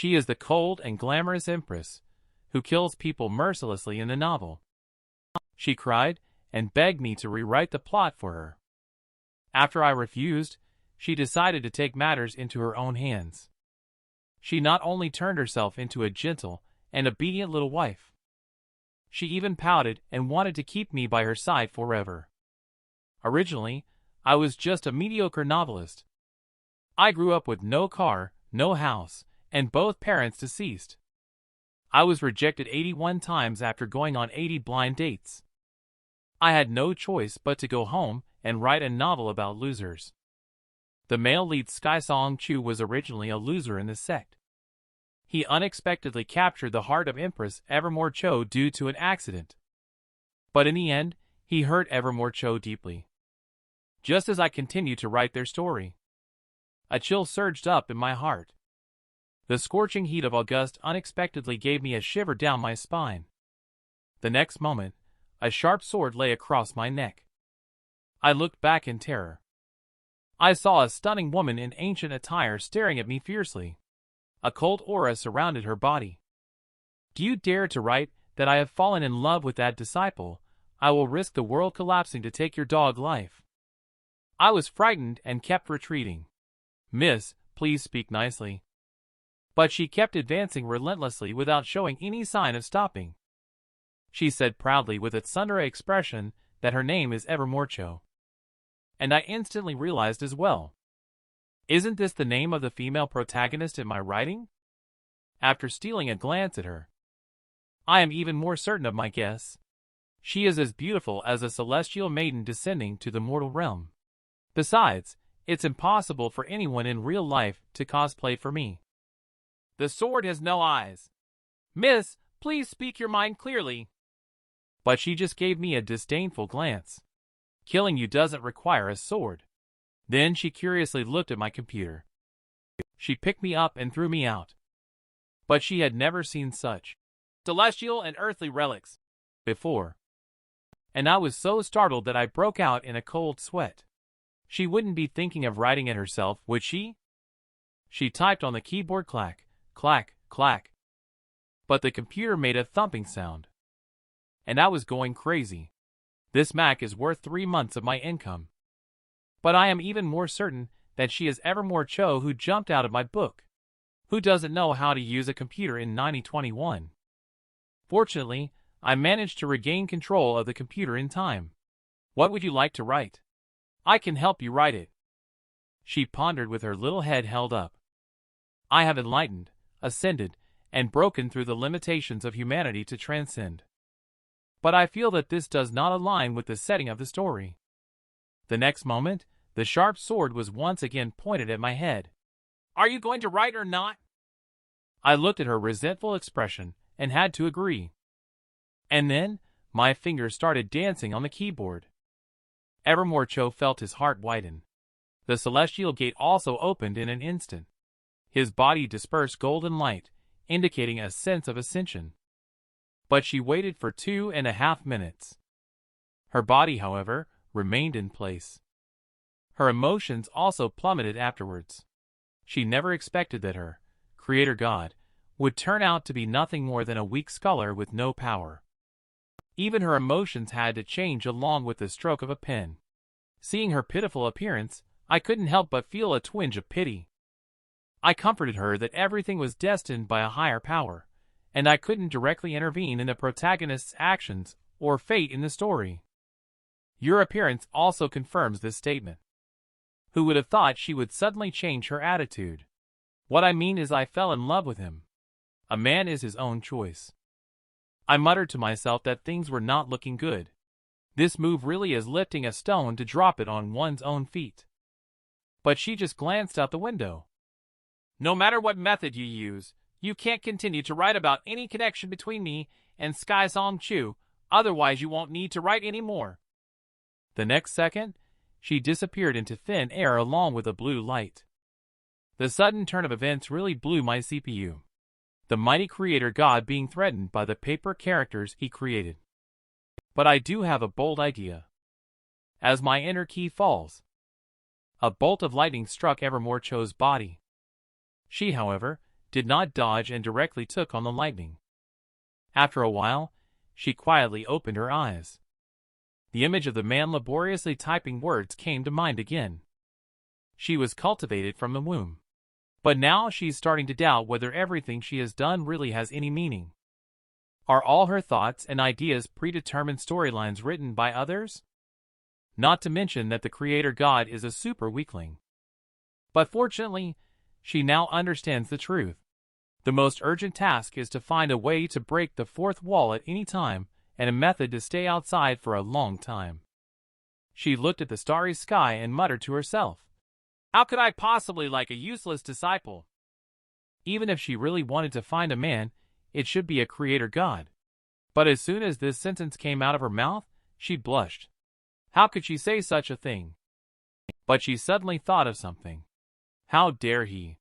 She is the cold and glamorous Empress, who kills people mercilessly in the novel. She cried and begged me to rewrite the plot for her. After I refused, she decided to take matters into her own hands. She not only turned herself into a gentle and obedient little wife, she even pouted and wanted to keep me by her side forever. Originally, I was just a mediocre novelist. I grew up with no car, no house, and both parents deceased. I was rejected 81 times after going on 80 blind dates. I had no choice but to go home and write a novel about losers. The male lead Qiu was originally a loser in the sect. He unexpectedly captured the heart of Empress Evermore Qiu due to an accident. But in the end, he hurt Evermore Qiu deeply. Just as I continued to write their story, a chill surged up in my heart. The scorching heat of August unexpectedly gave me a shiver down my spine. The next moment, a sharp sword lay across my neck. I looked back in terror. I saw a stunning woman in ancient attire staring at me fiercely. A cold aura surrounded her body. "Do you dare to write that I have fallen in love with that disciple? I will risk the world collapsing to take your dog life." I was frightened and kept retreating. "Miss, please speak nicely." But she kept advancing relentlessly without showing any sign of stopping. She said proudly with a tsundere expression that her name is Evermore Qiu. And I instantly realized as well. Isn't this the name of the female protagonist in my writing? After stealing a glance at her, I am even more certain of my guess. She is as beautiful as a celestial maiden descending to the mortal realm. Besides, it's impossible for anyone in real life to cosplay for me. "The sword has no eyes. Miss, please speak your mind clearly." But she just gave me a disdainful glance. "Killing you doesn't require a sword." Then she curiously looked at my computer. She picked me up and threw me out. But she had never seen such celestial and earthly relics before. And I was so startled that I broke out in a cold sweat. She wouldn't be thinking of writing it herself, would she? She typed on the keyboard, clack, clack, clack. But the computer made a thumping sound. And I was going crazy. This Mac is worth 3 months of my income. But I am even more certain that she is Evermore Qiu who jumped out of my book. Who doesn't know how to use a computer in 2021? Fortunately, I managed to regain control of the computer in time. "What would you like to write? I can help you write it." She pondered with her little head held up. I have enlightened, ascended, and broken through the limitations of humanity to transcend. But I feel that this does not align with the setting of the story. The next moment, the sharp sword was once again pointed at my head. "Are you going to write or not?" I looked at her resentful expression and had to agree. And then, my fingers started dancing on the keyboard. Evermore Qiu felt his heart widen. The celestial gate also opened in an instant. His body dispersed golden light, indicating a sense of ascension. But she waited for 2.5 minutes. Her body, however, remained in place. Her emotions also plummeted afterwards. She never expected that her creator god would turn out to be nothing more than a weak scholar with no power. Even her emotions had to change along with the stroke of a pen. Seeing her pitiful appearance, I couldn't help but feel a twinge of pity. I comforted her that everything was destined by a higher power, and I couldn't directly intervene in the protagonist's actions or fate in the story. Your appearance also confirms this statement. Who would have thought she would suddenly change her attitude? What I mean is I fell in love with him. A man is his own choice. I muttered to myself that things were not looking good. This move really is lifting a stone to drop it on one's own feet. But she just glanced out the window. "No matter what method you use, you can't continue to write about any connection between me and Qiu, otherwise you won't need to write any more." The next second, she disappeared into thin air along with a blue light. The sudden turn of events really blew my CPU. The mighty creator god being threatened by the paper characters he created. But I do have a bold idea. As my inner key falls, a bolt of lightning struck Evermore Qiu's body. She, however, did not dodge and directly took on the lightning. After a while, she quietly opened her eyes. The image of the man laboriously typing words came to mind again. She was cultivated from the womb. But now she's starting to doubt whether everything she has done really has any meaning. Are all her thoughts and ideas predetermined storylines written by others? Not to mention that the creator god is a super weakling. But fortunately, she now understands the truth. The most urgent task is to find a way to break the fourth wall at any time, and a method to stay outside for a long time. She looked at the starry sky and muttered to herself, "How could I possibly like a useless disciple?" Even if she really wanted to find a man, it should be a creator god. But as soon as this sentence came out of her mouth, she blushed. How could she say such a thing? But she suddenly thought of something. How dare he?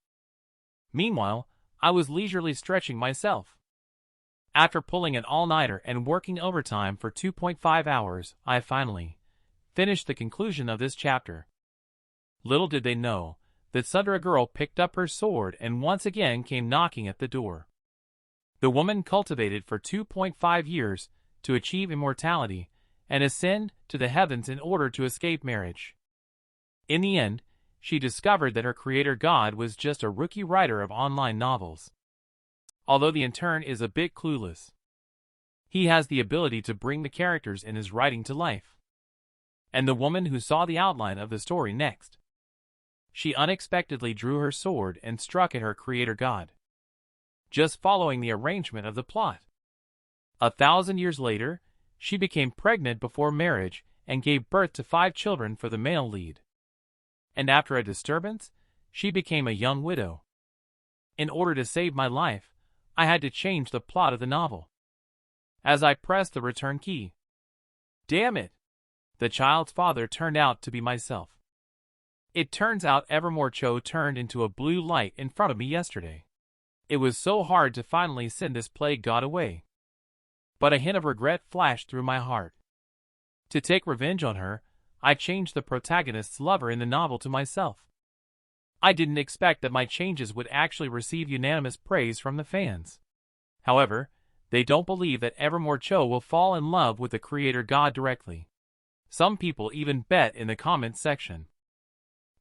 Meanwhile, I was leisurely stretching myself. After pulling an all-nighter and working overtime for 2.5 hours, I finally finished the conclusion of this chapter. Little did they know that Sundra girl picked up her sword and once again came knocking at the door. The woman cultivated for 2.5 years to achieve immortality and ascend to the heavens in order to escape marriage. In the end, she discovered that her creator god was just a rookie writer of online novels. Although the intern is a bit clueless, he has the ability to bring the characters in his writing to life. And the woman who saw the outline of the story next. She unexpectedly drew her sword and struck at her creator god, just following the arrangement of the plot. 1,000 years later, she became pregnant before marriage and gave birth to 5 children for the male lead. And after a disturbance, she became a young widow. In order to save my life, I had to change the plot of the novel. As I pressed the return key, damn it! The child's father turned out to be myself. It turns out Evermore Qiu turned into a blue light in front of me yesterday. It was so hard to finally send this plague god away. But a hint of regret flashed through my heart. To take revenge on her, I changed the protagonist's lover in the novel to myself. I didn't expect that my changes would actually receive unanimous praise from the fans. However, they don't believe that Evermore Qiu will fall in love with the creator god directly. Some people even bet in the comments section.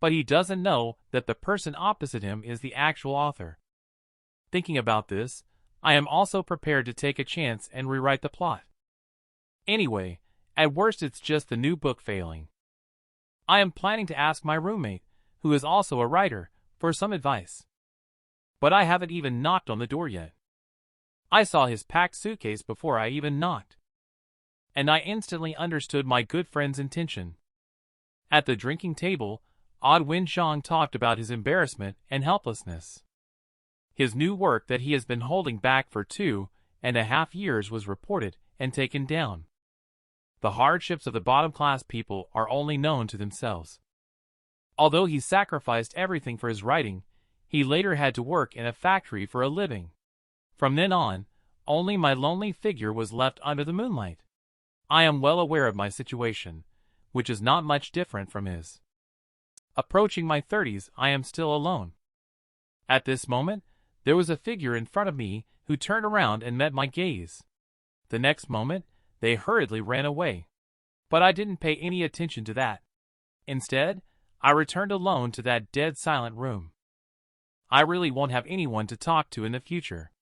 But he doesn't know that the person opposite him is the actual author. Thinking about this, I am also prepared to take a chance and rewrite the plot. Anyway, at worst it's just the new book failing. I am planning to ask my roommate, who is also a writer, for some advice. But I haven't even knocked on the door yet. I saw his packed suitcase before I even knocked. And I instantly understood my good friend's intention. At the drinking table, Odd Wen Zhang talked about his embarrassment and helplessness. His new work that he has been holding back for 2.5 years was reported and taken down. The hardships of the bottom-class people are only known to themselves. Although he sacrificed everything for his writing, he later had to work in a factory for a living. From then on, only my lonely figure was left under the moonlight. I am well aware of my situation, which is not much different from his. Approaching my 30s, I am still alone. At this moment, there was a figure in front of me who turned around and met my gaze. The next moment, they hurriedly ran away. But I didn't pay any attention to that. Instead, I returned alone to that dead silent room. I really won't have anyone to talk to in the future.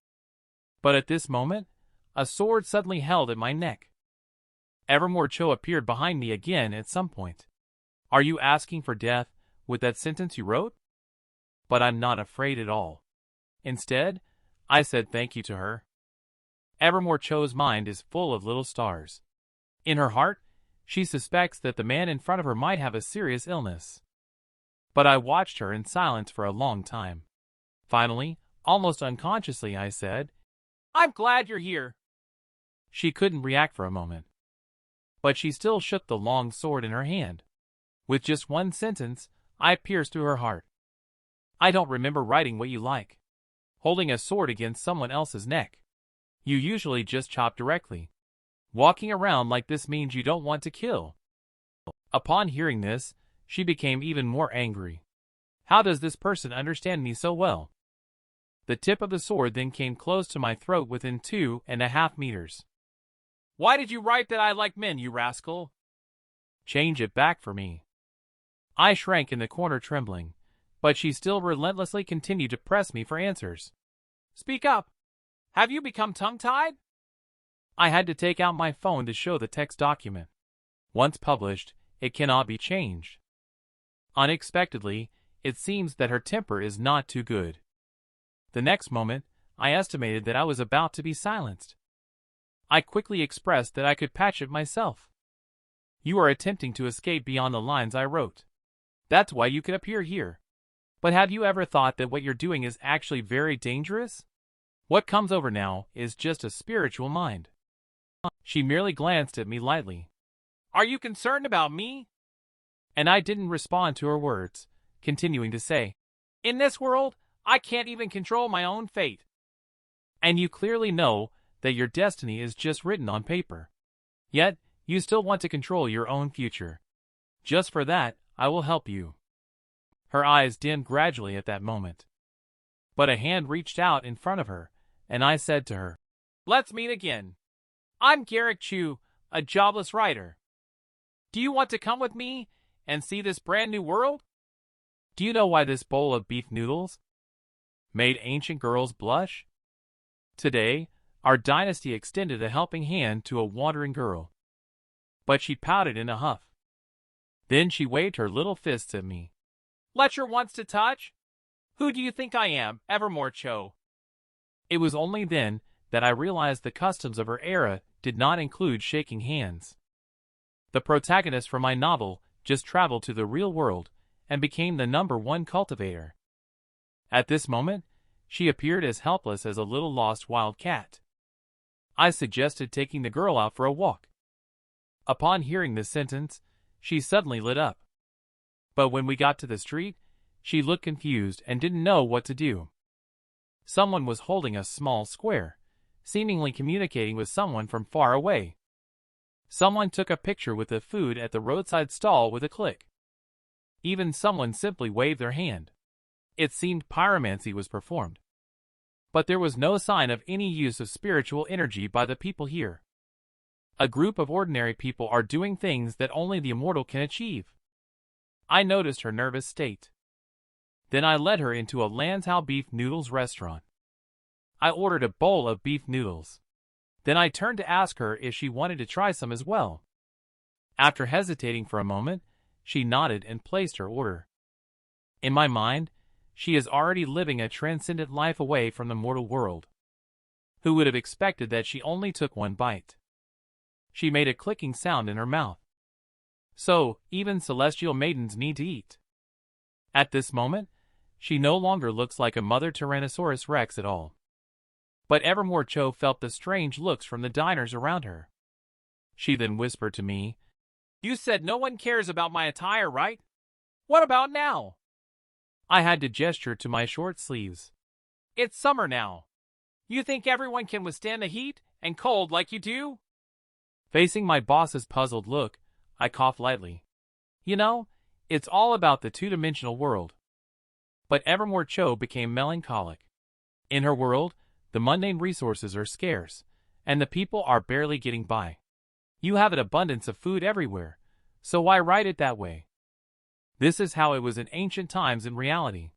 But at this moment, a sword suddenly held at my neck. Evermore Qiu appeared behind me again at some point. Are you asking for death with that sentence you wrote? But I'm not afraid at all. Instead, I said thank you to her. Evermore Qiu's mind is full of little stars. In her heart, she suspects that the man in front of her might have a serious illness. But I watched her in silence for a long time. Finally, almost unconsciously, I said, "I'm glad you're here." She couldn't react for a moment. But she still shook the long sword in her hand. With just one sentence, I pierced through her heart. I don't remember writing what you like. Holding a sword against someone else's neck. You usually just chop directly. Walking around like this means you don't want to kill. Upon hearing this, she became even more angry. How does this person understand me so well? The tip of the sword then came close to my throat within 2.5 meters. Why did you write that I like men, you rascal? Change it back for me. I shrank in the corner trembling, but she still relentlessly continued to press me for answers. Speak up. Have you become tongue-tied? I had to take out my phone to show the text document. Once published, it cannot be changed. Unexpectedly, it seems that her temper is not too good. The next moment, I estimated that I was about to be silenced. I quickly expressed that I could patch it myself. You are attempting to escape beyond the lines I wrote. That's why you could appear here. But have you ever thought that what you're doing is actually very dangerous? What comes over now is just a spiritual mind. She merely glanced at me lightly. Are you concerned about me? And I didn't respond to her words, continuing to say, in this world, I can't even control my own fate. And you clearly know that your destiny is just written on paper. Yet, you still want to control your own future. Just for that, I will help you. Her eyes dimmed gradually at that moment. But a hand reached out in front of her, and I said to her, let's meet again. I'm Garrick Chu, a jobless writer. Do you want to come with me and see this brand new world? Do you know why this bowl of beef noodles made ancient girls blush? Today, our dynasty extended a helping hand to a wandering girl. But she pouted in a huff. Then she waved her little fists at me. Fletcher wants to touch? Who do you think I am, Evermore Qiu? It was only then that I realized the customs of her era did not include shaking hands. The protagonist from my novel just traveled to the real world and became the #1 cultivator. At this moment, she appeared as helpless as a little lost wild cat. I suggested taking the girl out for a walk. Upon hearing this sentence, she suddenly lit up. But when we got to the street, she looked confused and didn't know what to do. Someone was holding a small square, seemingly communicating with someone from far away. Someone took a picture with the food at the roadside stall with a click. Even someone simply waved their hand. It seemed pyromancy was performed. But there was no sign of any use of spiritual energy by the people here. A group of ordinary people are doing things that only the immortal can achieve. I noticed her nervous state. Then I led her into a Lanzhou beef noodles restaurant. I ordered a bowl of beef noodles. Then I turned to ask her if she wanted to try some as well. After hesitating for a moment, she nodded and placed her order. In my mind, she is already living a transcendent life away from the mortal world. Who would have expected that she only took one bite? She made a clicking sound in her mouth. So, even celestial maidens need to eat. At this moment, she no longer looks like a mother Tyrannosaurus Rex at all. But Evermore Qiu felt the strange looks from the diners around her. She then whispered to me, you said no one cares about my attire, right? What about now? I had to gesture to my short sleeves. It's summer now. You think everyone can withstand the heat and cold like you do? Facing my boss's puzzled look, I coughed lightly. You know, it's all about the two-dimensional world. But Evermore Qiu became melancholic. In her world, the mundane resources are scarce, and the people are barely getting by. You have an abundance of food everywhere, so why write it that way? This is how it was in ancient times in reality.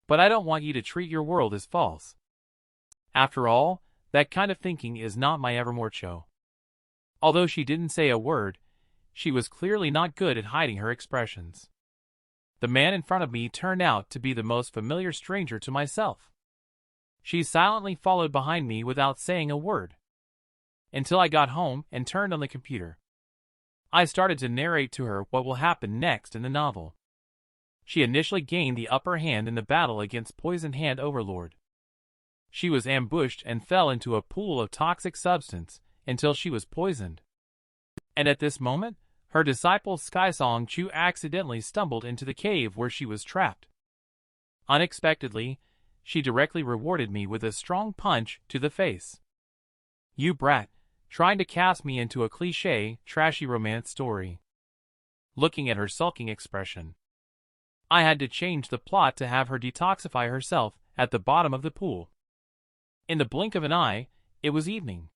But I don't want you to treat your world as false. After all, that kind of thinking is not my Evermore Qiu. Although she didn't say a word, she was clearly not good at hiding her expressions. The man in front of me turned out to be the most familiar stranger to myself. She silently followed behind me without saying a word. Until I got home and turned on the computer. I started to narrate to her what will happen next in the novel. She initially gained the upper hand in the battle against Poison Hand Overlord. She was ambushed and fell into a pool of toxic substance until she was poisoned. And at this moment, her disciple Skysong Chu accidentally stumbled into the cave where she was trapped. Unexpectedly, she directly rewarded me with a strong punch to the face. You brat, trying to cast me into a cliché, trashy romance story. Looking at her sulking expression, I had to change the plot to have her detoxify herself at the bottom of the pool. In the blink of an eye, it was evening.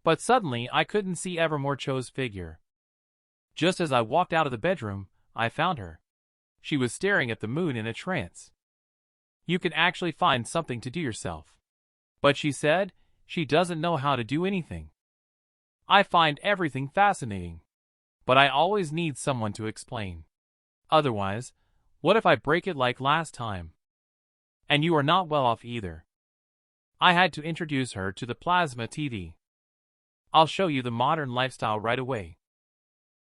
But suddenly I couldn't see Evermore Qiu's figure. Just as I walked out of the bedroom, I found her. She was staring at the moon in a trance. "You can actually find something to do yourself." But she said, she doesn't know how to do anything. I find everything fascinating. But I always need someone to explain. Otherwise, what if I break it like last time? And you are not well off either. I had to introduce her to the plasma TV. "I'll show you the modern lifestyle right away."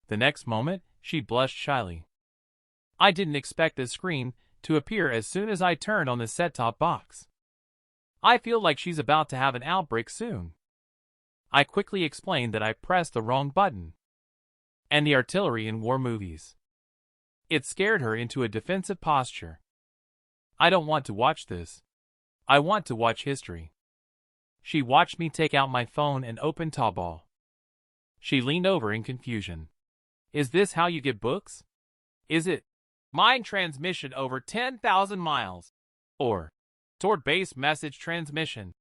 The next moment, she blushed shyly. I didn't expect the screen to appear as soon as I turned on the set-top box. "I feel like she's about to have an outbreak soon." I quickly explained that I pressed the wrong button. And the artillery in war movies. It scared her into a defensive posture. "I don't want to watch this. I want to watch history." She watched me take out my phone and open Taobao. She leaned over in confusion. "Is this how you get books? Is it mind transmission over 10,000 miles? Or sword-based message transmission?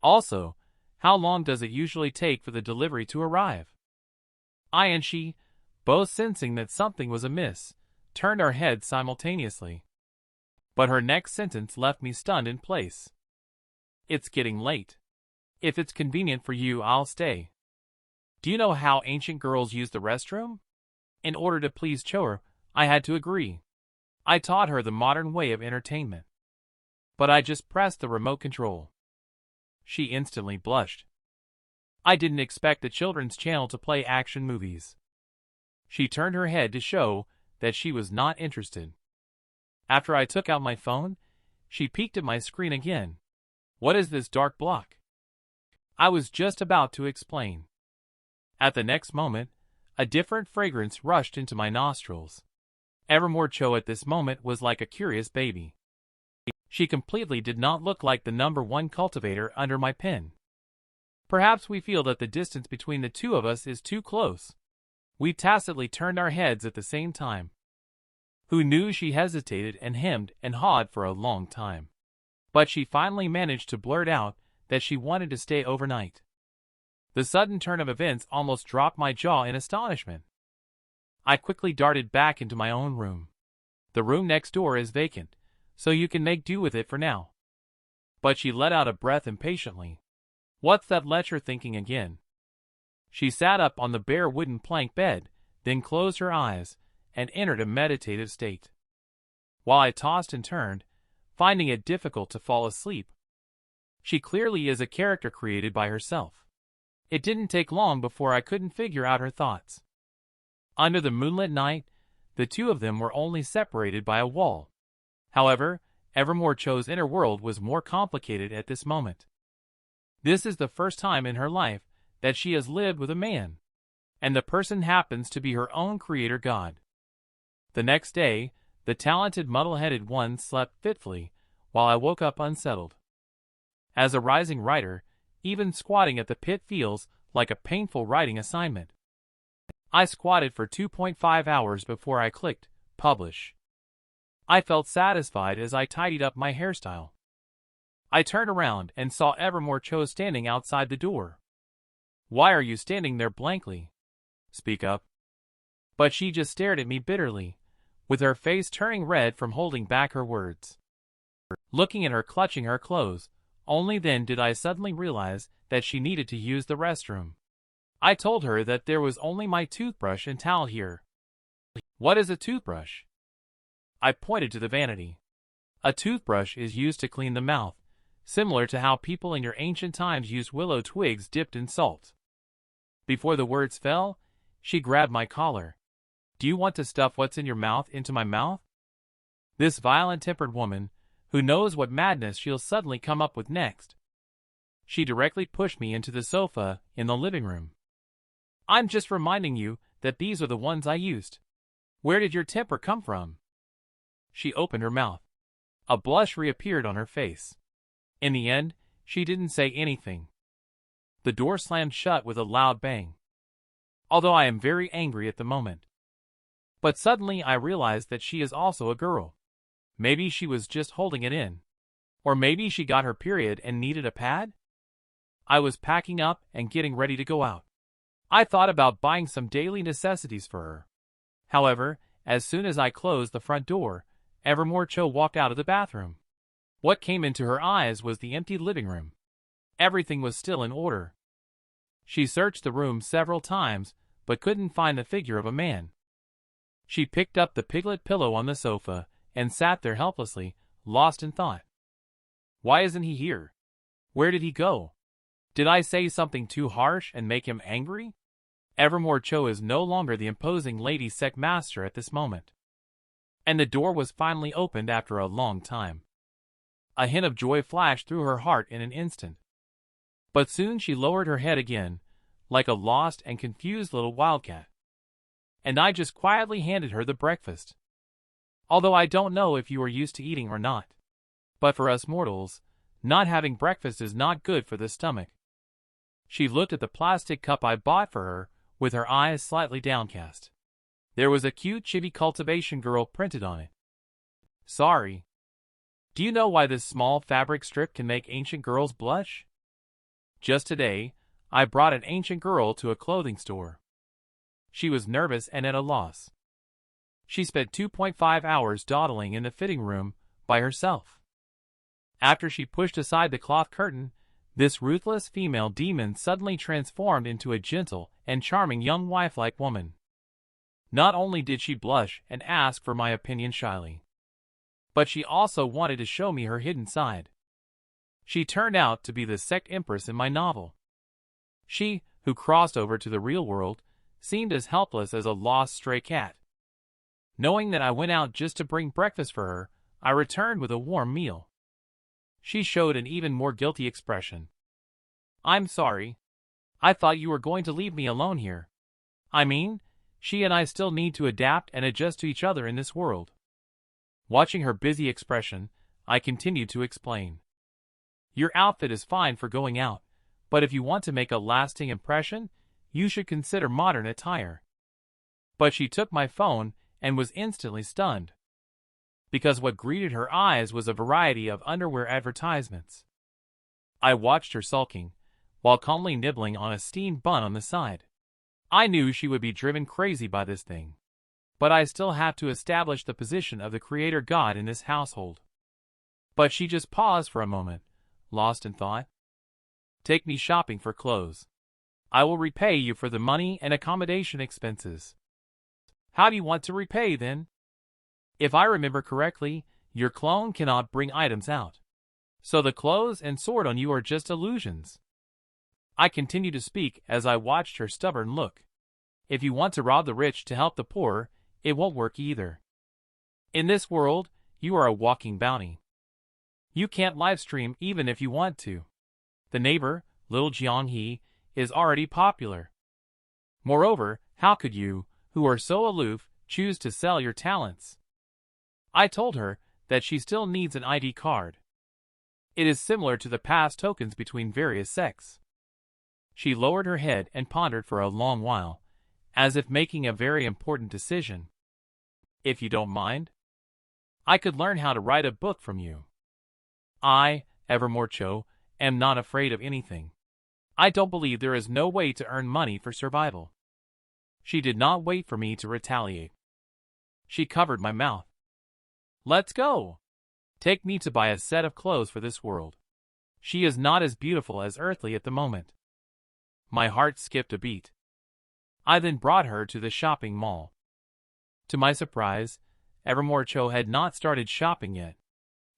Also, how long does it usually take for the delivery to arrive?" I and she, both sensing that something was amiss, turned our heads simultaneously. But her next sentence left me stunned in place. "It's getting late. If it's convenient for you, I'll stay." Do you know how ancient girls use the restroom? In order to please Qiu, I had to agree. I taught her the modern way of entertainment. But I just pressed the remote control. She instantly blushed. I didn't expect the children's channel to play action movies. She turned her head to show that she was not interested. After I took out my phone, she peeked at my screen again. "What is this dark block?" I was just about to explain. At the next moment, a different fragrance rushed into my nostrils. Evermore Qiu at this moment was like a curious baby. She completely did not look like the #1 cultivator under my pen. Perhaps we feel that the distance between the two of us is too close. We tacitly turned our heads at the same time. Who knew she hesitated and hemmed and hawed for a long time. But she finally managed to blurt out that she wanted to stay overnight. The sudden turn of events almost dropped my jaw in astonishment. I quickly darted back into my own room. "The room next door is vacant, so you can make do with it for now." But she let out a breath impatiently. "What's that lecher thinking again?" She sat up on the bare wooden plank bed, then closed her eyes, and entered a meditative state. While I tossed and turned, finding it difficult to fall asleep. She clearly is a character created by herself. It didn't take long before I couldn't figure out her thoughts. Under the moonlit night, the two of them were only separated by a wall. However, Evermore Qiu's inner world was more complicated at this moment. This is the first time in her life that she has lived with a man, and the person happens to be her own creator god. The next day, the talented muddle-headed one slept fitfully, while I woke up unsettled. As a rising writer, even squatting at the pit feels like a painful writing assignment. I squatted for 2.5 hours before I clicked publish. I felt satisfied as I tidied up my hairstyle. I turned around and saw Evermore Qiu standing outside the door. "Why are you standing there blankly? Speak up." But she just stared at me bitterly, with her face turning red from holding back her words. Looking at her clutching her clothes, only then did I suddenly realize that she needed to use the restroom. I told her that there was only my toothbrush and towel here. "What is a toothbrush?" I pointed to the vanity. "A toothbrush is used to clean the mouth, similar to how people in your ancient times used willow twigs dipped in salt." Before the words fell, she grabbed my collar. "Do you want to stuff what's in your mouth into my mouth?" This violent-tempered woman, who knows what madness she'll suddenly come up with next. She directly pushed me into the sofa in the living room. "I'm just reminding you that these are the ones I used. Where did your temper come from?" She opened her mouth. A blush reappeared on her face. In the end, she didn't say anything. The door slammed shut with a loud bang. Although I am very angry at the moment. But suddenly I realized that she is also a girl. Maybe she was just holding it in. Or maybe she got her period and needed a pad? I was packing up and getting ready to go out. I thought about buying some daily necessities for her. However, as soon as I closed the front door, Evermore Qiu walked out of the bathroom. What came into her eyes was the empty living room. Everything was still in order. She searched the room several times, but couldn't find the figure of a man. She picked up the piglet pillow on the sofa and sat there helplessly, lost in thought. Why isn't he here? Where did he go? Did I say something too harsh and make him angry? Evermore Qiu is no longer the imposing lady Sect master at this moment. And the door was finally opened after a long time. A hint of joy flashed through her heart in an instant. But soon she lowered her head again, like a lost and confused little wildcat. And I just quietly handed her the breakfast. Although I don't know if you are used to eating or not. But for us mortals, not having breakfast is not good for the stomach. She looked at the plastic cup I bought for her, with her eyes slightly downcast. There was a cute chibi cultivation girl printed on it. Sorry. Do you know why this small fabric strip can make ancient girls blush? Just today, I brought an ancient girl to a clothing store. She was nervous and at a loss. She spent 2.5 hours dawdling in the fitting room by herself. After she pushed aside the cloth curtain, this ruthless female demon suddenly transformed into a gentle and charming young wife-like woman. Not only did she blush and ask for my opinion shyly, but she also wanted to show me her hidden side. She turned out to be the Sect Empress in my novel. She, who crossed over to the real world, seemed as helpless as a lost stray cat. Knowing that I went out just to bring breakfast for her, I returned with a warm meal. She showed an even more guilty expression. I'm sorry. I thought you were going to leave me alone here. I mean, she and I still need to adapt and adjust to each other in this world. Watching her busy expression, I continued to explain. Your outfit is fine for going out, but if you want to make a lasting impression, you should consider modern attire. But she took my phone and was instantly stunned, because what greeted her eyes was a variety of underwear advertisements. I watched her sulking, while calmly nibbling on a steamed bun on the side. I knew she would be driven crazy by this thing, but I still have to establish the position of the creator god in this household. But she just paused for a moment, lost in thought. Take me shopping for clothes. I will repay you for the money and accommodation expenses. How do you want to repay, then? If I remember correctly, your clone cannot bring items out. So the clothes and sword on you are just illusions. I continued to speak as I watched her stubborn look. If you want to rob the rich to help the poor, it won't work either. In this world, you are a walking bounty. You can't livestream even if you want to. The neighbor, Little Jianghe, is already popular. Moreover, how could you, who are so aloof, choose to sell your talents? I told her that she still needs an ID card. It is similar to the pass tokens between various sects. She lowered her head and pondered for a long while, as if making a very important decision. If you don't mind, I could learn how to write a book from you. I, Evermore Qiu, am not afraid of anything. I don't believe there is no way to earn money for survival. She did not wait for me to retaliate. She covered my mouth. Let's go. Take me to buy a set of clothes for this world. She is not as beautiful as earthly at the moment. My heart skipped a beat. I then brought her to the shopping mall. To my surprise, Evermore Qiu had not started shopping yet.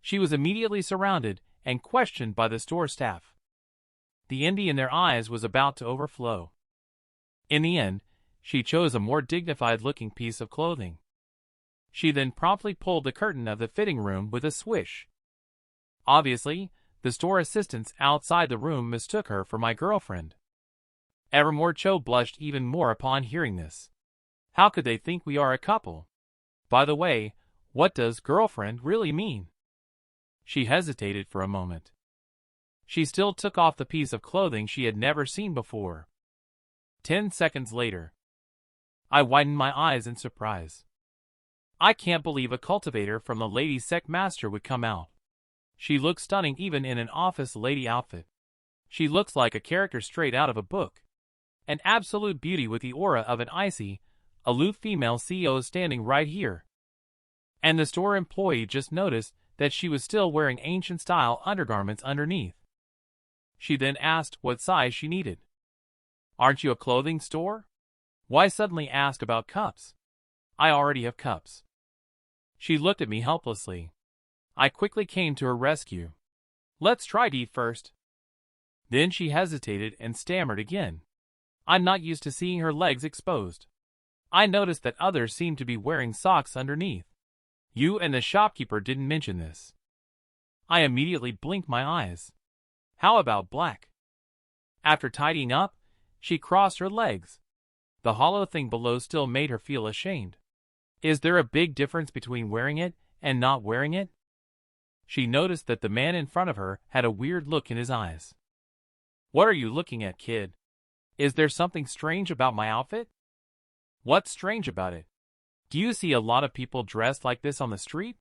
She was immediately surrounded and questioned by the store staff. The envy in their eyes was about to overflow. In the end, she chose a more dignified-looking piece of clothing. She then promptly pulled the curtain of the fitting room with a swish. Obviously, the store assistants outside the room mistook her for my girlfriend. Evermore Qiu blushed even more upon hearing this. How could they think we are a couple? By the way, what does girlfriend really mean? She hesitated for a moment. She still took off the piece of clothing she had never seen before. 10 seconds later, I widened my eyes in surprise. I can't believe a cultivator from the Lady Sect Master would come out. She looks stunning even in an office lady outfit. She looks like a character straight out of a book. An absolute beauty with the aura of an icy, aloof female CEO standing right here. And the store employee just noticed that she was still wearing ancient-style undergarments underneath. She then asked what size she needed. "Aren't you a clothing store? Why suddenly ask about cups? I already have cups." She looked at me helplessly. I quickly came to her rescue. "Let's try D first." Then she hesitated and stammered again. I'm not used to seeing her legs exposed. I noticed that others seemed to be wearing socks underneath. You and the shopkeeper didn't mention this. I immediately blinked my eyes. How about black? After tidying up, she crossed her legs. The hollow thing below still made her feel ashamed. Is there a big difference between wearing it and not wearing it? She noticed that the man in front of her had a weird look in his eyes. "What are you looking at, kid? Is there something strange about my outfit?" "What's strange about it? Do you see a lot of people dressed like this on the street?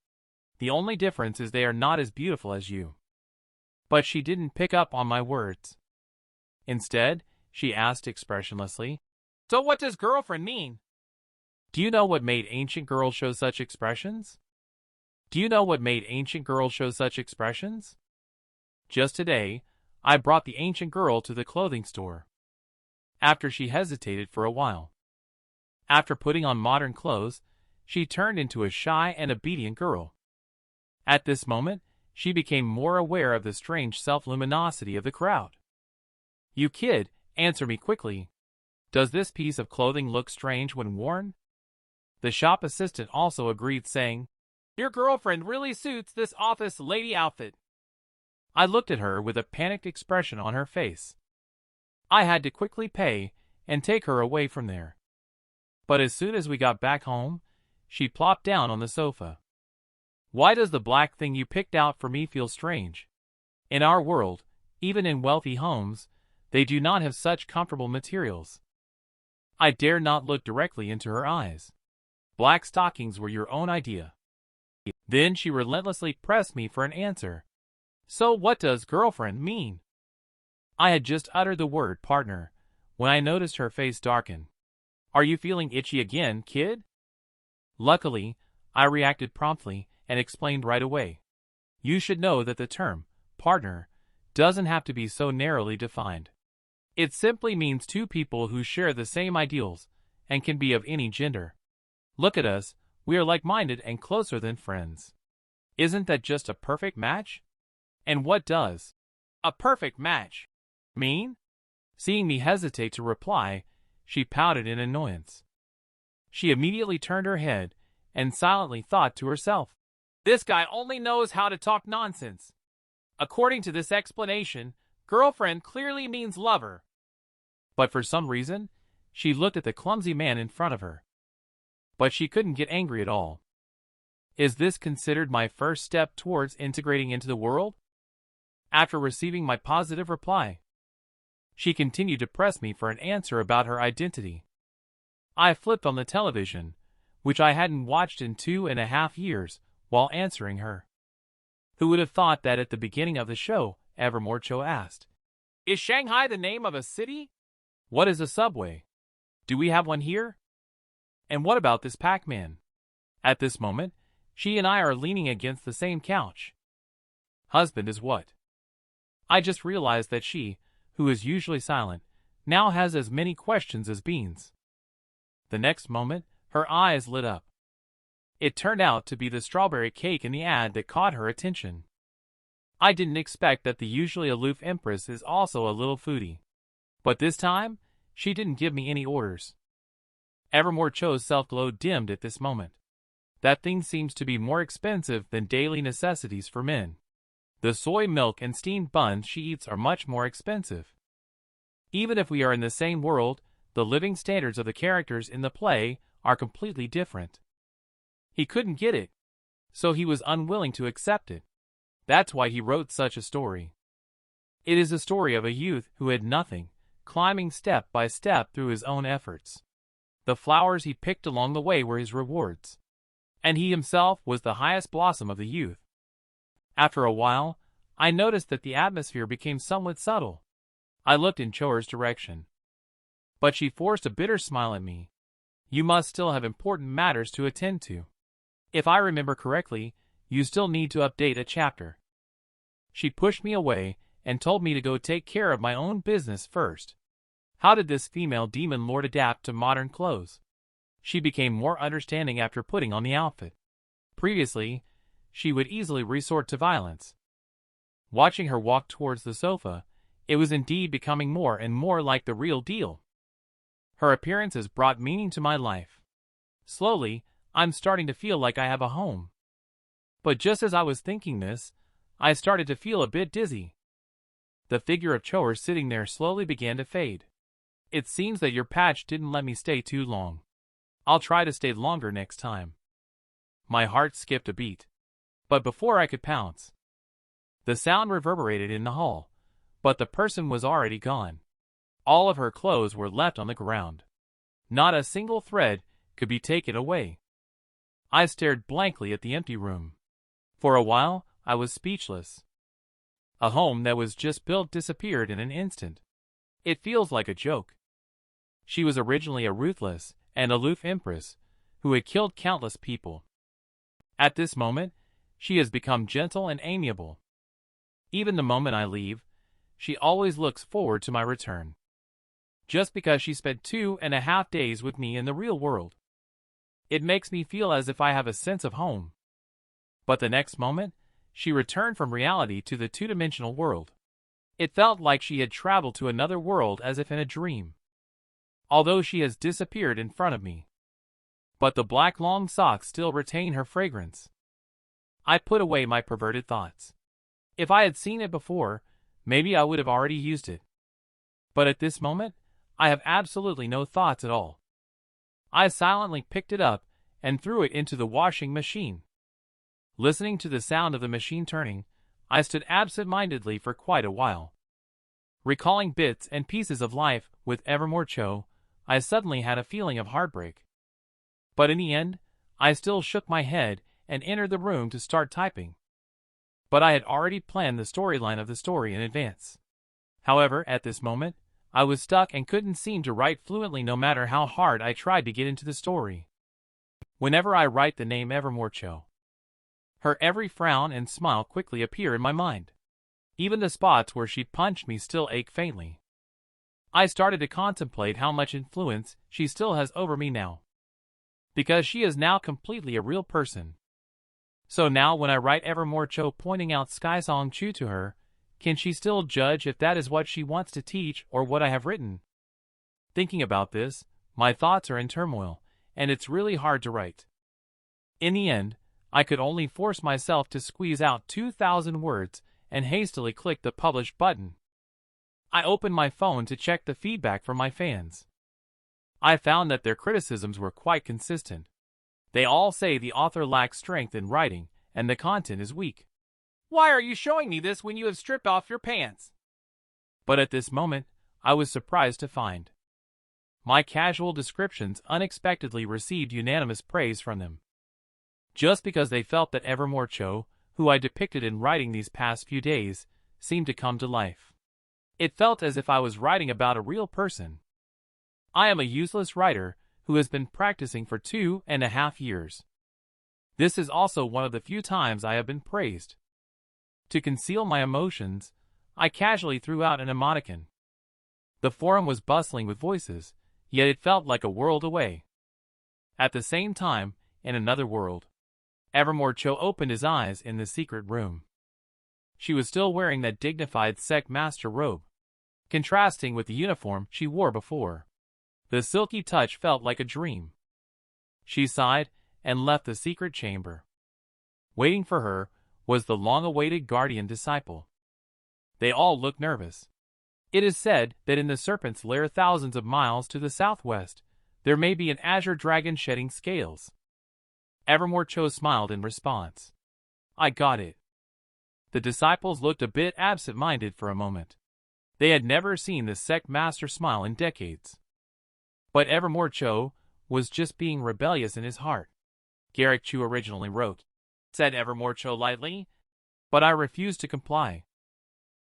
The only difference is they are not as beautiful as you." But she didn't pick up on my words. Instead, she asked expressionlessly, "So what does girlfriend mean?" Do you know what made ancient girls show such expressions? Just today, I brought the ancient girl to the clothing store. After she hesitated for a while. After putting on modern clothes, she turned into a shy and obedient girl. At this moment, she became more aware of the strange self-luminosity of the crowd. "You kid, answer me quickly. Does this piece of clothing look strange when worn?" The shop assistant also agreed, saying, "Your girlfriend really suits this office lady outfit." I looked at her with a panicked expression on her face. I had to quickly pay and take her away from there. But as soon as we got back home, she plopped down on the sofa. "Why does the black thing you picked out for me feel strange? In our world, even in wealthy homes, they do not have such comfortable materials." I dared not look directly into her eyes. "Black stockings were your own idea." Then she relentlessly pressed me for an answer. "So what does girlfriend mean?" I had just uttered the word partner when I noticed her face darken. "Are you feeling itchy again, kid?" Luckily, I reacted promptly and explained right away. "You should know that the term partner doesn't have to be so narrowly defined. It simply means two people who share the same ideals and can be of any gender. Look at us, we are like-minded and closer than friends. Isn't that just a perfect match?" "And what does a perfect match mean?" Seeing me hesitate to reply, she pouted in annoyance. She immediately turned her head and silently thought to herself, "This guy only knows how to talk nonsense. According to this explanation, girlfriend clearly means lover." But for some reason, she looked at the clumsy man in front of her. But she couldn't get angry at all. Is this considered my first step towards integrating into the world? After receiving my positive reply, she continued to press me for an answer about her identity. I flipped on the television, which I hadn't watched in 2.5 years, while answering her. Who would have thought that at the beginning of the show, Evermore Qiu asked, "Is Shanghai the name of a city? What is a subway? Do we have one here? And what about this Pac-Man?" At this moment, she and I are leaning against the same couch. Husband is what? I just realized that she, who is usually silent, now has as many questions as beans. The next moment, her eyes lit up. It turned out to be the strawberry cake in the ad that caught her attention. I didn't expect that the usually aloof Empress is also a little foodie. But this time, she didn't give me any orders. Evermore Qiu's self-glow dimmed at this moment. That thing seems to be more expensive than daily necessities for men. The soy milk and steamed buns she eats are much more expensive. Even if we are in the same world, the living standards of the characters in the play are completely different. He couldn't get it, so he was unwilling to accept it. That's why he wrote such a story. It is a story of a youth who had nothing, climbing step by step through his own efforts. The flowers he picked along the way were his rewards. And he himself was the highest blossom of the youth. After a while, I noticed that the atmosphere became somewhat subtle. I looked in Choer's direction. But she forced a bitter smile at me. You must still have important matters to attend to. If I remember correctly, you still need to update a chapter. She pushed me away and told me to go take care of my own business first. How did this female demon lord adapt to modern clothes? She became more understanding after putting on the outfit. Previously, she would easily resort to violence. Watching her walk towards the sofa, it was indeed becoming more and more like the real deal. Her appearance has brought meaning to my life. Slowly, I'm starting to feel like I have a home. But just as I was thinking this, I started to feel a bit dizzy. The figure of Choer sitting there slowly began to fade. It seems that your patch didn't let me stay too long. I'll try to stay longer next time. My heart skipped a beat. But before I could pounce, the sound reverberated in the hall, but the person was already gone. All of her clothes were left on the ground. Not a single thread could be taken away. I stared blankly at the empty room. For a while, I was speechless. A home that was just built disappeared in an instant. It feels like a joke. She was originally a ruthless and aloof empress who had killed countless people. At this moment, she has become gentle and amiable. Even the moment I leave, she always looks forward to my return. Just because she spent 2.5 days with me in the real world. It makes me feel as if I have a sense of home. But the next moment, she returned from reality to the two-dimensional world. It felt like she had traveled to another world as if in a dream. Although she has disappeared in front of me. But the black long socks still retain her fragrance. I put away my perverted thoughts. If I had seen it before, maybe I would have already used it. But at this moment, I have absolutely no thoughts at all. I silently picked it up and threw it into the washing machine. Listening to the sound of the machine turning, I stood absent-mindedly for quite a while. Recalling bits and pieces of life with Evermore Qiu, I suddenly had a feeling of heartbreak. But in the end, I still shook my head and entered the room to start typing. But I had already planned the storyline of the story in advance. However, at this moment, I was stuck and couldn't seem to write fluently no matter how hard I tried to get into the story. Whenever I write the name Evermore Qiu, her every frown and smile quickly appear in my mind. Even the spots where she punched me still ache faintly. I started to contemplate how much influence she still has over me now. Because she is now completely a real person. So now when I write Evermore Qiu pointing out Skysong Chu to her, can she still judge if that is what she wants to teach or what I have written? Thinking about this, my thoughts are in turmoil, and it's really hard to write. In the end, I could only force myself to squeeze out 2,000 words and hastily click the publish button. I opened my phone to check the feedback from my fans. I found that their criticisms were quite consistent. They all say the author lacks strength in writing and the content is weak. Why are you showing me this when you have stripped off your pants? But at this moment, I was surprised to find my casual descriptions unexpectedly received unanimous praise from them. Just because they felt that Evermore Qiu, who I depicted in writing these past few days, seemed to come to life. It felt as if I was writing about a real person. I am a useless writer who has been practicing for 2.5 years. This is also one of the few times I have been praised. To conceal my emotions, I casually threw out an emoticon. The forum was bustling with voices, yet it felt like a world away. At the same time, in another world, Evermore Qiu opened his eyes in the secret room. She was still wearing that dignified Sect master robe, contrasting with the uniform she wore before. The silky touch felt like a dream. She sighed and left the secret chamber. Waiting for her was the long-awaited guardian disciple. They all looked nervous. It is said that in the serpent's lair thousands of miles to the southwest, there may be an azure dragon shedding scales. Evermore Qiu smiled in response. I got it. The disciples looked a bit absent-minded for a moment. They had never seen the Sect master smile in decades. But Evermore Qiu was just being rebellious in his heart. Garrick Chu originally wrote, said Evermore Qiu lightly, But I refused to comply.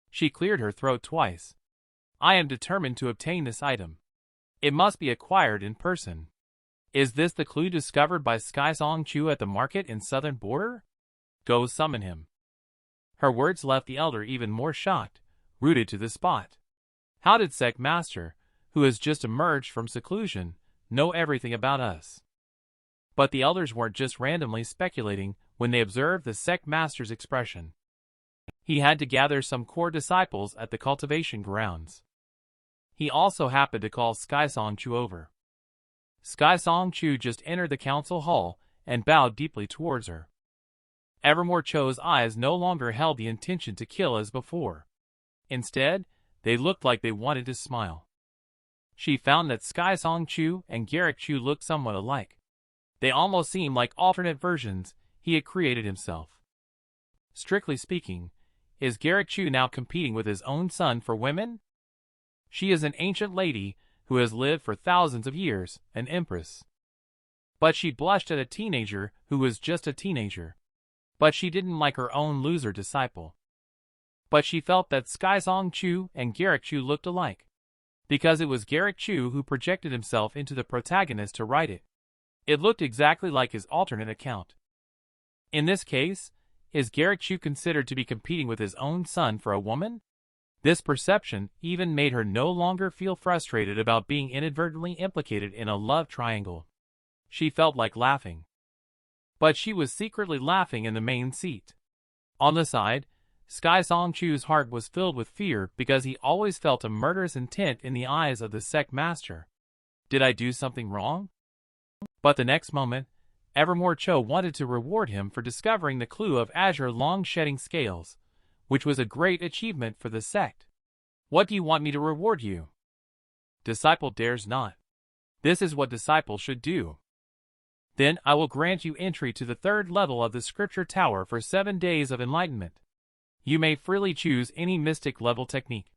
She cleared her throat twice. I am determined to obtain this item. It must be acquired in person. Is this the clue discovered by Song Qiu at the market in southern border? Go summon him. Her words left the elder even more shocked, rooted to the spot. How did Sect Master, who has just emerged from seclusion, know everything about us? But the elders weren't just randomly speculating when they observed the Sect Master's expression. He had to gather some core disciples at the cultivation grounds. He also happened to call Song Qiu over. Song Qiu just entered the council hall and bowed deeply towards her. Evermore Qiu's eyes no longer held the intention to kill as before. Instead, they looked like they wanted to smile. She found that Song Qiu and Garrick Chu looked somewhat alike. They almost seemed like alternate versions he had created himself. Strictly speaking, is Garrick Chu now competing with his own son for women? She is an ancient lady who has lived for thousands of years, an empress. But she blushed at a teenager who was just a teenager. But she didn't like her own loser disciple. But she felt that Song Qiu and Garrick Chu looked alike. Because it was Garrick Chu who projected himself into the protagonist to write it. It looked exactly like his alternate account. In this case, is Garrick Chu considered to be competing with his own son for a woman? This perception even made her no longer feel frustrated about being inadvertently implicated in a love triangle. She felt like laughing. But she was secretly laughing in the main seat. On the side, Song Qiu's heart was filled with fear because he always felt a murderous intent in the eyes of the Sect Master. Did I do something wrong? But the next moment, Evermore Qiu wanted to reward him for discovering the clue of azure long-shedding scales, which was a great achievement for the sect. What do you want me to reward you? Disciple dares not. This is what disciples should do. Then I will grant you entry to the 3rd level of the Scripture Tower for 7 days of enlightenment. You may freely choose any mystic level technique.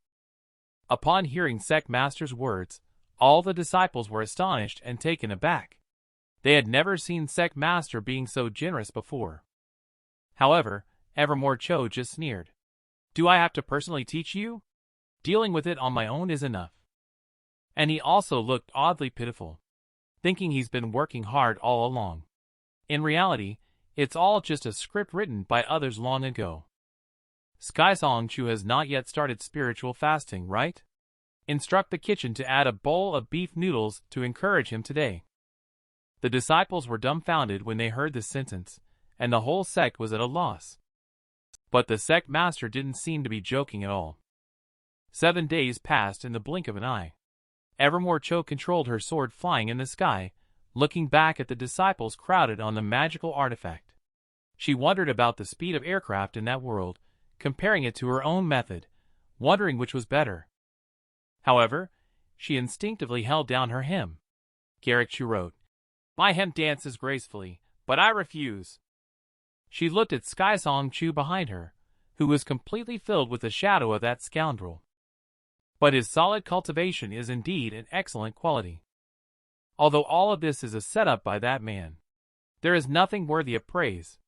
Upon hearing Sect Master's words, all the disciples were astonished and taken aback. They had never seen Sect Master being so generous before. However, Evermore Qiu just sneered. Do I have to personally teach you? Dealing with it on my own is enough. And he also looked oddly pitiful, thinking he's been working hard all along. In reality, it's all just a script written by others long ago. Song Qiu has not yet started spiritual fasting, right? Instruct the kitchen to add a bowl of beef noodles to encourage him today. The disciples were dumbfounded when they heard this sentence, and the whole sect was at a loss. But the Sect Master didn't seem to be joking at all. 7 days passed in the blink of an eye. Evermore Qiu controlled her sword flying in the sky, looking back at the disciples crowded on the magical artifact. She wondered about the speed of aircraft in that world, comparing it to her own method, wondering which was better. However, she instinctively held down her hem. Garrick Chu wrote, "My hem dances gracefully, but I refuse." She looked at Song Qiu behind her, who was completely filled with the shadow of that scoundrel. But his solid cultivation is indeed an excellent quality. Although all of this is a setup by that man, there is nothing worthy of praise.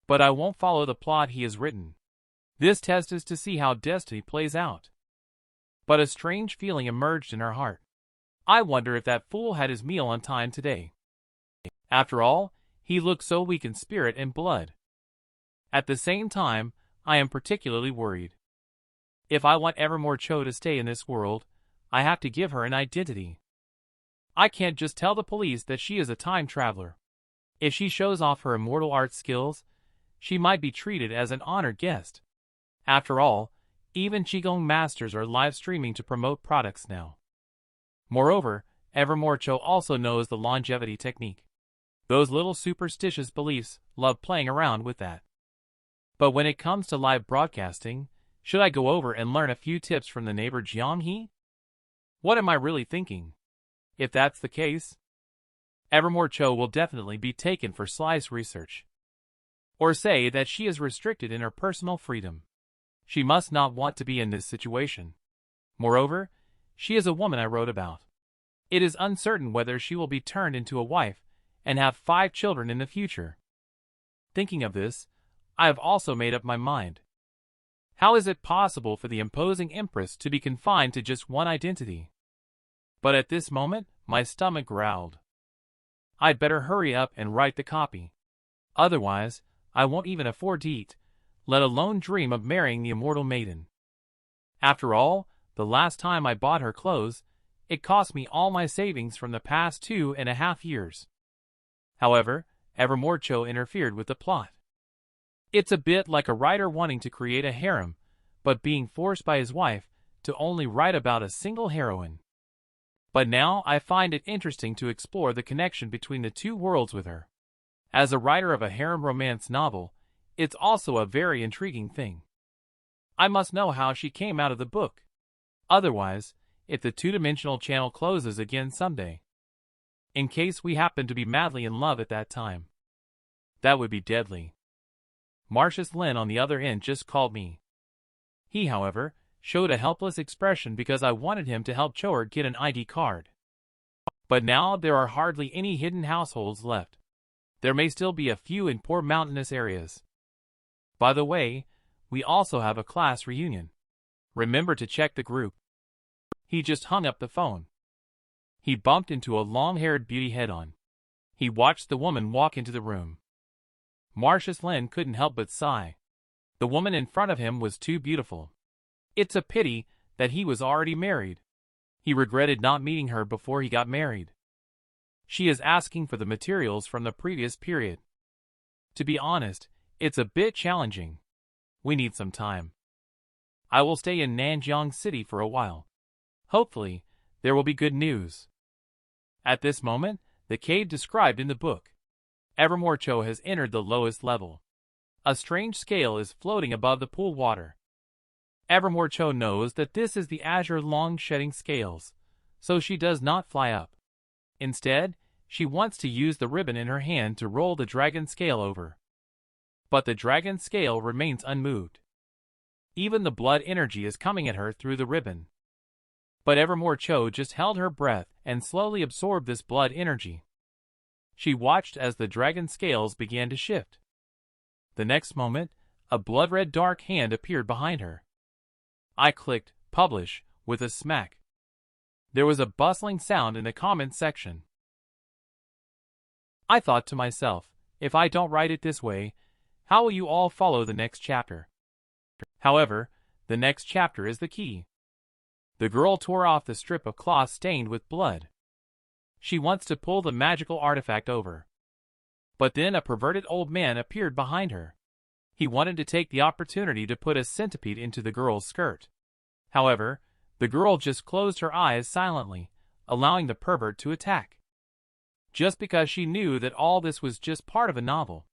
But I won't follow the plot he has written. This test is to see how destiny plays out. But a strange feeling emerged in her heart. I wonder if that fool had his meal on time today. After all, he looked so weak in spirit and blood. At the same time, I am particularly worried. If I want Evermore Qiu to stay in this world, I have to give her an identity. I can't just tell the police that she is a time traveler. If she shows off her immortal art skills, she might be treated as an honored guest. After all, even Qigong masters are live streaming to promote products now. Moreover, Evermore Qiu also knows the longevity technique. Those little superstitious beliefs love playing around with that. But when it comes to live broadcasting, should I go over and learn a few tips from the neighbor Jianghe? What am I really thinking? If that's the case, Evermore Qiu will definitely be taken for slice research. Or say that she is restricted in her personal freedom. She must not want to be in this situation. Moreover, she is a woman I wrote about. It is uncertain whether she will be turned into a wife and have 5 children in the future. Thinking of this, I have also made up my mind. How is it possible for the imposing Empress to be confined to just one identity? But at this moment, my stomach growled. I'd better hurry up and write the copy. Otherwise, I won't even afford to eat, let alone dream of marrying the immortal maiden. After all, the last time I bought her clothes, it cost me all my savings from the past 2.5 years. However, Evermore Qiu interfered with the plot. It's a bit like a writer wanting to create a harem, but being forced by his wife to only write about a single heroine. But now I find it interesting to explore the connection between the two worlds with her. As a writer of a harem romance novel, it's also a very intriguing thing. I must know how she came out of the book. Otherwise, if the two-dimensional channel closes again someday, in case we happen to be madly in love at that time, that would be deadly. Marcius Lin on the other end just called me. He, however, showed a helpless expression because I wanted him to help Choer get an ID card. But now there are hardly any hidden households left. There may still be a few in poor mountainous areas. By the way, we also have a class reunion. Remember to check the group. He just hung up the phone. He bumped into a long-haired beauty head-on. He watched the woman walk into the room. Marcius Lin couldn't help but sigh. The woman in front of him was too beautiful. It's a pity that he was already married. He regretted not meeting her before he got married. She is asking for the materials from the previous period. To be honest, it's a bit challenging. We need some time. I will stay in Nanjiang City for a while. Hopefully, there will be good news. At this moment, the cave described in the book, Evermore Qiu has entered the lowest level. A strange scale is floating above the pool water. Evermore Qiu knows that this is the azure long shedding scales, so she does not fly up. Instead, she wants to use the ribbon in her hand to roll the dragon scale over. But the dragon scale remains unmoved. Even the blood energy is coming at her through the ribbon. But Evermore Qiu just held her breath and slowly absorbed this blood energy. She watched as the dragon scales began to shift. The next moment, a blood-red dark hand appeared behind her. I clicked publish with a smack. There was a bustling sound in the comments section. I thought to myself, if I don't write it this way, how will you all follow the next chapter? However, the next chapter is the key. The girl tore off the strip of cloth stained with blood. She wants to pull the magical artifact over. But then a perverted old man appeared behind her. He wanted to take the opportunity to put a centipede into the girl's skirt. However, the girl just closed her eyes silently, allowing the pervert to attack. Just because she knew that all this was just part of a novel.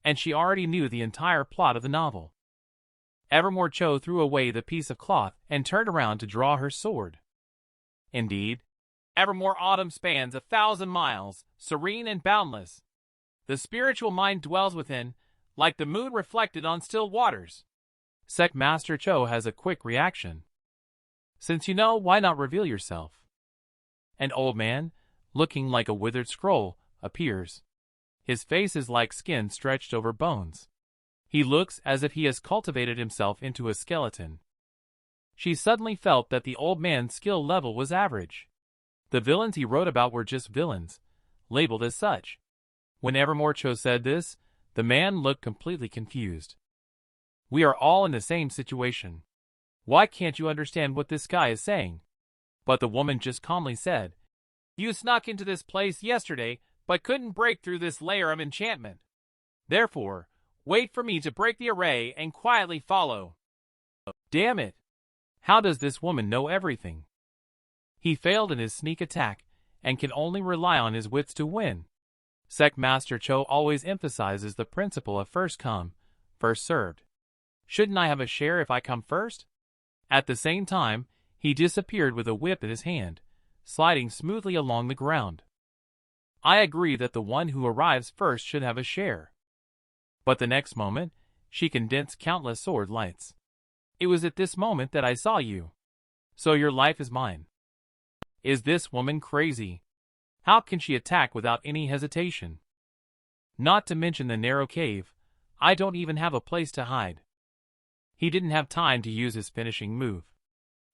And she already knew the entire plot of the novel. Evermore Qiu threw away the piece of cloth and turned around to draw her sword. Indeed, Evermore Autumn spans 1,000 miles, serene and boundless. The spiritual mind dwells within, like the moon reflected on still waters. Sect Master Qiu has a quick reaction. Since you know, why not reveal yourself? An old man, looking like a withered scroll, appears. His face is like skin stretched over bones. He looks as if he has cultivated himself into a skeleton. She suddenly felt that the old man's skill level was average. The villains he wrote about were just villains, labeled as such. When Evermore Qiu said this, the man looked completely confused. We are all in the same situation. Why can't you understand what this guy is saying? But the woman just calmly said, You snuck into this place yesterday, but couldn't break through this layer of enchantment. Therefore, wait for me to break the array and quietly follow. Damn it! How does this woman know everything? He failed in his sneak attack, and can only rely on his wits to win. Sect Master Qiu always emphasizes the principle of first come, first served. Shouldn't I have a share if I come first? At the same time, he disappeared with a whip in his hand, sliding smoothly along the ground. I agree that the one who arrives first should have a share. But the next moment, she condensed countless sword lights. It was at this moment that I saw you. So your life is mine. Is this woman crazy? How can she attack without any hesitation? Not to mention the narrow cave, I don't even have a place to hide." He didn't have time to use his finishing move.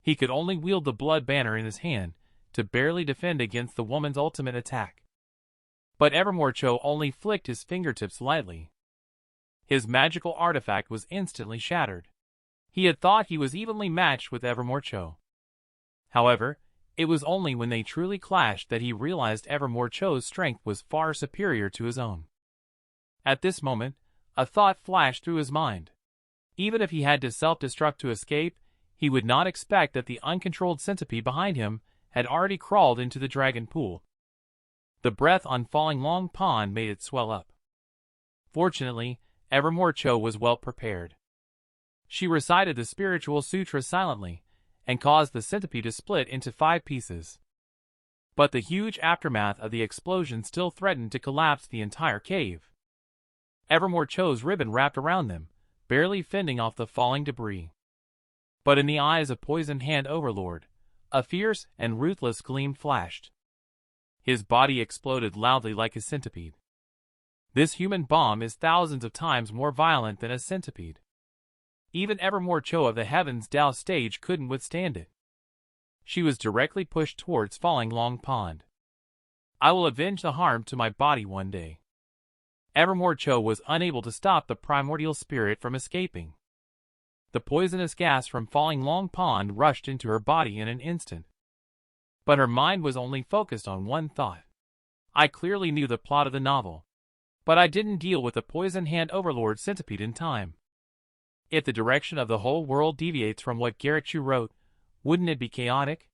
He could only wield the blood banner in his hand to barely defend against the woman's ultimate attack. But Evermore Qiu only flicked his fingertips lightly. His magical artifact was instantly shattered. He had thought he was evenly matched with Evermore Qiu. However, it was only when they truly clashed that he realized Evermore Qiu's strength was far superior to his own. At this moment, a thought flashed through his mind. Even if he had to self-destruct to escape, he would not expect that the uncontrolled centipede behind him had already crawled into the dragon pool. The breath on falling Long Pond made it swell up. Fortunately, Evermore Qiu was well prepared. She recited the spiritual sutra silently, and caused the centipede to split into 5 pieces. But the huge aftermath of the explosion still threatened to collapse the entire cave. Evermore Qiu's ribbon wrapped around them, barely fending off the falling debris. But in the eyes of Poison Hand Overlord, a fierce and ruthless gleam flashed. His body exploded loudly like a centipede. This human bomb is thousands of times more violent than a centipede. Even Evermore Qiu of the Heavens Dao stage couldn't withstand it. She was directly pushed towards falling Long Pond. "I will avenge the harm to my body one day." Evermore Qiu was unable to stop the primordial spirit from escaping. The poisonous gas from falling Long Pond rushed into her body in an instant. But her mind was only focused on one thought. I clearly knew the plot of the novel, but I didn't deal with the Poison Hand Overlord centipede in time. If the direction of the whole world deviates from what Garrick Chu wrote, wouldn't it be chaotic?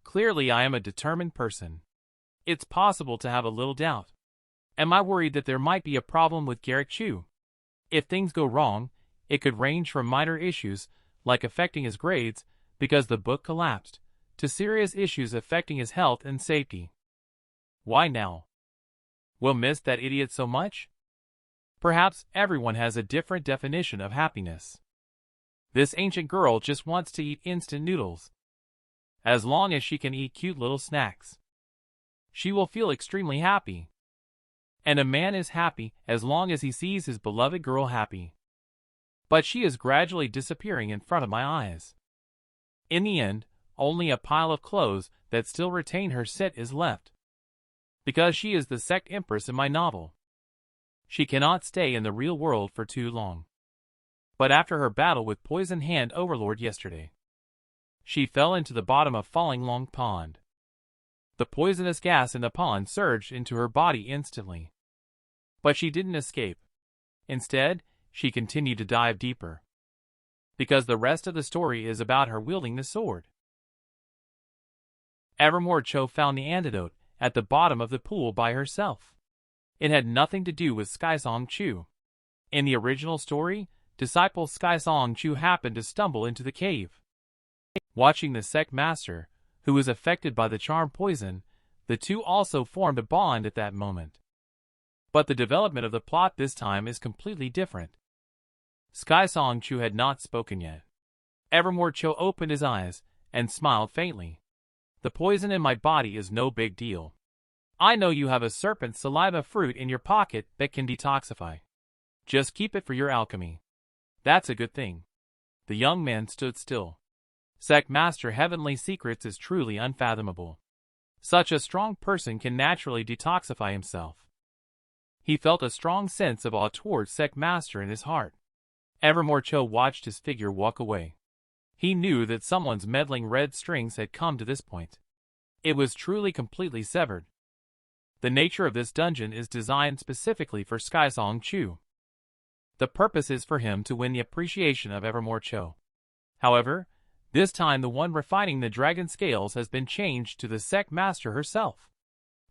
Clearly I am a determined person. It's possible to have a little doubt. Am I worried that there might be a problem with Garrick Chu? If things go wrong, it could range from minor issues, like affecting his grades because the book collapsed, to serious issues affecting his health and safety. Why now? Will miss that idiot so much? Perhaps everyone has a different definition of happiness. This ancient girl just wants to eat instant noodles. As long as she can eat cute little snacks, she will feel extremely happy. And a man is happy as long as he sees his beloved girl happy. But she is gradually disappearing in front of my eyes. In the end, only a pile of clothes that still retain her scent is left. Because she is the Sect Empress in my novel. She cannot stay in the real world for too long. But after her battle with Poison Hand Overlord yesterday, she fell into the bottom of falling Long Pond. The poisonous gas in the pond surged into her body instantly. But she didn't escape. Instead, she continued to dive deeper. Because the rest of the story is about her wielding the sword. Evermore Qiu found the antidote at the bottom of the pool by herself. It had nothing to do with Sky-Song Chu. In the original story, disciple Sky-Song Chu happened to stumble into the cave. Watching the Sect Master, who was affected by the charm poison, the two also formed a bond at that moment. But the development of the plot this time is completely different. Sky-Song Chu had not spoken yet. Evermore Qiu opened his eyes and smiled faintly. "The poison in my body is no big deal. I know you have a serpent saliva fruit in your pocket that can detoxify. Just keep it for your alchemy. That's a good thing." The young man stood still. Sect Master Heavenly Secrets is truly unfathomable. Such a strong person can naturally detoxify himself. He felt a strong sense of awe towards Sect Master in his heart. Evermore Qiu watched his figure walk away. He knew that someone's meddling red strings had come to this point. It was truly completely severed. The nature of this dungeon is designed specifically for Sky-Song Chu. The purpose is for him to win the appreciation of Evermore Qiu. However, this time the one refining the dragon scales has been changed to the Sect Master herself.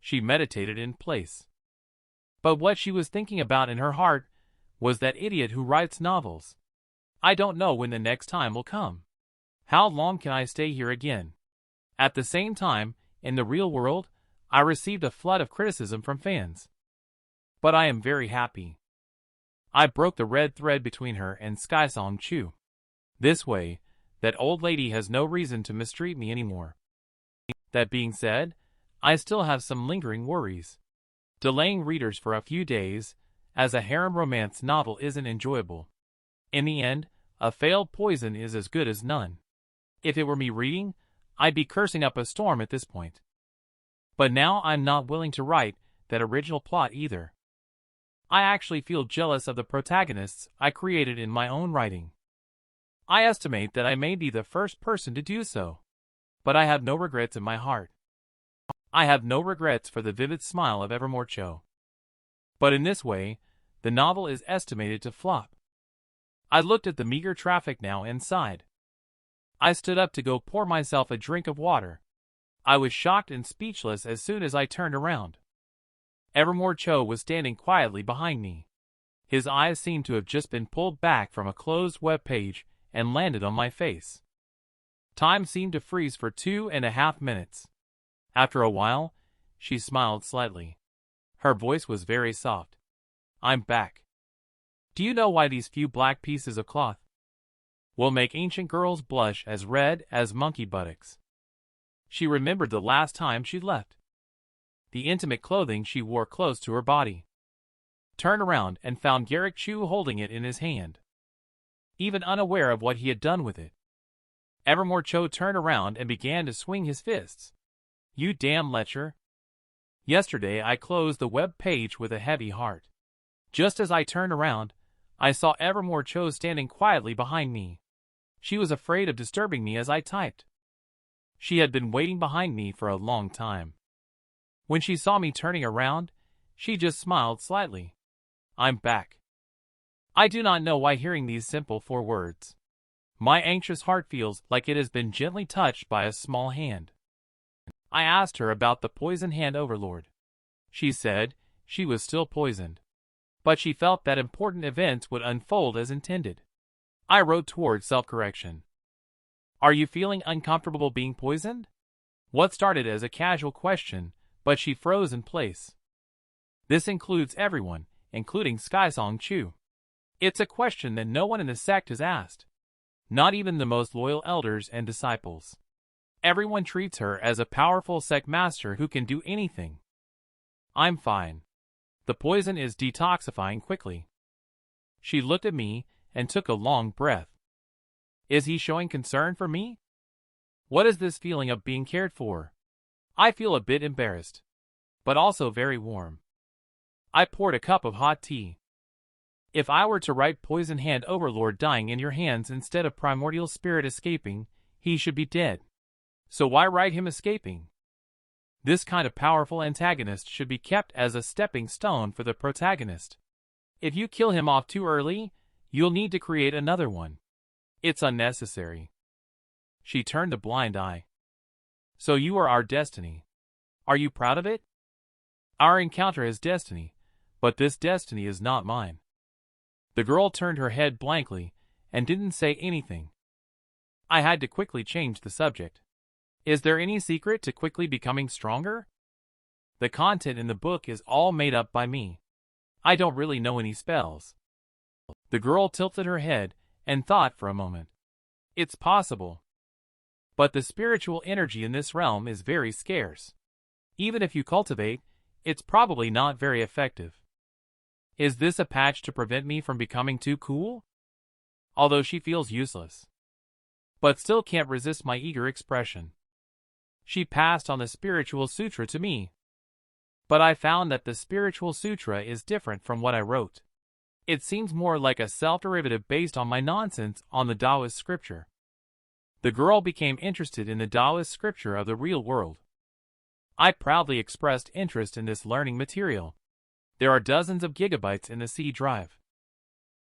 She meditated in place. But what she was thinking about in her heart was that idiot who writes novels. I don't know when the next time will come. How long can I stay here again? At the same time, in the real world, I received a flood of criticism from fans. But I am very happy. I broke the red thread between her and Sky-Song Chu. This way, that old lady has no reason to mistreat me anymore. That being said, I still have some lingering worries. Delaying readers for a few days, as a harem romance novel isn't enjoyable. In the end, a failed poison is as good as none. If it were me reading, I'd be cursing up a storm at this point. But now I'm not willing to write that original plot either. I actually feel jealous of the protagonists I created in my own writing. I estimate that I may be the first person to do so. But I have no regrets in my heart. I have no regrets for the vivid smile of Evermore Qiu. But in this way, the novel is estimated to flop. I looked at the meager traffic now and sighed. I stood up to go pour myself a drink of water. I was shocked and speechless as soon as I turned around. Evermore Qiu was standing quietly behind me. His eyes seemed to have just been pulled back from a closed web page and landed on my face. Time seemed to freeze for 2.5 minutes. After a while, she smiled slightly. Her voice was very soft. I'm back. Do you know why these few black pieces of cloth will make ancient girls blush as red as monkey buttocks? She remembered the last time she left. The intimate clothing she wore close to her body. Turned around and found Garrick Chu holding it in his hand, even unaware of what he had done with it. Evermore Qiu turned around and began to swing his fists. You damn lecher. Yesterday I closed the web page with a heavy heart. Just as I turned around, I saw Evermore Qiu standing quietly behind me. She was afraid of disturbing me as I typed. She had been waiting behind me for a long time. When she saw me turning around, she just smiled slightly. I'm back. I do not know why hearing these simple 4 words. My anxious heart feels like it has been gently touched by a small hand. I asked her about the poison hand overlord. She said she was still poisoned, but she felt that important events would unfold as intended. I wrote toward self-correction. Are you feeling uncomfortable being poisoned? What started as a casual question, but she froze in place. This includes everyone, including Skysong Chu. It's a question that no one in the sect has asked. Not even the most loyal elders and disciples. Everyone treats her as a powerful sect master who can do anything. I'm fine. The poison is detoxifying quickly. She looked at me and took a long breath. Is he showing concern for me? What is this feeling of being cared for? I feel a bit embarrassed, but also very warm. I poured a cup of hot tea. If I were to write Poison Hand Overlord dying in your hands instead of Primordial Spirit escaping, he should be dead. So why write him escaping? This kind of powerful antagonist should be kept as a stepping stone for the protagonist. If you kill him off too early, you'll need to create another one. It's unnecessary. She turned a blind eye. So you are our destiny. Are you proud of it? Our encounter is destiny, but this destiny is not mine. The girl turned her head blankly and didn't say anything. I had to quickly change the subject. Is there any secret to quickly becoming stronger? The content in the book is all made up by me. I don't really know any spells. The girl tilted her head and thought for a moment. It's possible. But the spiritual energy in this realm is very scarce. Even if you cultivate, it's probably not very effective. Is this a patch to prevent me from becoming too cool? Although she feels useless, but still can't resist my eager expression. She passed on the spiritual sutra to me. But I found that the spiritual sutra is different from what I wrote. It seems more like a self-derivative based on my nonsense on the Taoist scripture. The girl became interested in the Taoist scripture of the real world. I proudly expressed interest in this learning material. There are dozens of gigabytes in the C drive.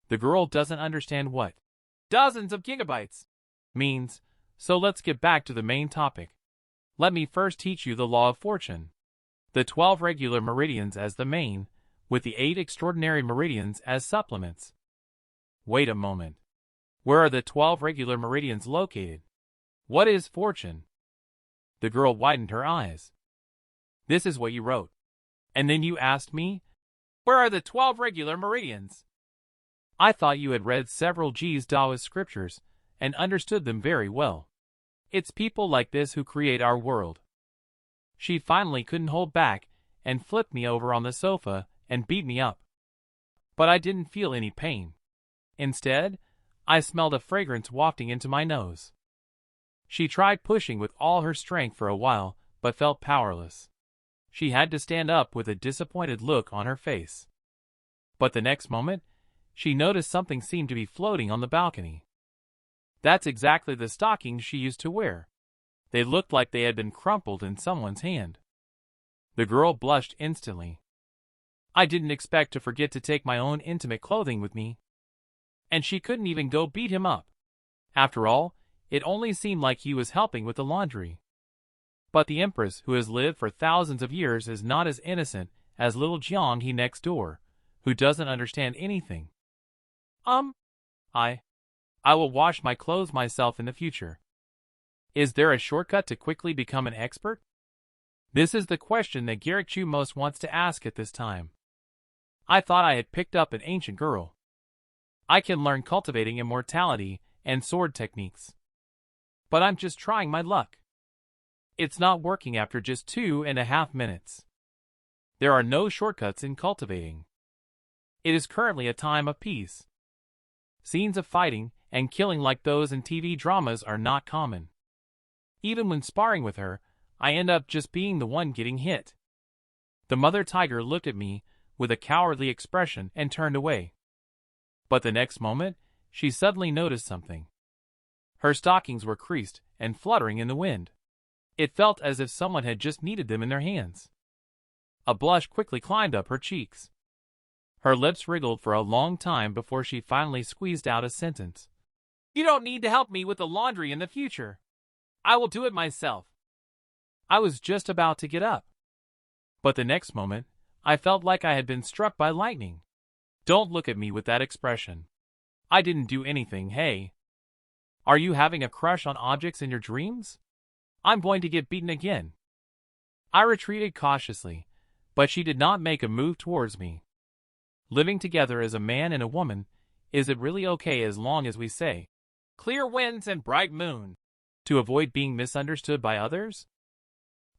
The girl doesn't understand what dozens of gigabytes means, so let's get back to the main topic. Let me first teach you the law of fortune. The 12 regular meridians as the main, with the 8 extraordinary meridians as supplements. Wait a moment. Where are the 12 regular meridians located? What is fortune? The girl widened her eyes. This is what you wrote. And then you asked me, where are the 12 regular meridians? I thought you had read several G's Taoist scriptures and understood them very well. It's people like this who create our world. She finally couldn't hold back and flipped me over on the sofa and beat me up. But I didn't feel any pain. Instead, I smelled a fragrance wafting into my nose. She tried pushing with all her strength for a while, but felt powerless. She had to stand up with a disappointed look on her face. But the next moment, she noticed something seemed to be floating on the balcony. That's exactly the stockings she used to wear. They looked like they had been crumpled in someone's hand. The girl blushed instantly. I didn't expect to forget to take my own intimate clothing with me. And she couldn't even go beat him up. After all, it only seemed like he was helping with the laundry. But the Empress, who has lived for thousands of years, is not as innocent as little Jiang he next door, who doesn't understand anything. I will wash my clothes myself in the future. Is there a shortcut to quickly become an expert? This is the question that Garrick Chu most wants to ask at this time. I thought I had picked up an ancient girl. I can learn cultivating immortality and sword techniques. But I'm just trying my luck. It's not working after just 2.5 minutes. There are no shortcuts in cultivating. It is currently a time of peace. Scenes of fighting and killing like those in TV dramas are not common. Even when sparring with her, I end up just being the one getting hit. The mother tiger looked at me with a cowardly expression and turned away. But the next moment, she suddenly noticed something. Her stockings were creased and fluttering in the wind. It felt as if someone had just kneaded them in their hands. A blush quickly climbed up her cheeks. Her lips wriggled for a long time before she finally squeezed out a sentence. You don't need to help me with the laundry in the future. I will do it myself. I was just about to get up. But the next moment, I felt like I had been struck by lightning. Don't look at me with that expression. I didn't do anything, hey. Are you having a crush on objects in your dreams? I'm going to get beaten again. I retreated cautiously, but she did not make a move towards me. Living together as a man and a woman, is it really okay as long as we say, clear winds and bright moon, to avoid being misunderstood by others?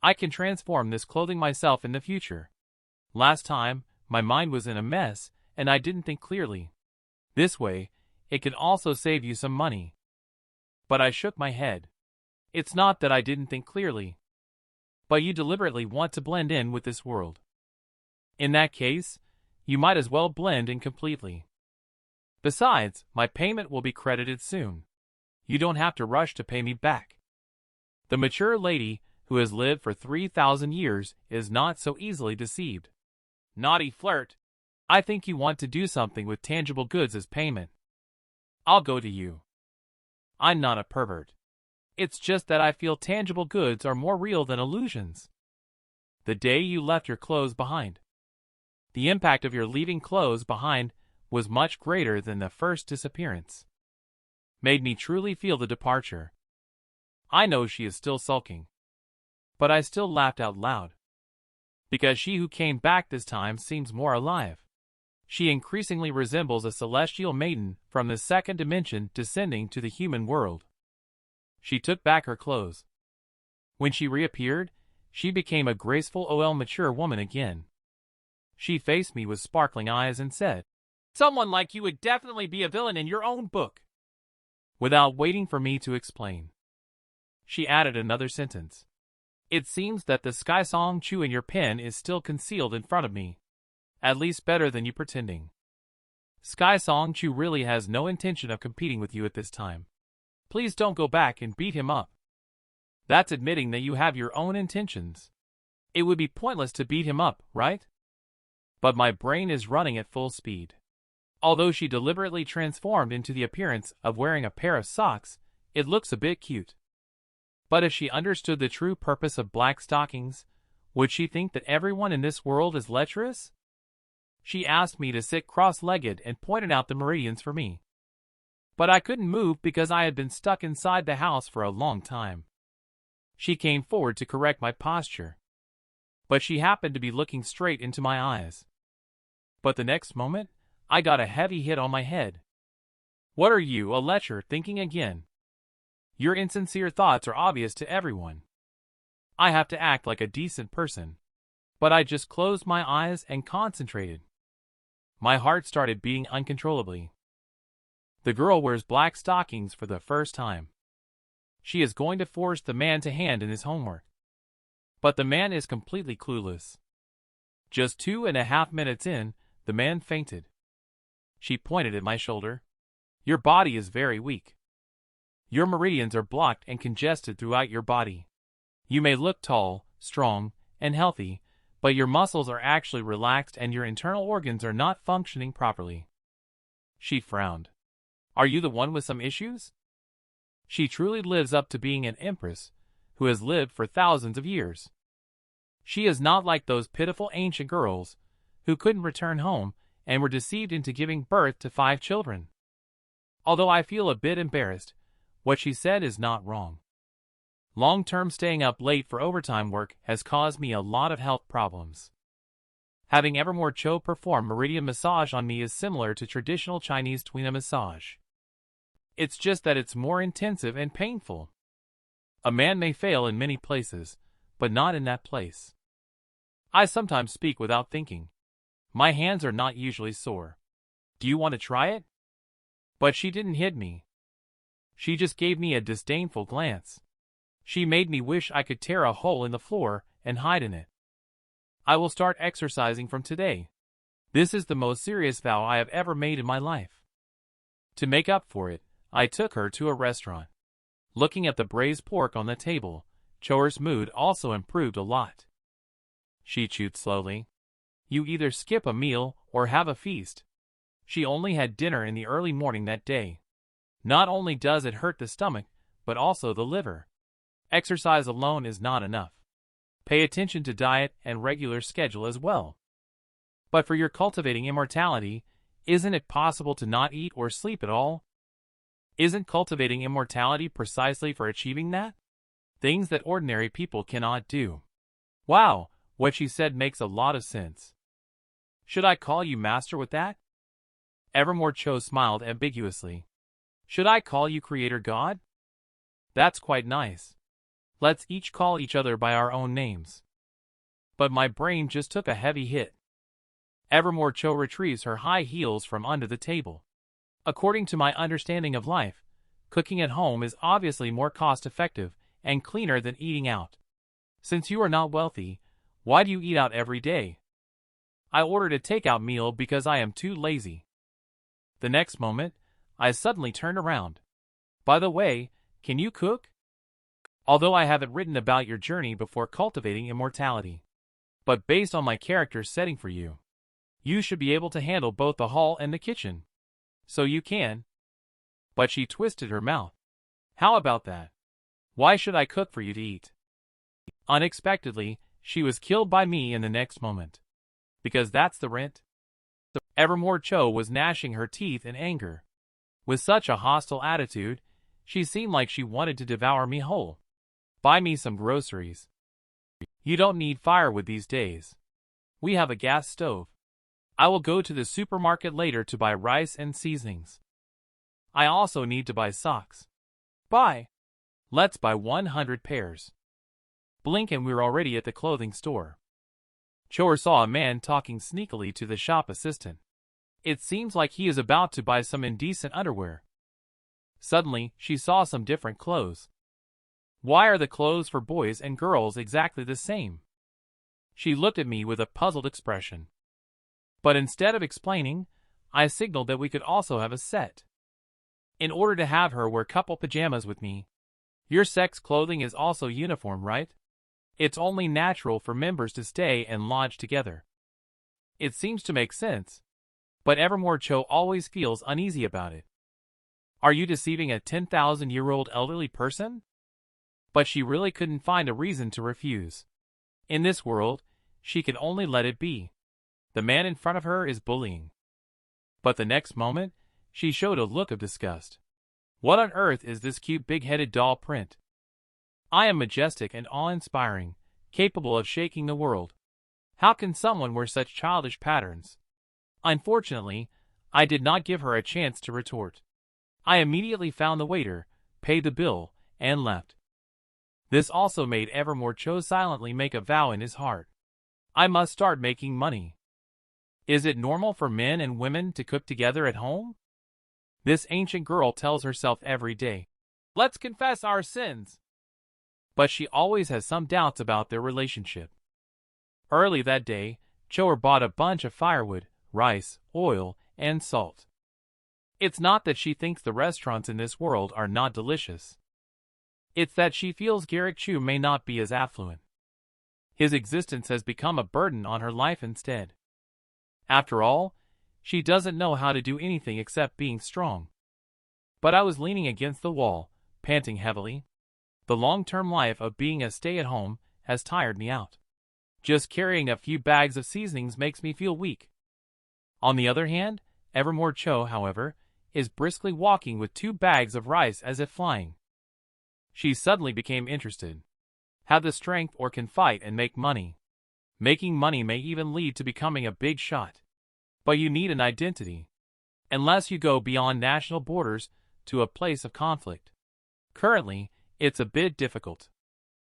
I can transform this clothing myself in the future. Last time, my mind was in a mess, and I didn't think clearly. This way, it can also save you some money. But I shook my head. It's not that I didn't think clearly. But you deliberately want to blend in with this world. In that case, you might as well blend in completely. Besides, my payment will be credited soon. You don't have to rush to pay me back. The mature lady, who has lived for 3,000 years, is not so easily deceived. Naughty flirt. I think you want to do something with tangible goods as payment. I'll go to you. I'm not a pervert. It's just that I feel tangible goods are more real than illusions. The day you left your clothes behind. The impact of your leaving clothes behind was much greater than the first disappearance. Made me truly feel the departure. I know she is still sulking. But I still laughed out loud. Because she who came back this time seems more alive. She increasingly resembles a celestial maiden from the second dimension descending to the human world. She took back her clothes. When she reappeared, she became a graceful mature woman again. She faced me with sparkling eyes and said, Someone like you would definitely be a villain in your own book. Without waiting for me to explain, she added another sentence. It seems that the Song Chu in your pen is still concealed in front of me. At least better than you pretending. Song Chu really has no intention of competing with you at this time. Please don't go back and beat him up. That's admitting that you have your own intentions. It would be pointless to beat him up, right? But my brain is running at full speed. Although she deliberately transformed into the appearance of wearing a pair of socks, it looks a bit cute. But if she understood the true purpose of black stockings, would she think that everyone in this world is lecherous? She asked me to sit cross-legged and pointed out the meridians for me. But I couldn't move because I had been stuck inside the house for a long time. She came forward to correct my posture. But she happened to be looking straight into my eyes. But the next moment, I got a heavy hit on my head. What are you, a lecher, thinking again? Your insincere thoughts are obvious to everyone. I have to act like a decent person. But I just closed my eyes and concentrated. My heart started beating uncontrollably. The girl wears black stockings for the first time. She is going to force the man to hand in his homework. But the man is completely clueless. Just 2.5 minutes in, the man fainted. She pointed at my shoulder. Your body is very weak. Your meridians are blocked and congested throughout your body. You may look tall, strong, and healthy, but your muscles are actually relaxed and your internal organs are not functioning properly. She frowned. Are you the one with some issues? She truly lives up to being an empress, who has lived for thousands of years. She is not like those pitiful ancient girls, who couldn't return home and were deceived into giving birth to 5 children. Although I feel a bit embarrassed, what she said is not wrong. Long-term staying up late for overtime work has caused me a lot of health problems. Having Evermore Qiu perform meridian massage on me is similar to traditional Chinese tuina massage. It's just that it's more intensive and painful. A man may fail in many places, but not in that place. I sometimes speak without thinking. My hands are not usually sore. Do you want to try it? But she didn't hit me. She just gave me a disdainful glance. She made me wish I could tear a hole in the floor and hide in it. I will start exercising from today. This is the most serious vow I have ever made in my life. To make up for it, I took her to a restaurant. Looking at the braised pork on the table, Qiu's mood also improved a lot. She chewed slowly. You either skip a meal or have a feast. She only had dinner in the early morning that day. Not only does it hurt the stomach, but also the liver. Exercise alone is not enough. Pay attention to diet and regular schedule as well. But for your cultivating immortality, isn't it possible to not eat or sleep at all? Isn't cultivating immortality precisely for achieving that? Things that ordinary people cannot do. Wow, what she said makes a lot of sense. Should I call you master with that? Evermore Qiu smiled ambiguously. Should I call you creator god? That's quite nice. Let's each call each other by our own names. But my brain just took a heavy hit. Evermore Qiu retrieves her high heels from under the table. According to my understanding of life, cooking at home is obviously more cost-effective and cleaner than eating out. Since you are not wealthy, why do you eat out every day? I ordered a takeout meal because I am too lazy. The next moment, I suddenly turned around. By the way, can you cook? Although I haven't written about your journey before cultivating immortality. But based on my character setting for you, you should be able to handle both the hall and the kitchen. So you can. But she twisted her mouth. How about that? Why should I cook for you to eat? Unexpectedly, she was killed by me in the next moment. Because that's the rent. Evermore Qiu was gnashing her teeth in anger. With such a hostile attitude, she seemed like she wanted to devour me whole. Buy me some groceries. You don't need firewood these days. We have a gas stove. I will go to the supermarket later to buy rice and seasonings. I also need to buy socks. Buy. Let's buy 100 pairs. Blink and we're already at the clothing store. Qiu saw a man talking sneakily to the shop assistant. It seems like he is about to buy some indecent underwear. Suddenly, she saw some different clothes. Why are the clothes for boys and girls exactly the same? She looked at me with a puzzled expression. But instead of explaining, I signaled that we could also have a set. In order to have her wear couple pajamas with me. Your sect's clothing is also uniform, right? It's only natural for members to stay and lodge together. It seems to make sense. But Evermore Qiu always feels uneasy about it. Are you deceiving a 10,000-year-old elderly person? But she really couldn't find a reason to refuse. In this world, she can only let it be. The man in front of her is bullying. But the next moment, she showed a look of disgust. What on earth is this cute big-headed doll print? I am majestic and awe-inspiring, capable of shaking the world. How can someone wear such childish patterns? Unfortunately, I did not give her a chance to retort. I immediately found the waiter, paid the bill, and left. This also made Evermore Qiu silently make a vow in his heart. I must start making money. Is it normal for men and women to cook together at home? This ancient girl tells herself every day, let's confess our sins. But she always has some doubts about their relationship. Early that day, Cho bought a bunch of firewood, rice, oil, and salt. It's not that she thinks the restaurants in this world are not delicious. It's that she feels Garrick Chu may not be as affluent. His existence has become a burden on her life instead. After all, she doesn't know how to do anything except being strong. But I was leaning against the wall, panting heavily. The long-term life of being a stay-at-home has tired me out. Just carrying a few bags of seasonings makes me feel weak. On the other hand, Evermore Qiu, however, is briskly walking with 2 bags of rice as if flying. She suddenly became interested. Have the strength or can fight and make money. Making money may even lead to becoming a big shot. But you need an identity. Unless you go beyond national borders to a place of conflict. Currently, it's a bit difficult.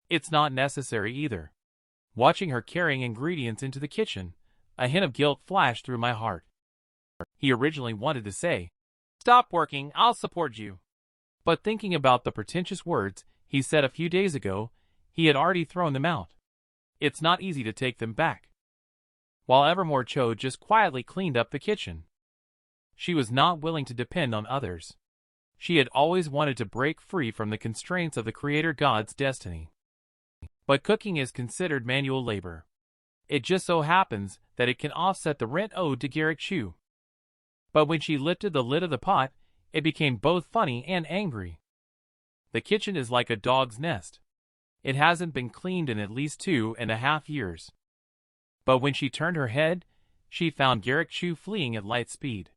It's not necessary either. Watching her carrying ingredients into the kitchen, a hint of guilt flashed through my heart. He originally wanted to say, stop working, I'll support you. But thinking about the pretentious words he said a few days ago, he had already thrown them out. It's not easy to take them back. While Evermore Qiu just quietly cleaned up the kitchen. She was not willing to depend on others. She had always wanted to break free from the constraints of the Creator God's destiny. But cooking is considered manual labor. It just so happens that it can offset the rent owed to Garrick Chu. But when she lifted the lid of the pot, it became both funny and angry. The kitchen is like a dog's nest. It hasn't been cleaned in at least 2.5 years. But when she turned her head, she found Garrick Chu fleeing at light speed.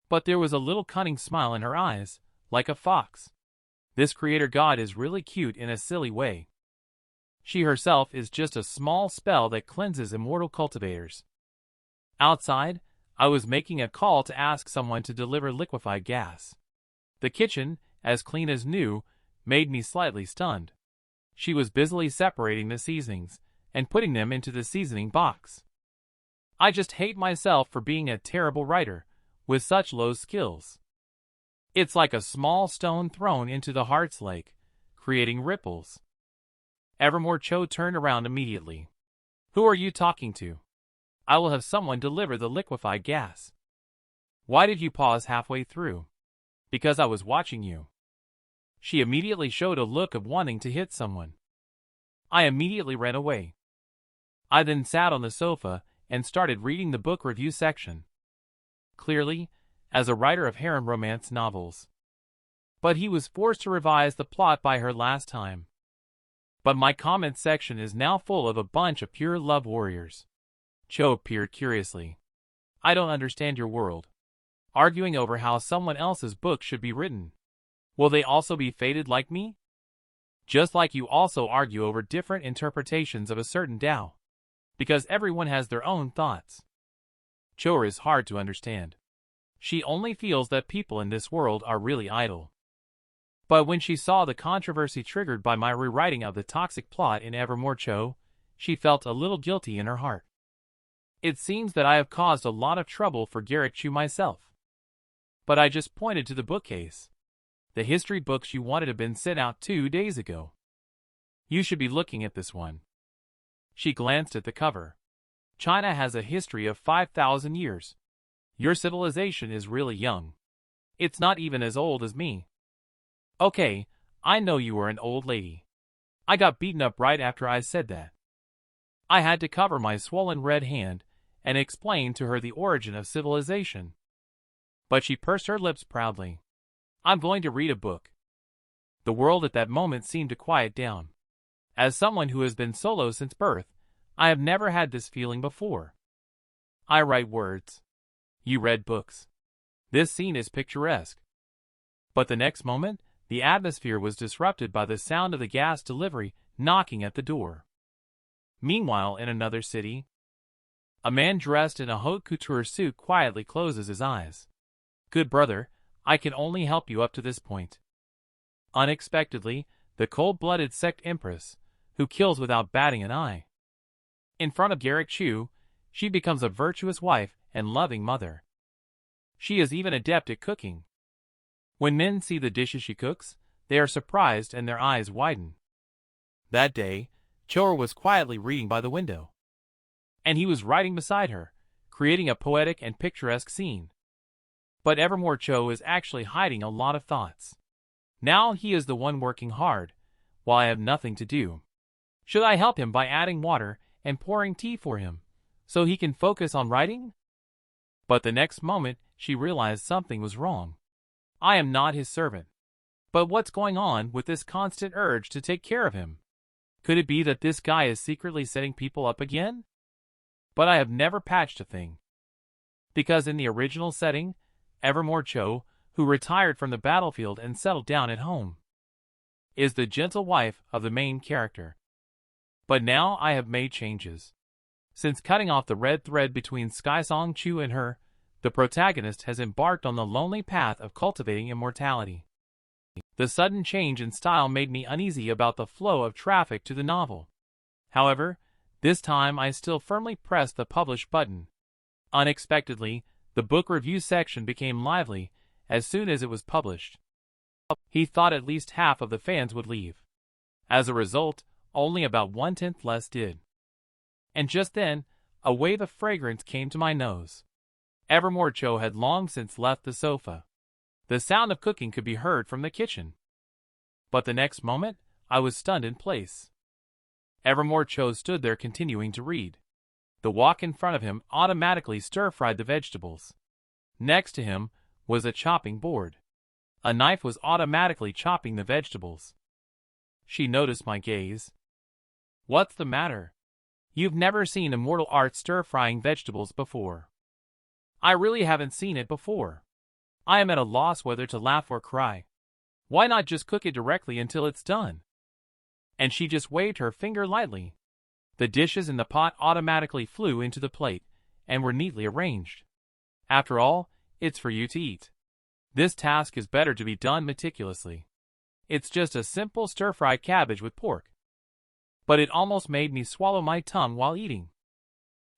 But there was a little cunning smile in her eyes, like a fox. This Creator God is really cute in a silly way. She herself is just a small spell that cleanses immortal cultivators. Outside, I was making a call to ask someone to deliver liquefied gas. The kitchen, as clean as new, made me slightly stunned. She was busily separating the seasonings and putting them into the seasoning box. I just hate myself for being a terrible writer with such low skills. It's like a small stone thrown into the heart's lake, creating ripples. Evermore Qiu turned around immediately. Who are you talking to? I will have someone deliver the liquefied gas. Why did you pause halfway through? Because I was watching you. She immediately showed a look of wanting to hit someone. I immediately ran away. I then sat on the sofa and started reading the book review section. Clearly, as a writer of harem romance novels. But he was forced to revise the plot by her last time. But my comment section is now full of a bunch of pure love warriors. Cho peered curiously. I don't understand your world. Arguing over how someone else's book should be written. Will they also be fated like me? Just like you also argue over different interpretations of a certain Tao. Because everyone has their own thoughts. Cho is hard to understand. She only feels that people in this world are really idle. But when she saw the controversy triggered by my rewriting of the toxic plot in Evermore Qiu, she felt a little guilty in her heart. It seems that I have caused a lot of trouble for Garrick Chu myself. But I just pointed to the bookcase. The history books you wanted have been sent out 2 days ago. You should be looking at this one. She glanced at the cover. China has a history of 5,000 years. Your civilization is really young. It's not even as old as me. Okay, I know you were an old lady. I got beaten up right after I said that. I had to cover my swollen red hand and explain to her the origin of civilization. But she pursed her lips proudly. I'm going to read a book. The world at that moment seemed to quiet down. As someone who has been solo since birth, I have never had this feeling before. I write words. You read books. This scene is picturesque. But the next moment, the atmosphere was disrupted by the sound of the gas delivery knocking at the door. Meanwhile, in another city, a man dressed in a haute couture suit quietly closes his eyes. Good brother, I can only help you up to this point. Unexpectedly, the cold-blooded Sect Empress, who kills without batting an eye. In front of Garrick Chu, she becomes a virtuous wife and loving mother. She is even adept at cooking. When men see the dishes she cooks, they are surprised and their eyes widen. That day, Qiu was quietly reading by the window. And he was writing beside her, creating a poetic and picturesque scene. But Evermore Qiu is actually hiding a lot of thoughts. Now he is the one working hard, while I have nothing to do. Should I help him by adding water and pouring tea for him, so he can focus on writing? But the next moment, she realized something was wrong. I am not his servant. But what's going on with this constant urge to take care of him? Could it be that this guy is secretly setting people up again? But I have never patched a thing. Because in the original setting, Evermore Qiu, who retired from the battlefield and settled down at home, is the gentle wife of the main character. But now I have made changes. Since cutting off the red thread between Skysong Qiu and her, the protagonist has embarked on the lonely path of cultivating immortality. The sudden change in style made me uneasy about the flow of traffic to the novel. However, this time I still firmly pressed the publish button. Unexpectedly, the book review section became lively as soon as it was published. He thought at least half of the fans would leave. As a result, only about 1/10 less did. And just then, a wave of fragrance came to my nose. Evermore Qiu had long since left the sofa. The sound of cooking could be heard from the kitchen. But the next moment, I was stunned in place. Evermore Qiu stood there continuing to read. The wok in front of him automatically stir-fried the vegetables. Next to him was a chopping board. A knife was automatically chopping the vegetables. She noticed my gaze. "What's the matter? You've never seen immortal art stir-frying vegetables before." "I really haven't seen it before. I am at a loss whether to laugh or cry. Why not just cook it directly until it's done?" And she just waved her finger lightly. The dishes in the pot automatically flew into the plate and were neatly arranged. After all, it's for you to eat. This task is better to be done meticulously. It's just a simple stir-fried cabbage with pork. But it almost made me swallow my tongue while eating.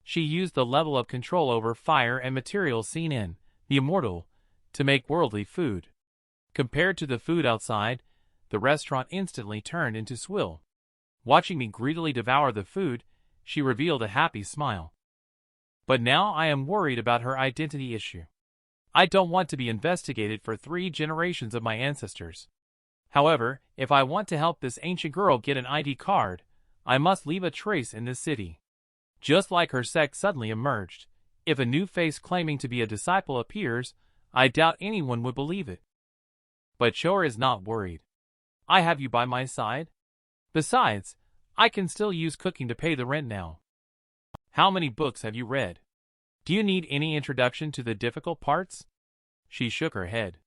She used the level of control over fire and materials seen in The Immortal to make worldly food. Compared to the food outside, the restaurant instantly turned into swill. Watching me greedily devour the food, she revealed a happy smile. But now I am worried about her identity issue. I don't want to be investigated for 3 generations of my ancestors. However, if I want to help this ancient girl get an ID card, I must leave a trace in this city. Just like her sect suddenly emerged, if a new face claiming to be a disciple appears, I doubt anyone would believe it. But Qiu is not worried. I have you by my side. Besides, I can still use cooking to pay the rent now. How many books have you read? Do you need any introduction to the difficult parts? She shook her head.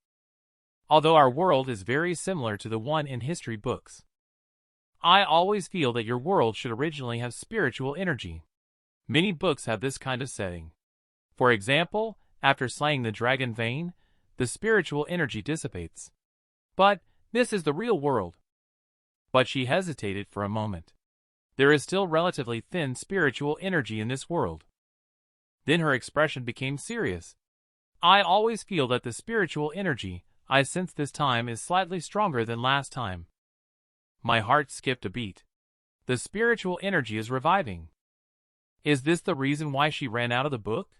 Although our world is very similar to the one in history books, I always feel that your world should originally have spiritual energy. Many books have this kind of setting. For example, after slaying the dragon Vane, the spiritual energy dissipates. But this is the real world. But she hesitated for a moment. There is still relatively thin spiritual energy in this world. Then her expression became serious. I always feel that the spiritual energy I sense this time is slightly stronger than last time. My heart skipped a beat. The spiritual energy is reviving. Is this the reason why she ran out of the book?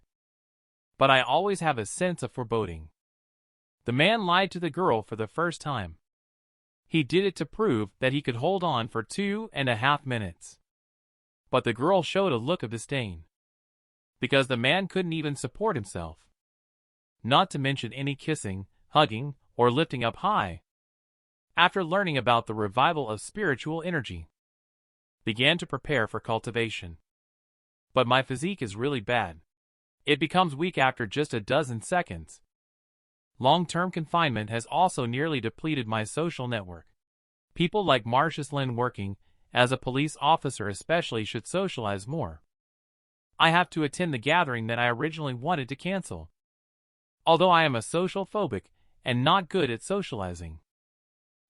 But I always have a sense of foreboding. The man lied to the girl for the first time. He did it to prove that he could hold on for 2.5 minutes. But the girl showed a look of disdain. Because the man couldn't even support himself. Not to mention any kissing, hugging, or lifting up high. After learning about the revival of spiritual energy, began to prepare for cultivation. But my physique is really bad. It becomes weak after just a dozen seconds. Long-term confinement has also nearly depleted my social network. People like Marcius Lin working as a police officer especially should socialize more. I have to attend the gathering that I originally wanted to cancel. Although I am a social phobic and not good at socializing.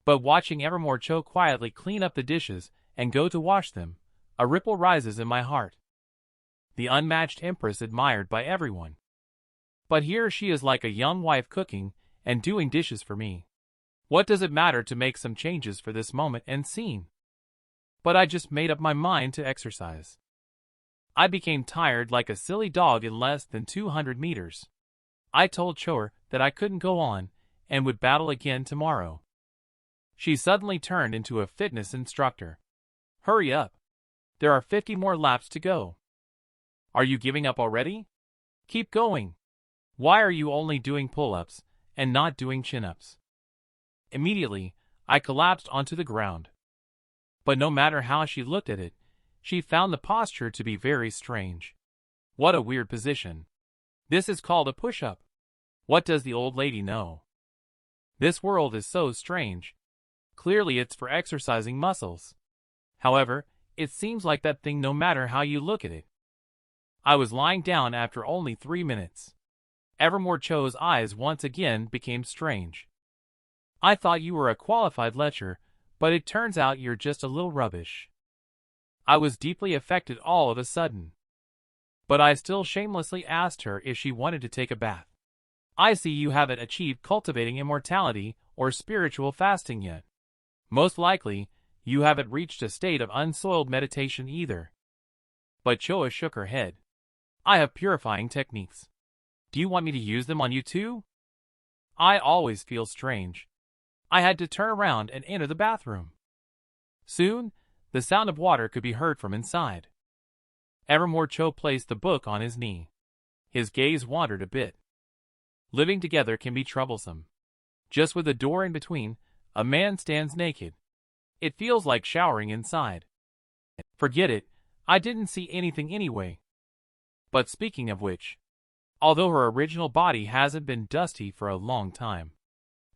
But watching Evermore Qiu quietly clean up the dishes and go to wash them, a ripple rises in my heart. the unmatched Empress admired by everyone. But here she is like a young wife cooking and doing dishes for me. What does it matter to make some changes for this moment and scene? But I just made up my mind to exercise. I became tired like a silly dog in less than 200 meters. I told Chor that I couldn't go on and would battle again tomorrow. She suddenly turned into a fitness instructor. Hurry up. There are 50 more laps to go. Are you giving up already? Keep going. Why are you only doing pull-ups and not doing chin-ups? Immediately, I collapsed onto the ground. But no matter how she looked at it, she found the posture to be very strange. What a weird position. This is called a push-up. What does the old lady know? This world is so strange. Clearly it's for exercising muscles. However, it seems like that thing no matter how you look at it. I was lying down after only 3 minutes. Evermore Qiu's eyes once again became strange. I thought you were a qualified lecher, but it turns out you're just a little rubbish. I was deeply affected all of a sudden. But I still shamelessly asked her if she wanted to take a bath. I see you haven't achieved cultivating immortality or spiritual fasting yet. Most likely, you haven't reached a state of unsoiled meditation either. But Qiu shook her head. I have purifying techniques. Do you want me to use them on you too? I always feel strange. I had to turn around and enter the bathroom. Soon, the sound of water could be heard from inside. Evermore Qiu placed the book on his knee. His gaze wandered a bit. Living together can be troublesome. Just with a door in between, a man stands naked. It feels like showering inside. Forget it, I didn't see anything anyway. But speaking of which, although her original body hasn't been dusty for a long time,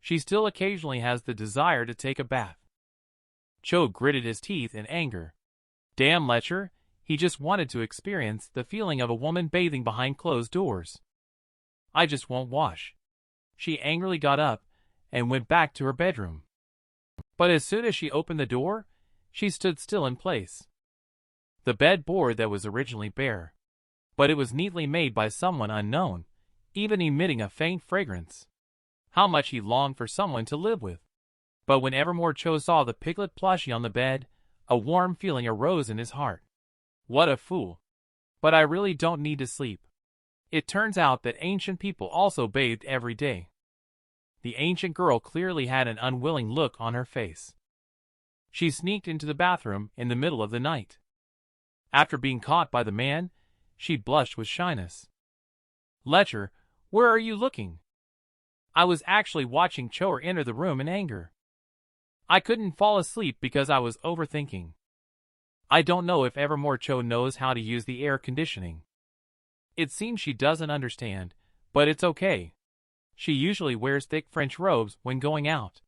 she still occasionally has the desire to take a bath. Qiu gritted his teeth in anger. Damn lecher, he just wanted to experience the feeling of a woman bathing behind closed doors. I just won't wash. She angrily got up and went back to her bedroom. But as soon as she opened the door, she stood still in place. The bed board that was originally bare, but it was neatly made by someone unknown, even emitting a faint fragrance. How much he longed for someone to live with. But when Evermore Qiu saw the piglet plushie on the bed, a warm feeling arose in his heart. What a fool. But I really don't need to sleep. It turns out that ancient people also bathed every day. The ancient girl clearly had an unwilling look on her face. She sneaked into the bathroom in the middle of the night. After being caught by the man, she blushed with shyness. Lecher, where are you looking? I was actually watching Qiu enter the room in anger. I couldn't fall asleep because I was overthinking. I don't know if Evermore Qiu knows how to use the air conditioning. It seems she doesn't understand, but it's okay. She usually wears thick French robes when going out.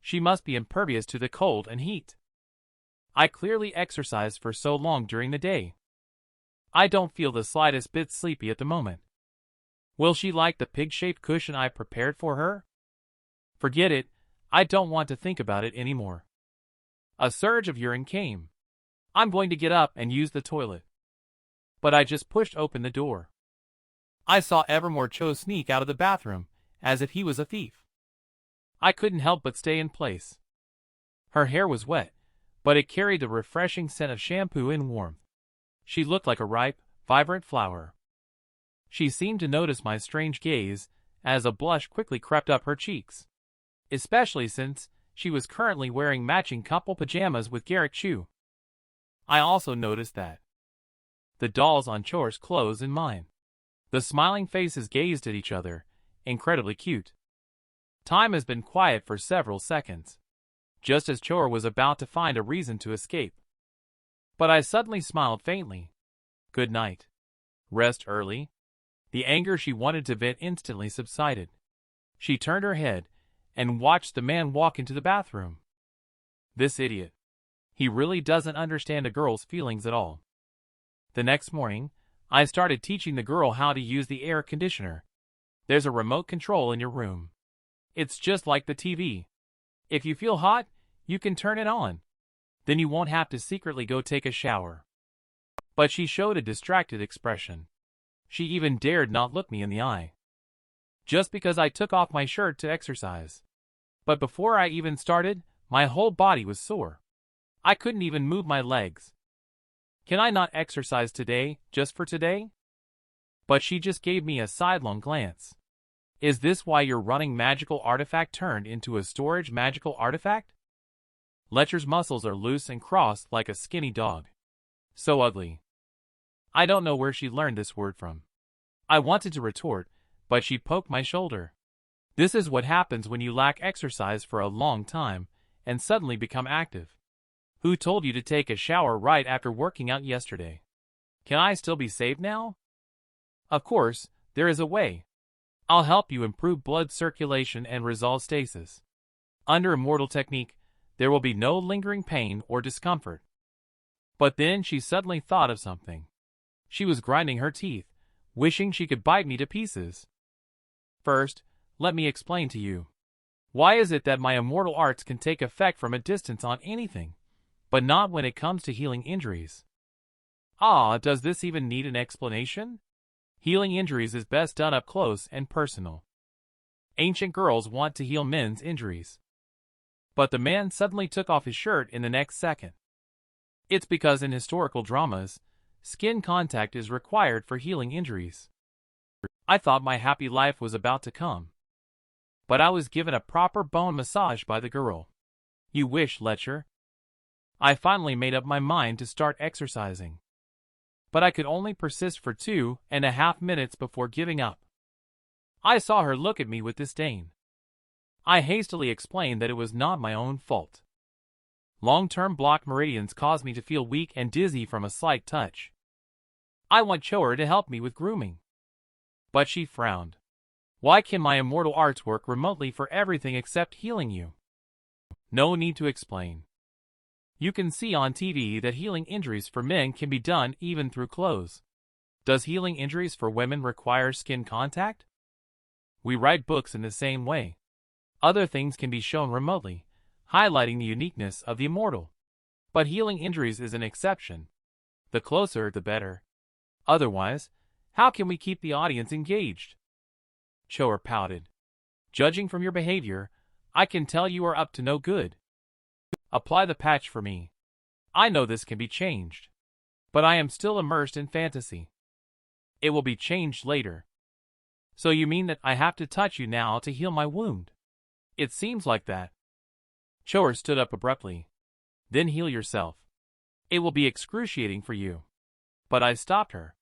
She must be impervious to the cold and heat. I clearly exercised for so long during the day. I don't feel the slightest bit sleepy at the moment. Will she like the pig-shaped cushion I prepared for her? Forget it, I don't want to think about it anymore. A surge of urine came. I'm going to get up and use the toilet. But I just pushed open the door. I saw Evermore Qiu sneak out of the bathroom, as if he was a thief. I couldn't help but stay in place. Her hair was wet, but it carried the refreshing scent of shampoo and warmth. She looked like a ripe, vibrant flower. She seemed to notice my strange gaze, as a blush quickly crept up her cheeks. Especially since she was currently wearing matching couple pajamas with Garrick Chu. I also noticed that the dolls on Qiu's clothes and mine. The smiling faces gazed at each other, incredibly cute. Time has been quiet for several seconds, just as Qiu was about to find a reason to escape. But I suddenly smiled faintly. Good night. Rest early. The anger she wanted to vent instantly subsided. She turned her head and watched the man walk into the bathroom. This idiot. He really doesn't understand a girl's feelings at all. The next morning, I started teaching the girl how to use the air conditioner. There's a remote control in your room. It's just like the TV. If you feel hot, you can turn it on. Then you won't have to secretly go take a shower. But she showed a distracted expression. She even dared not look me in the eye. Just because I took off my shirt to exercise. But before I even started, my whole body was sore. I couldn't even move my legs. Can I not exercise today, just for today? But she just gave me a sidelong glance. Is this why your running magical artifact turned into a storage magical artifact? Lecher's muscles are loose and crossed like a skinny dog. So ugly. I don't know where she learned this word from. I wanted to retort, but she poked my shoulder. This is what happens when you lack exercise for a long time and suddenly become active. Who told you to take a shower right after working out yesterday? Can I still be saved now? Of course, there is a way. I'll help you improve blood circulation and resolve stasis. Under immortal technique, there will be no lingering pain or discomfort. But then she suddenly thought of something. She was grinding her teeth, wishing she could bite me to pieces. First, let me explain to you. Why is it that my immortal arts can take effect from a distance on anything, but not when it comes to healing injuries? Ah, does this even need an explanation? Healing injuries is best done up close and personal. Ancient girls want to heal men's injuries. But the man suddenly took off his shirt in the next second. It's because in historical dramas, skin contact is required for healing injuries. I thought my happy life was about to come. But I was given a proper bone massage by the girl. You wish, Lecher. I finally made up my mind to start exercising. But I could only persist for 2.5 minutes before giving up. I saw her look at me with disdain. I hastily explained that it was not my own fault. Long-term block meridians caused me to feel weak and dizzy from a slight touch. I want Choer to help me with grooming. But she frowned. Why can my immortal arts work remotely for everything except healing you? No need to explain. You can see on TV that healing injuries for men can be done even through clothes. Does healing injuries for women require skin contact? We write books in the same way. Other things can be shown remotely, highlighting the uniqueness of the immortal. But healing injuries is an exception. The closer, the better. Otherwise, how can we keep the audience engaged? Choer pouted. Judging from your behavior, I can tell you are up to no good. Apply the patch for me. I know this can be changed. But I am still immersed in fantasy. It will be changed later. So you mean that I have to touch you now to heal my wound? It seems like that. Choer stood up abruptly. Then heal yourself. It will be excruciating for you. But I stopped her.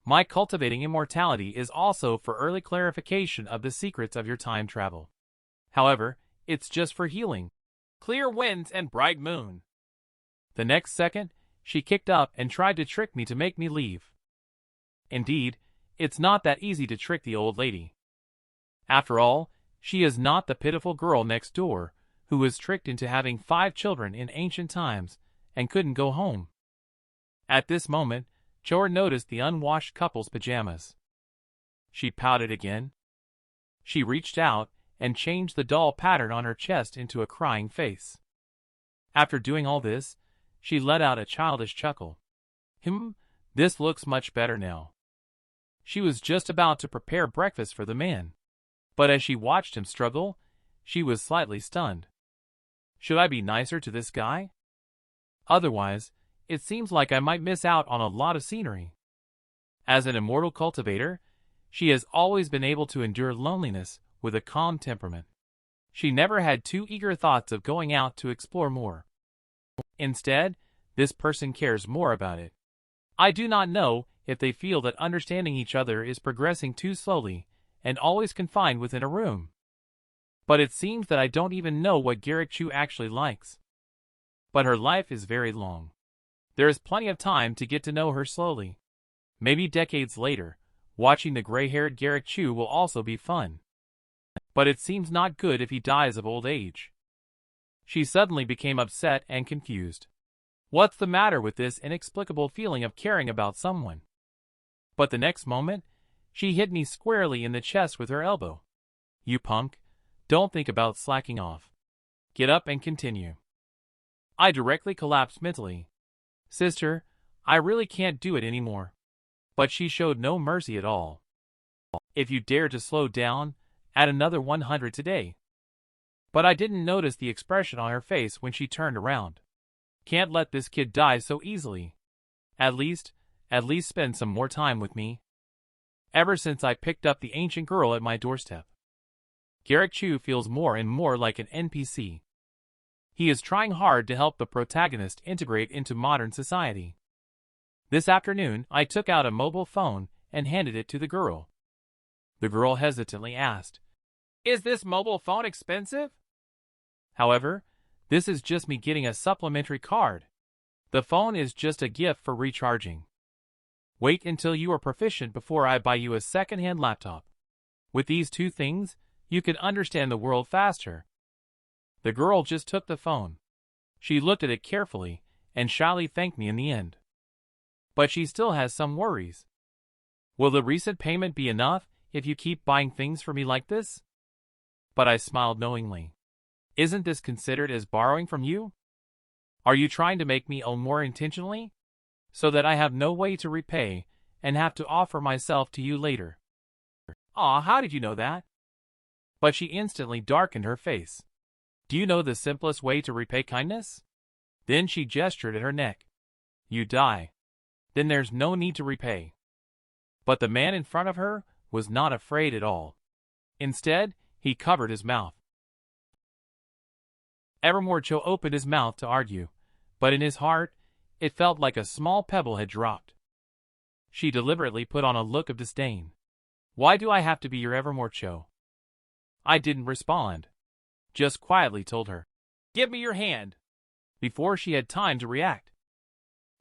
My cultivating immortality is also for early clarification of the secrets of your time travel. However, it's just for healing. Clear winds and bright moon. The next second, she kicked up and tried to trick me to make me leave. Indeed, it's not that easy to trick the old lady. After all, she is not the pitiful girl next door, who was tricked into having 5 children in ancient times and couldn't go home. At this moment, Choer noticed the unwashed couple's pajamas. She pouted again. She reached out and changed the doll pattern on her chest into a crying face. After doing all this, she let out a childish chuckle. This looks much better now. She was just about to prepare breakfast for the man. But as she watched him struggle, she was slightly stunned. Should I be nicer to this guy? Otherwise, it seems like I might miss out on a lot of scenery. As an immortal cultivator, she has always been able to endure loneliness with a calm temperament. She never had too eager thoughts of going out to explore more. Instead, this person cares more about it. I do not know if they feel that understanding each other is progressing too slowly and always confined within a room. But it seems that I don't even know what Garrick Chu actually likes. But her life is very long. There is plenty of time to get to know her slowly. Maybe decades later, watching the gray-haired Garrick Chu will also be fun. But it seems not good if he dies of old age. She suddenly became upset and confused. What's the matter with this inexplicable feeling of caring about someone? But the next moment, she hit me squarely in the chest with her elbow. You punk, don't think about slacking off. Get up and continue. I directly collapsed mentally. Sister, I really can't do it anymore. But she showed no mercy at all. If you dare to slow down, add another 100 today. But I didn't notice the expression on her face when she turned around. Can't let this kid die so easily. At least spend some more time with me. Ever since I picked up the ancient girl at my doorstep, Garrick Chu feels more and more like an NPC. He is trying hard to help the protagonist integrate into modern society. This afternoon, I took out a mobile phone and handed it to the girl. The girl hesitantly asked, "Is this mobile phone expensive?" However, this is just me getting a supplementary card. The phone is just a gift for recharging. Wait until you are proficient before I buy you a second-hand laptop. With these two things, you can understand the world faster. The girl just took the phone. She looked at it carefully and shyly thanked me in the end. But she still has some worries. Will the recent payment be enough if you keep buying things for me like this? But I smiled knowingly. Isn't this considered as borrowing from you? Are you trying to make me owe more intentionally? So that I have no way to repay and have to offer myself to you later. Aw, how did you know that? But she instantly darkened her face. Do you know the simplest way to repay kindness? Then she gestured at her neck. You die. Then there's no need to repay. But the man in front of her was not afraid at all. Instead, he covered his mouth. Evermore Qiu opened his mouth to argue, but in his heart, it felt like a small pebble had dropped. She deliberately put on a look of disdain. Why do I have to be your Evermore Qiu? I didn't respond. Just quietly told her, give me your hand, before she had time to react.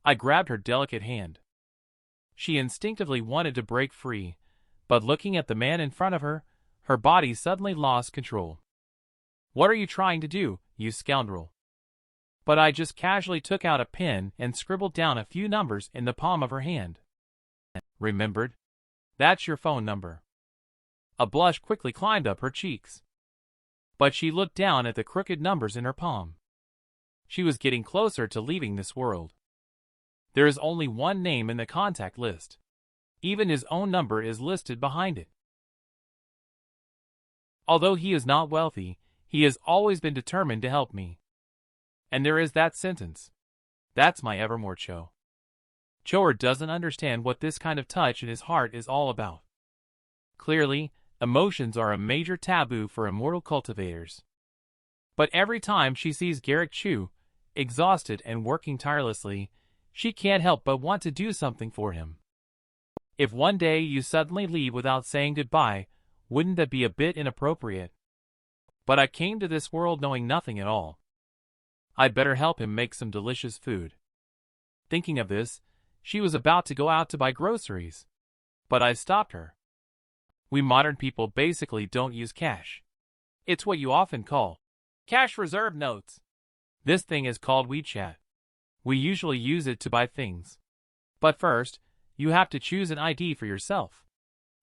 I grabbed her delicate hand. She instinctively wanted to break free, but looking at the man in front of her, her body suddenly lost control. What are you trying to do, you scoundrel? But I just casually took out a pen and scribbled down a few numbers in the palm of her hand. Remembered? That's your phone number. A blush quickly climbed up her cheeks. But she looked down at the crooked numbers in her palm. She was getting closer to leaving this world. There is only one name in the contact list. Even his own number is listed behind it. Although he is not wealthy, he has always been determined to help me. And there is that sentence. That's my Evermore Qiu. Qiu doesn't understand what this kind of touch in his heart is all about. Clearly, emotions are a major taboo for immortal cultivators. But every time she sees Garrick Chu, exhausted and working tirelessly, she can't help but want to do something for him. If one day you suddenly leave without saying goodbye, wouldn't that be a bit inappropriate? But I came to this world knowing nothing at all. I'd better help him make some delicious food. Thinking of this, she was about to go out to buy groceries. But I stopped her. We modern people basically don't use cash. It's what you often call cash reserve notes. This thing is called WeChat. We usually use it to buy things. But first, you have to choose an ID for yourself.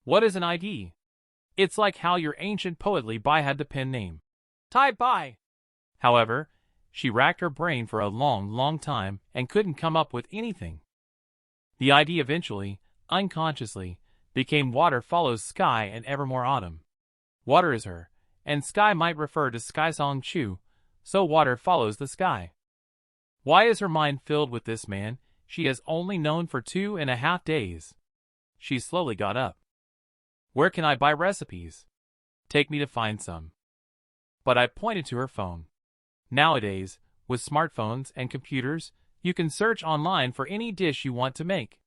What is an ID? It's like how your ancient poetly Bai had the pen name. Tai Bai. However, she racked her brain for a long time and couldn't come up with anything. The ID eventually, unconsciously, became Water follows Sky and Evermore Autumn. Water is her, and Sky might refer to Sky Song Chu, so Water follows the sky. Why is her mind filled with this man she has only known for 2.5 days? She slowly got up. Where can I buy recipes? Take me to find some. But I pointed to her phone. Nowadays, with smartphones and computers, you can search online for any dish you want to make.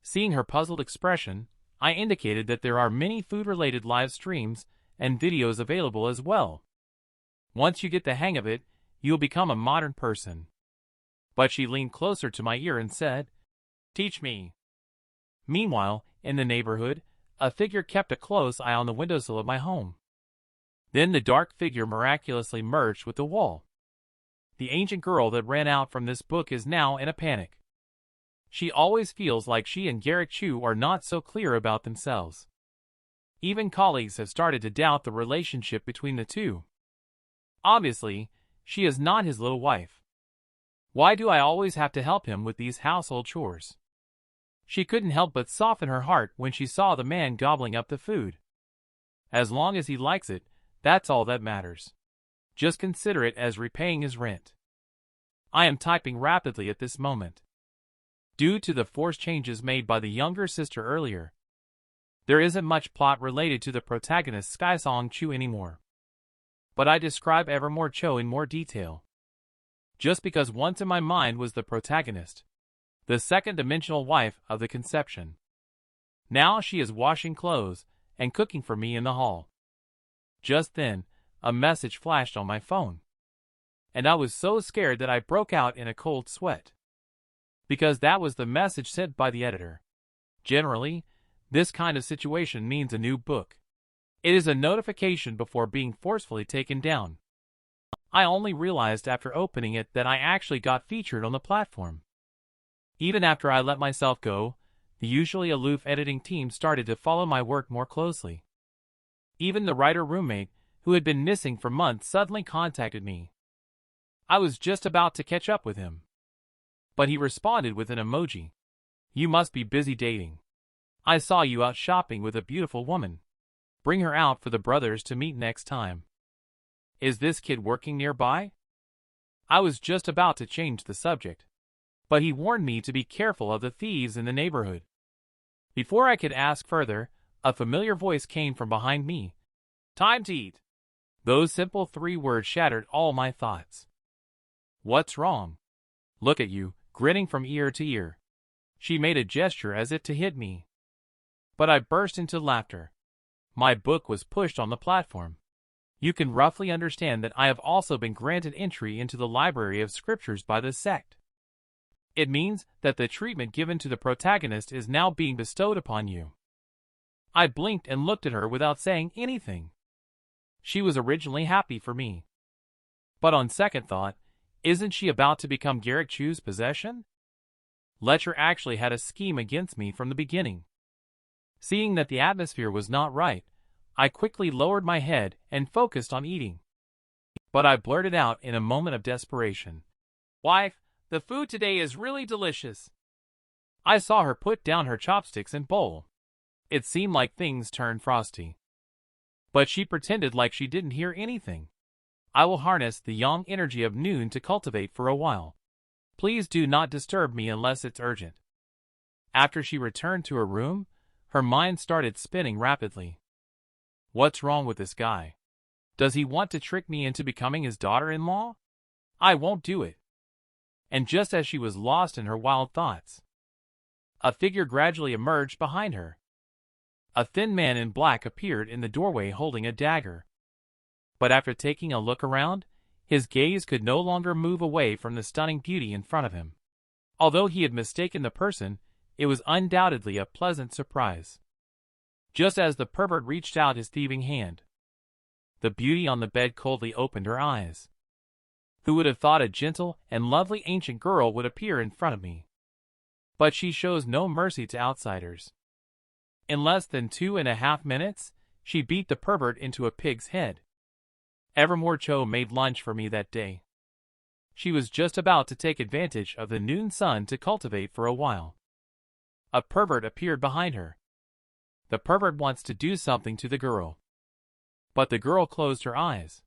Seeing her puzzled expression, I indicated that there are many food-related live streams and videos available as well. Once you get the hang of it, you'll become a modern person. But she leaned closer to my ear and said, teach me. Meanwhile, in the neighborhood, a figure kept a close eye on the windowsill of my home. Then the dark figure miraculously merged with the wall. The ancient girl that ran out from this book is now in a panic. She always feels like she and Garrick Chu are not so clear about themselves. Even colleagues have started to doubt the relationship between the two. Obviously, she is not his little wife. Why do I always have to help him with these household chores? She couldn't help but soften her heart when she saw the man gobbling up the food. As long as he likes it, that's all that matters. Just consider it as repaying his rent. I am typing rapidly at this moment. Due to the forced changes made by the younger sister earlier, there isn't much plot related to the protagonist Skysong Chu anymore. But I describe Evermore Qiu in more detail. Just because once in my mind was the protagonist, the second-dimensional wife of the conception. Now she is washing clothes and cooking for me in the hall. Just then, a message flashed on my phone. And I was so scared that I broke out in a cold sweat. Because that was the message sent by the editor. Generally, this kind of situation means a new book. It is a notification before being forcefully taken down. I only realized after opening it that I actually got featured on the platform. Even after I let myself go, the usually aloof editing team started to follow my work more closely. Even the writer roommate, who had been missing for months, suddenly contacted me. I was just about to catch up with him. But he responded with an emoji. You must be busy dating. I saw you out shopping with a beautiful woman. Bring her out for the brothers to meet next time. Is this kid working nearby? I was just about to change the subject, but he warned me to be careful of the thieves in the neighborhood. Before I could ask further, a familiar voice came from behind me. Time to eat. Those simple 3 words shattered all my thoughts. What's wrong? Look at you, grinning from ear to ear. She made a gesture as if to hit me. But I burst into laughter. My book was pushed on the platform. You can roughly understand that I have also been granted entry into the library of scriptures by the sect. It means that the treatment given to the protagonist is now being bestowed upon you. I blinked and looked at her without saying anything. She was originally happy for me. But on second thought, isn't she about to become Garrick Chu's possession? Letcher actually had a scheme against me from the beginning. Seeing that the atmosphere was not right, I quickly lowered my head and focused on eating. But I blurted out in a moment of desperation. Wife, the food today is really delicious. I saw her put down her chopsticks and bowl. It seemed like things turned frosty. But she pretended like she didn't hear anything. I will harness the yang energy of noon to cultivate for a while. Please do not disturb me unless it's urgent. After she returned to her room, her mind started spinning rapidly. What's wrong with this guy? Does he want to trick me into becoming his daughter-in-law? I won't do it. And just as she was lost in her wild thoughts, a figure gradually emerged behind her. A thin man in black appeared in the doorway holding a dagger. But after taking a look around, his gaze could no longer move away from the stunning beauty in front of him. Although he had mistaken the person, it was undoubtedly a pleasant surprise. Just as the pervert reached out his thieving hand, the beauty on the bed coldly opened her eyes. Who would have thought a gentle and lovely ancient girl would appear in front of me? But she shows no mercy to outsiders. In less than 2.5 minutes, she beat the pervert into a pig's head. Evermore Qiu made lunch for me that day. She was just about to take advantage of the noon sun to cultivate for a while. A pervert appeared behind her. The pervert wants to do something to the girl. But the girl closed her eyes.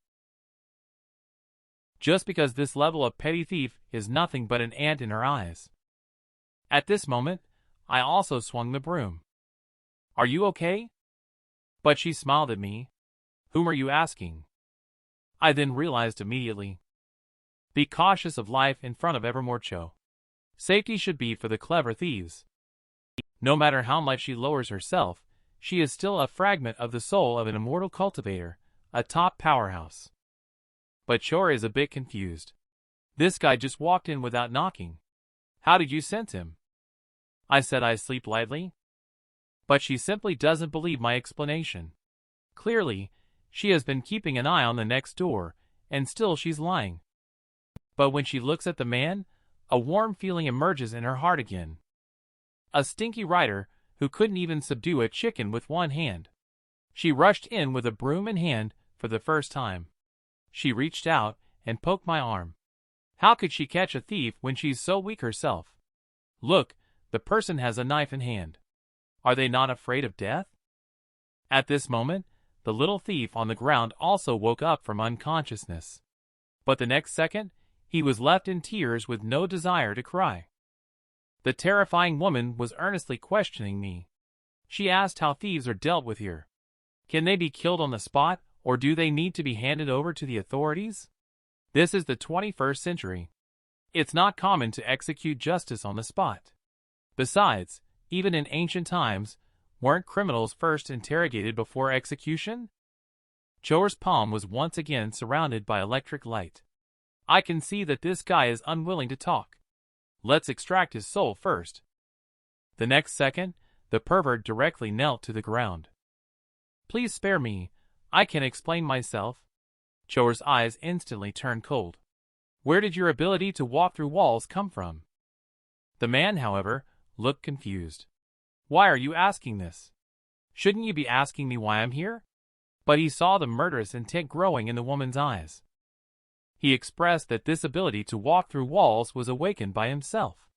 Just because this level of petty thief is nothing but an ant in her eyes. At this moment, I also swung the broom. Are you okay? But she smiled at me. Whom are you asking? I then realized immediately. Be cautious of life in front of Evermore Qiu. Safety should be for the clever thieves. No matter how much she lowers herself, she is still a fragment of the soul of an immortal cultivator, a top powerhouse. But Chor is a bit confused. This guy just walked in without knocking. How did you sense him? I said I sleep lightly. But she simply doesn't believe my explanation. Clearly, she has been keeping an eye on the next door, and still she's lying. But when she looks at the man, a warm feeling emerges in her heart again. A stinky writer who couldn't even subdue a chicken with one hand. She rushed in with a broom in hand for the first time. She reached out and poked my arm. How could she catch a thief when she's so weak herself? Look, the person has a knife in hand. Are they not afraid of death? At this moment, the little thief on the ground also woke up from unconsciousness. But the next second, he was left in tears with no desire to cry. The terrifying woman was earnestly questioning me. She asked how thieves are dealt with here. Can they be killed on the spot, or do they need to be handed over to the authorities? This is the 21st century. It's not common to execute justice on the spot. Besides, even in ancient times, weren't criminals first interrogated before execution? Qiu's palm was once again surrounded by electric light. I can see that this guy is unwilling to talk. Let's extract his soul first. The next second, the pervert directly knelt to the ground. Please spare me, I can explain myself. Qiu's eyes instantly turned cold. Where did your ability to walk through walls come from? The man, however, looked confused. Why are you asking this? Shouldn't you be asking me why I'm here? But he saw the murderous intent growing in the woman's eyes. He expressed that this ability to walk through walls was awakened by himself.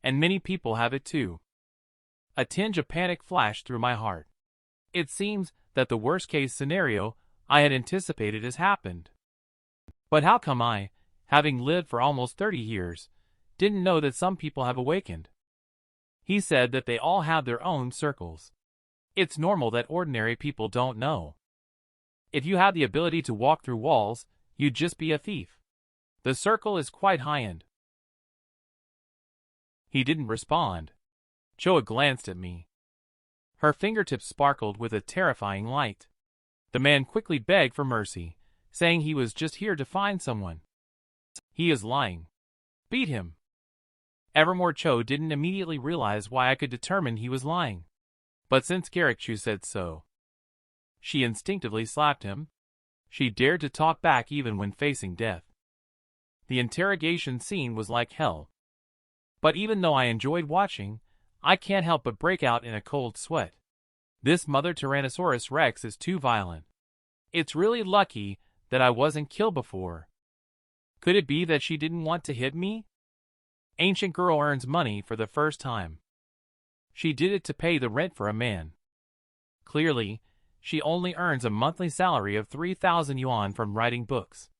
And many people have it too. A tinge of panic flashed through my heart. It seems that the worst-case scenario I had anticipated has happened. But how come I, having lived for almost 30 years, didn't know that some people have awakened? He said that they all have their own circles. It's normal that ordinary people don't know. If you had the ability to walk through walls, you'd just be a thief. The circle is quite high-end. He didn't respond. Qiu glanced at me. Her fingertips sparkled with a terrifying light. The man quickly begged for mercy, saying he was just here to find someone. He is lying. Beat him. Evermore Qiu didn't immediately realize why I could determine he was lying. But since Garrick Chu said so, she instinctively slapped him. She dared to talk back even when facing death. The interrogation scene was like hell. But even though I enjoyed watching, I can't help but break out in a cold sweat. This mother Tyrannosaurus Rex is too violent. It's really lucky that I wasn't killed before. Could it be that she didn't want to hit me? Ancient girl earns money for the first time. She did it to pay the rent for a man. Clearly, she only earns a monthly salary of 3,000 yuan from writing books.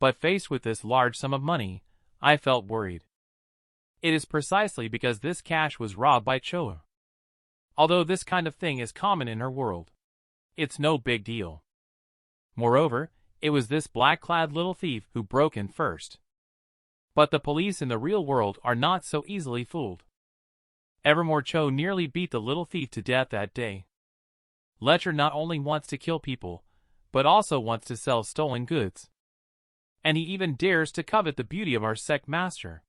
But faced with this large sum of money, I felt worried. It is precisely because this cash was robbed by Qiu. Although this kind of thing is common in her world, it's no big deal. Moreover, it was this black-clad little thief who broke in first. But the police in the real world are not so easily fooled. Evermore Qiu nearly beat the little thief to death that day. Lecher not only wants to kill people, but also wants to sell stolen goods. And he even dares to covet the beauty of our sect master.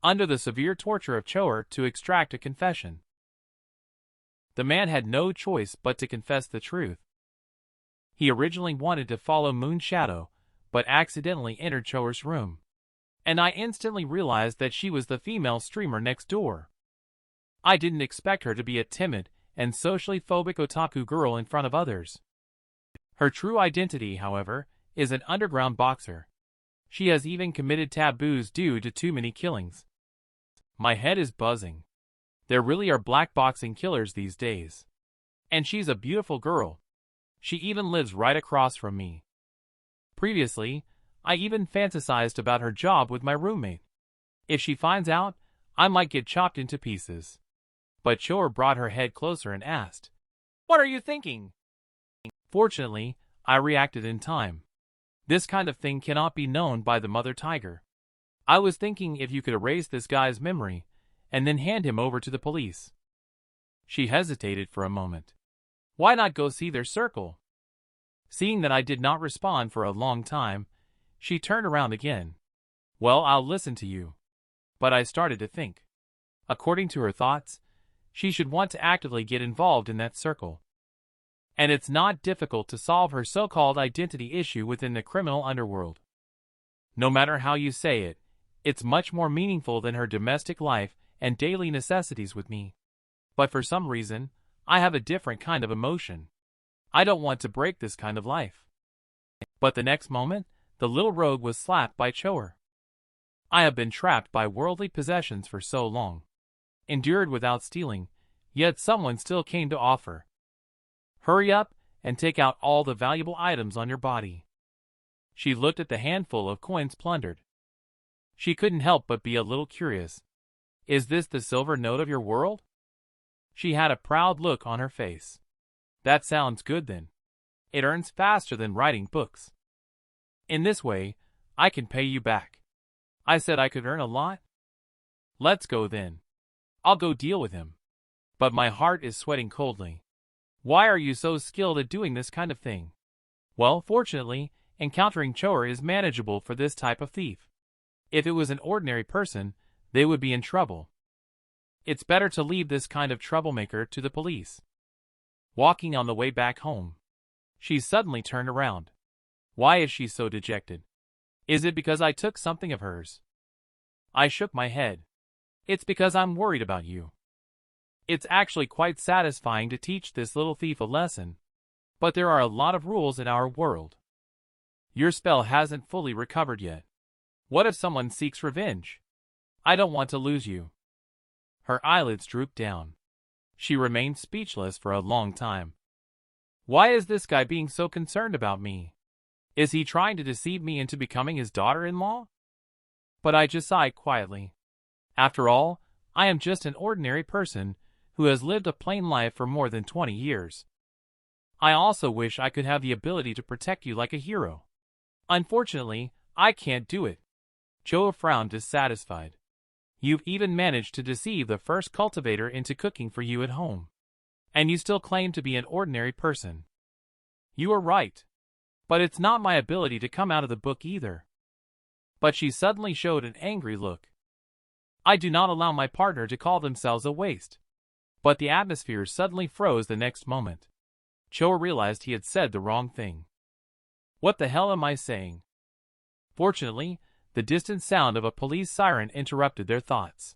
Under the severe torture of Qiu to extract a confession. The man had no choice but to confess the truth. He originally wanted to follow Moon's shadow, but accidentally entered Qiu's room. And I instantly realized that she was the female streamer next door. I didn't expect her to be a timid and socially phobic otaku girl in front of others. Her true identity, however, is an underground boxer. She has even committed taboos due to too many killings. My head is buzzing. There really are black boxing killers these days. And she's a beautiful girl. She even lives right across from me. Previously, I even fantasized about her job with my roommate. If she finds out, I might get chopped into pieces. But Qiu brought her head closer and asked, "What are you thinking?" Fortunately, I reacted in time. This kind of thing cannot be known by the mother tiger. I was thinking if you could erase this guy's memory, and then hand him over to the police. She hesitated for a moment. Why not go see their circle? Seeing that I did not respond for a long time, she turned around again. Well, I'll listen to you. But I started to think. According to her thoughts, she should want to actively get involved in that circle. And it's not difficult to solve her so-called identity issue within the criminal underworld. No matter how you say it, it's much more meaningful than her domestic life and daily necessities with me. But for some reason, I have a different kind of emotion. I don't want to break this kind of life. But the next moment, the little rogue was slapped by Qiu. I have been trapped by worldly possessions for so long. Endured without stealing, yet someone still came to offer. Hurry up and take out all the valuable items on your body. She looked at the handful of coins plundered. She couldn't help but be a little curious. Is this the silver note of your world? She had a proud look on her face. That sounds good then. It earns faster than writing books. In this way, I can pay you back. I said I could earn a lot? Let's go then. I'll go deal with him. But my heart is sweating coldly. Why are you so skilled at doing this kind of thing? Well, fortunately, encountering Choer is manageable for this type of thief. If it was an ordinary person, they would be in trouble. It's better to leave this kind of troublemaker to the police. Walking on the way back home, she suddenly turned around. Why is she so dejected? Is it because I took something of hers? I shook my head. It's because I'm worried about you. It's actually quite satisfying to teach this little thief a lesson. But there are a lot of rules in our world. Your spell hasn't fully recovered yet. What if someone seeks revenge? I don't want to lose you. Her eyelids drooped down. She remained speechless for a long time. Why is this guy being so concerned about me? Is he trying to deceive me into becoming his daughter-in-law? But I just sighed quietly. After all, I am just an ordinary person who has lived a plain life for more than 20 years. I also wish I could have the ability to protect you like a hero. Unfortunately, I can't do it. Choa frowned dissatisfied. You've even managed to deceive the first cultivator into cooking for you at home. And you still claim to be an ordinary person. You are right. But it's not my ability to come out of the book either. But she suddenly showed an angry look. I do not allow my partner to call themselves a waste. But the atmosphere suddenly froze the next moment. Choa realized he had said the wrong thing. What the hell am I saying? Fortunately, the distant sound of a police siren interrupted their thoughts.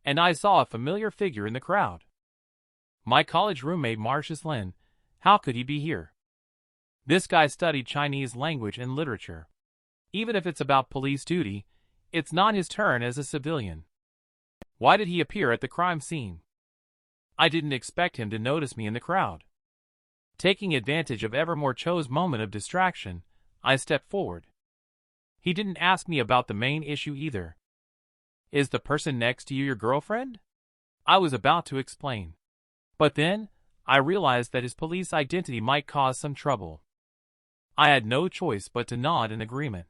And I saw a familiar figure in the crowd. My college roommate Marcius Lin. How could he be here? This guy studied Chinese language and literature. Even if it's about police duty, it's not his turn as a civilian. Why did he appear at the crime scene? I didn't expect him to notice me in the crowd. Taking advantage of Evermore Qiu's moment of distraction, I stepped forward. He didn't ask me about the main issue either. Is the person next to you your girlfriend? I was about to explain. But then, I realized that his police identity might cause some trouble. I had no choice but to nod in agreement.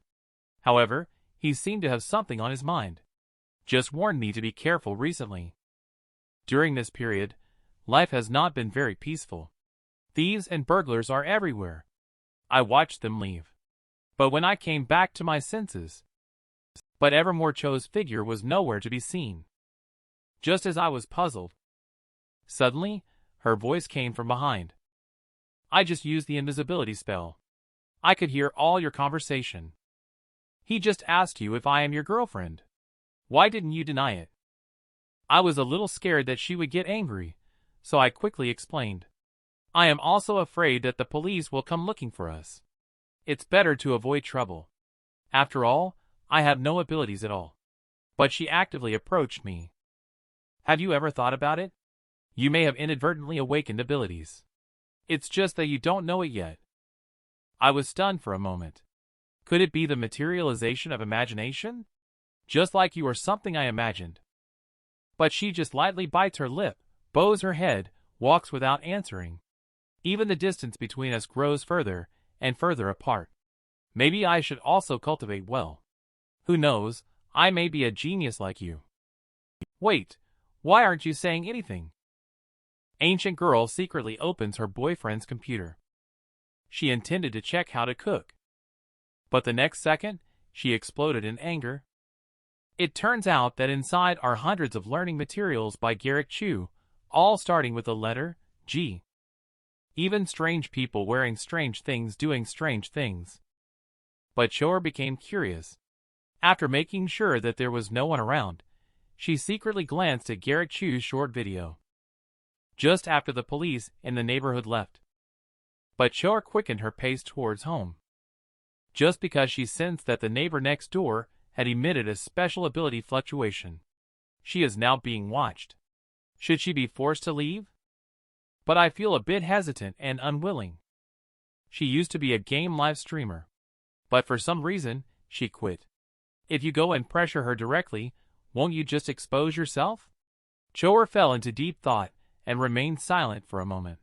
However, he seemed to have something on his mind. Just warned me to be careful recently. During this period, life has not been very peaceful. Thieves and burglars are everywhere. I watched them leave. But when I came back to my senses, Evermore Qiu's figure was nowhere to be seen. Just as I was puzzled, suddenly, her voice came from behind. I just used the invisibility spell. I could hear all your conversation. He just asked you if I am your girlfriend. Why didn't you deny it? I was a little scared that she would get angry, so I quickly explained. I am also afraid that the police will come looking for us. It's better to avoid trouble. After all, I have no abilities at all. But she actively approached me. Have you ever thought about it? You may have inadvertently awakened abilities. It's just that you don't know it yet. I was stunned for a moment. Could it be the materialization of imagination? Just like you are something I imagined. But she just lightly bites her lip, bows her head, walks without answering. Even the distance between us grows further and further apart. Maybe I should also cultivate well. Who knows, I may be a genius like you. Wait, why aren't you saying anything? Ancient girl secretly opens her boyfriend's computer. She intended to check how to cook. But the next second, she exploded in anger. It turns out that inside are hundreds of learning materials by Garrick Chu, all starting with the letter G. Even strange people wearing strange things doing strange things. But Choer became curious. After making sure that there was no one around, she secretly glanced at Garrick Chu's short video. Just after the police in the neighborhood left. But Choer quickened her pace towards home. Just because she sensed that the neighbor next door had emitted a special ability fluctuation. She is now being watched. Should she be forced to leave? But I feel a bit hesitant and unwilling. She used to be a game live streamer. But for some reason, she quit. If you go and pressure her directly, won't you just expose yourself? Choer fell into deep thought and remained silent for a moment.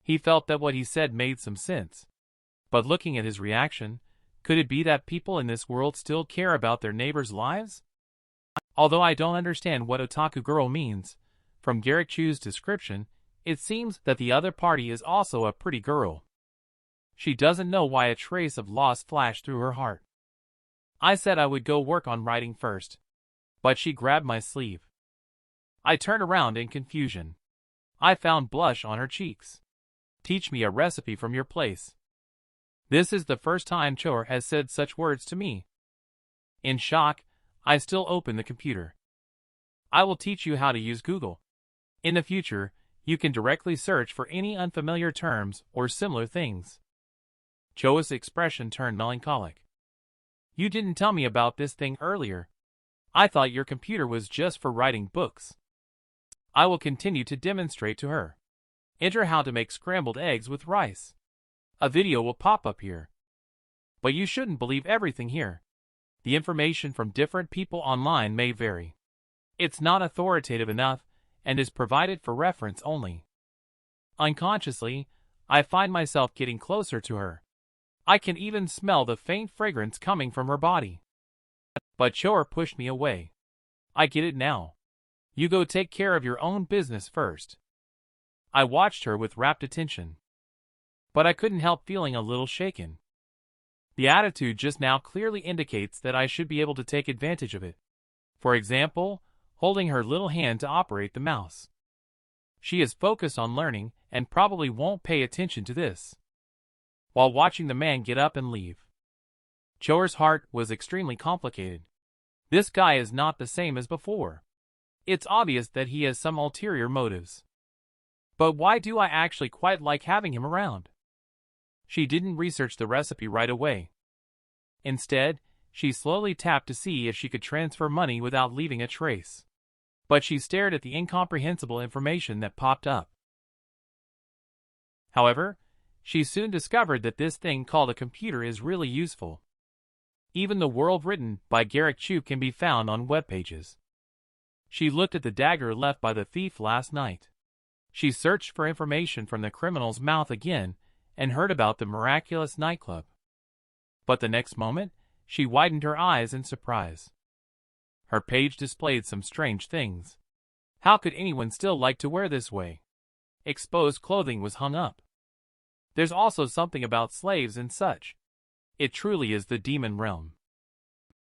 He felt that what he said made some sense. But looking at his reaction, could it be that people in this world still care about their neighbors' lives? Although I don't understand what otaku girl means, from Garrick Chu's description, it seems that the other party is also a pretty girl. She doesn't know why a trace of loss flashed through her heart. I said I would go work on writing first, but she grabbed my sleeve. I turned around in confusion. I found blush on her cheeks. Teach me a recipe from your place. This is the first time Choer has said such words to me. In shock, I still open the computer. I will teach you how to use Google. In the future, you can directly search for any unfamiliar terms or similar things. Choa's expression turned melancholic. You didn't tell me about this thing earlier. I thought your computer was just for writing books. I will continue to demonstrate to her. Enter how to make scrambled eggs with rice. A video will pop up here. But you shouldn't believe everything here. The information from different people online may vary. It's not authoritative enough and is provided for reference only. Unconsciously, I find myself getting closer to her. I can even smell the faint fragrance coming from her body. But Choer pushed me away. I get it now. You go take care of your own business first. I watched her with rapt attention. But I couldn't help feeling a little shaken. The attitude just now clearly indicates that I should be able to take advantage of it. For example, holding her little hand to operate the mouse. She is focused on learning and probably won't pay attention to this. While watching the man get up and leave. Choer's heart was extremely complicated. This guy is not the same as before. It's obvious that he has some ulterior motives. But why do I actually quite like having him around? She didn't research the recipe right away. Instead, she slowly tapped to see if she could transfer money without leaving a trace. But she stared at the incomprehensible information that popped up. However, she soon discovered that this thing called a computer is really useful. Even the world written by Garrick Chu can be found on web pages. She looked at the dagger left by the thief last night. She searched for information from the criminal's mouth again and heard about the miraculous nightclub. But the next moment, she widened her eyes in surprise. Her page displayed some strange things. How could anyone still like to wear this way? Exposed clothing was hung up. There's also something about slaves and such. It truly is the demon realm.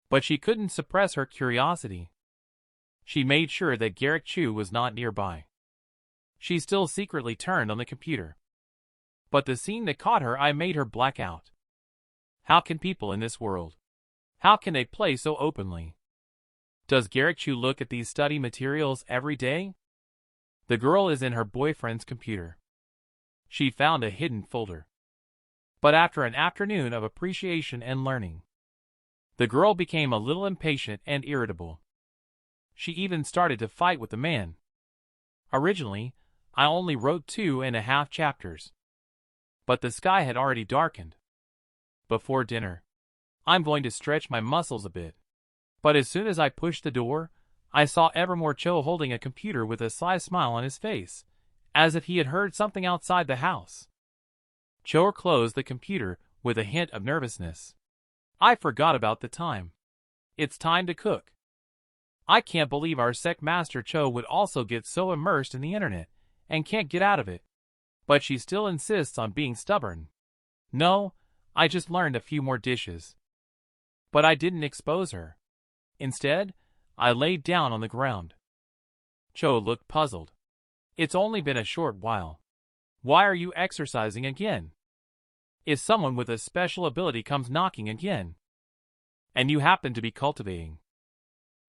But she couldn't suppress her curiosity. She made sure that Garrick Chu was not nearby. She still secretly turned on the computer. But the scene that caught her eye made her black out. How can people in this world? How can they play so openly? Does Garrick Chu look at these study materials every day? The girl is in her boyfriend's computer. She found a hidden folder. But after an afternoon of appreciation and learning, the girl became a little impatient and irritable. She even started to fight with the man. Originally, I only wrote 2.5 chapters. But the sky had already darkened. Before dinner, I'm going to stretch my muscles a bit. But as soon as I pushed the door, I saw Evermore Qiu holding a computer with a sly smile on his face, as if he had heard something outside the house. Qiu closed the computer with a hint of nervousness. I forgot about the time. It's time to cook. I can't believe our Sect master Qiu would also get so immersed in the internet and can't get out of it. But she still insists on being stubborn. No, I just learned a few more dishes. But I didn't expose her. Instead, I laid down on the ground. Qiu looked puzzled. It's only been a short while. Why are you exercising again? If someone with a special ability comes knocking again, and you happen to be cultivating,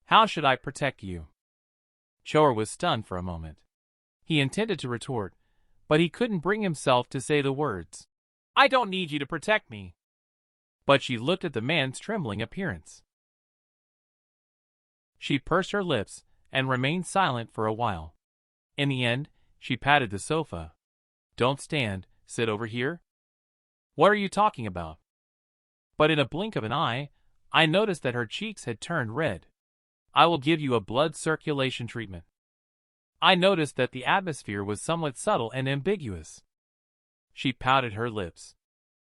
how should I protect you? Qiu was stunned for a moment. He intended to retort, but he couldn't bring himself to say the words. I don't need you to protect me. But she looked at the man's trembling appearance. She pursed her lips and remained silent for a while. In the end, she patted the sofa. Don't stand, sit over here. What are you talking about? But in a blink of an eye, I noticed that her cheeks had turned red. I will give you a blood circulation treatment. I noticed that the atmosphere was somewhat subtle and ambiguous. She pouted her lips.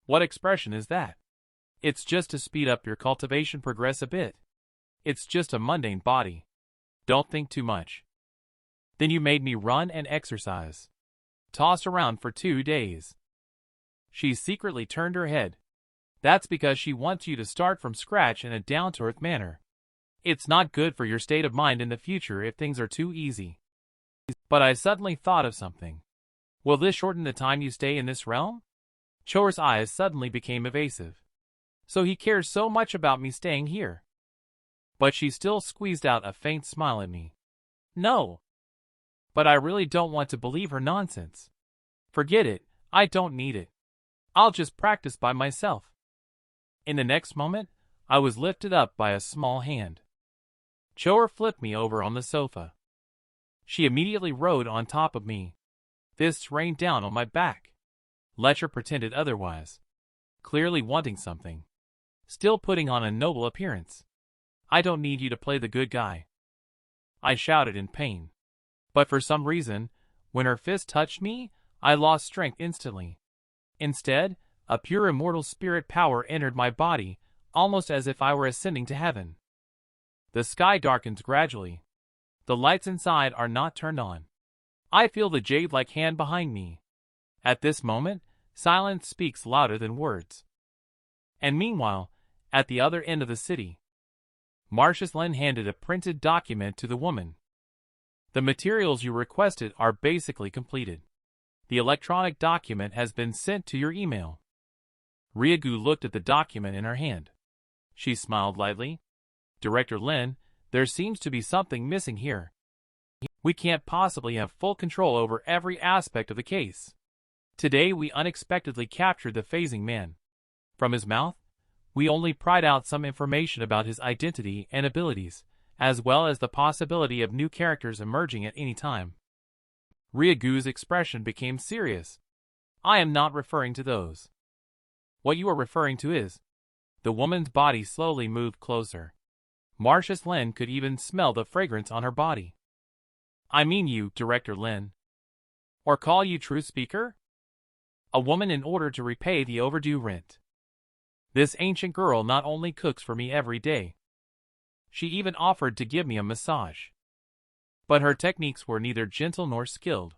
What expression is that? It's just to speed up your cultivation progress a bit. It's just a mundane body. Don't think too much. Then you made me run and exercise. Toss around for 2 days. She secretly turned her head. That's because she wants you to start from scratch in a down-to-earth manner. It's not good for your state of mind in the future if things are too easy. But I suddenly thought of something. Will this shorten the time you stay in this realm? Choer's eyes suddenly became evasive. So he cares so much about me staying here. But she still squeezed out a faint smile at me. No. But I really don't want to believe her nonsense. Forget it, I don't need it. I'll just practice by myself. In the next moment, I was lifted up by a small hand. Choer flipped me over on the sofa. She immediately rode on top of me. Fists rained down on my back. Letcher pretended otherwise, clearly wanting something. Still putting on a noble appearance. I don't need you to play the good guy. I shouted in pain. But for some reason, when her fist touched me, I lost strength instantly. Instead, a pure immortal spirit power entered my body, almost as if I were ascending to heaven. The sky darkens gradually. The lights inside are not turned on. I feel the jade-like hand behind me. At this moment, silence speaks louder than words. And meanwhile, at the other end of the city, Marcius Lin handed a printed document to the woman. The materials you requested are basically completed. The electronic document has been sent to your email. Ryagu looked at the document in her hand. She smiled lightly. Director Lin, there seems to be something missing here. We can't possibly have full control over every aspect of the case. Today we unexpectedly captured the phasing man. From his mouth, we only pried out some information about his identity and abilities, as well as the possibility of new characters emerging at any time. Ryagu's expression became serious. I am not referring to those. What you are referring to is... The woman's body slowly moved closer. Marcius Lin could even smell the fragrance on her body. I mean you, Director Lin. Or call you True Speaker? A woman in order to repay the overdue rent. This ancient girl not only cooks for me every day. She even offered to give me a massage. But her techniques were neither gentle nor skilled.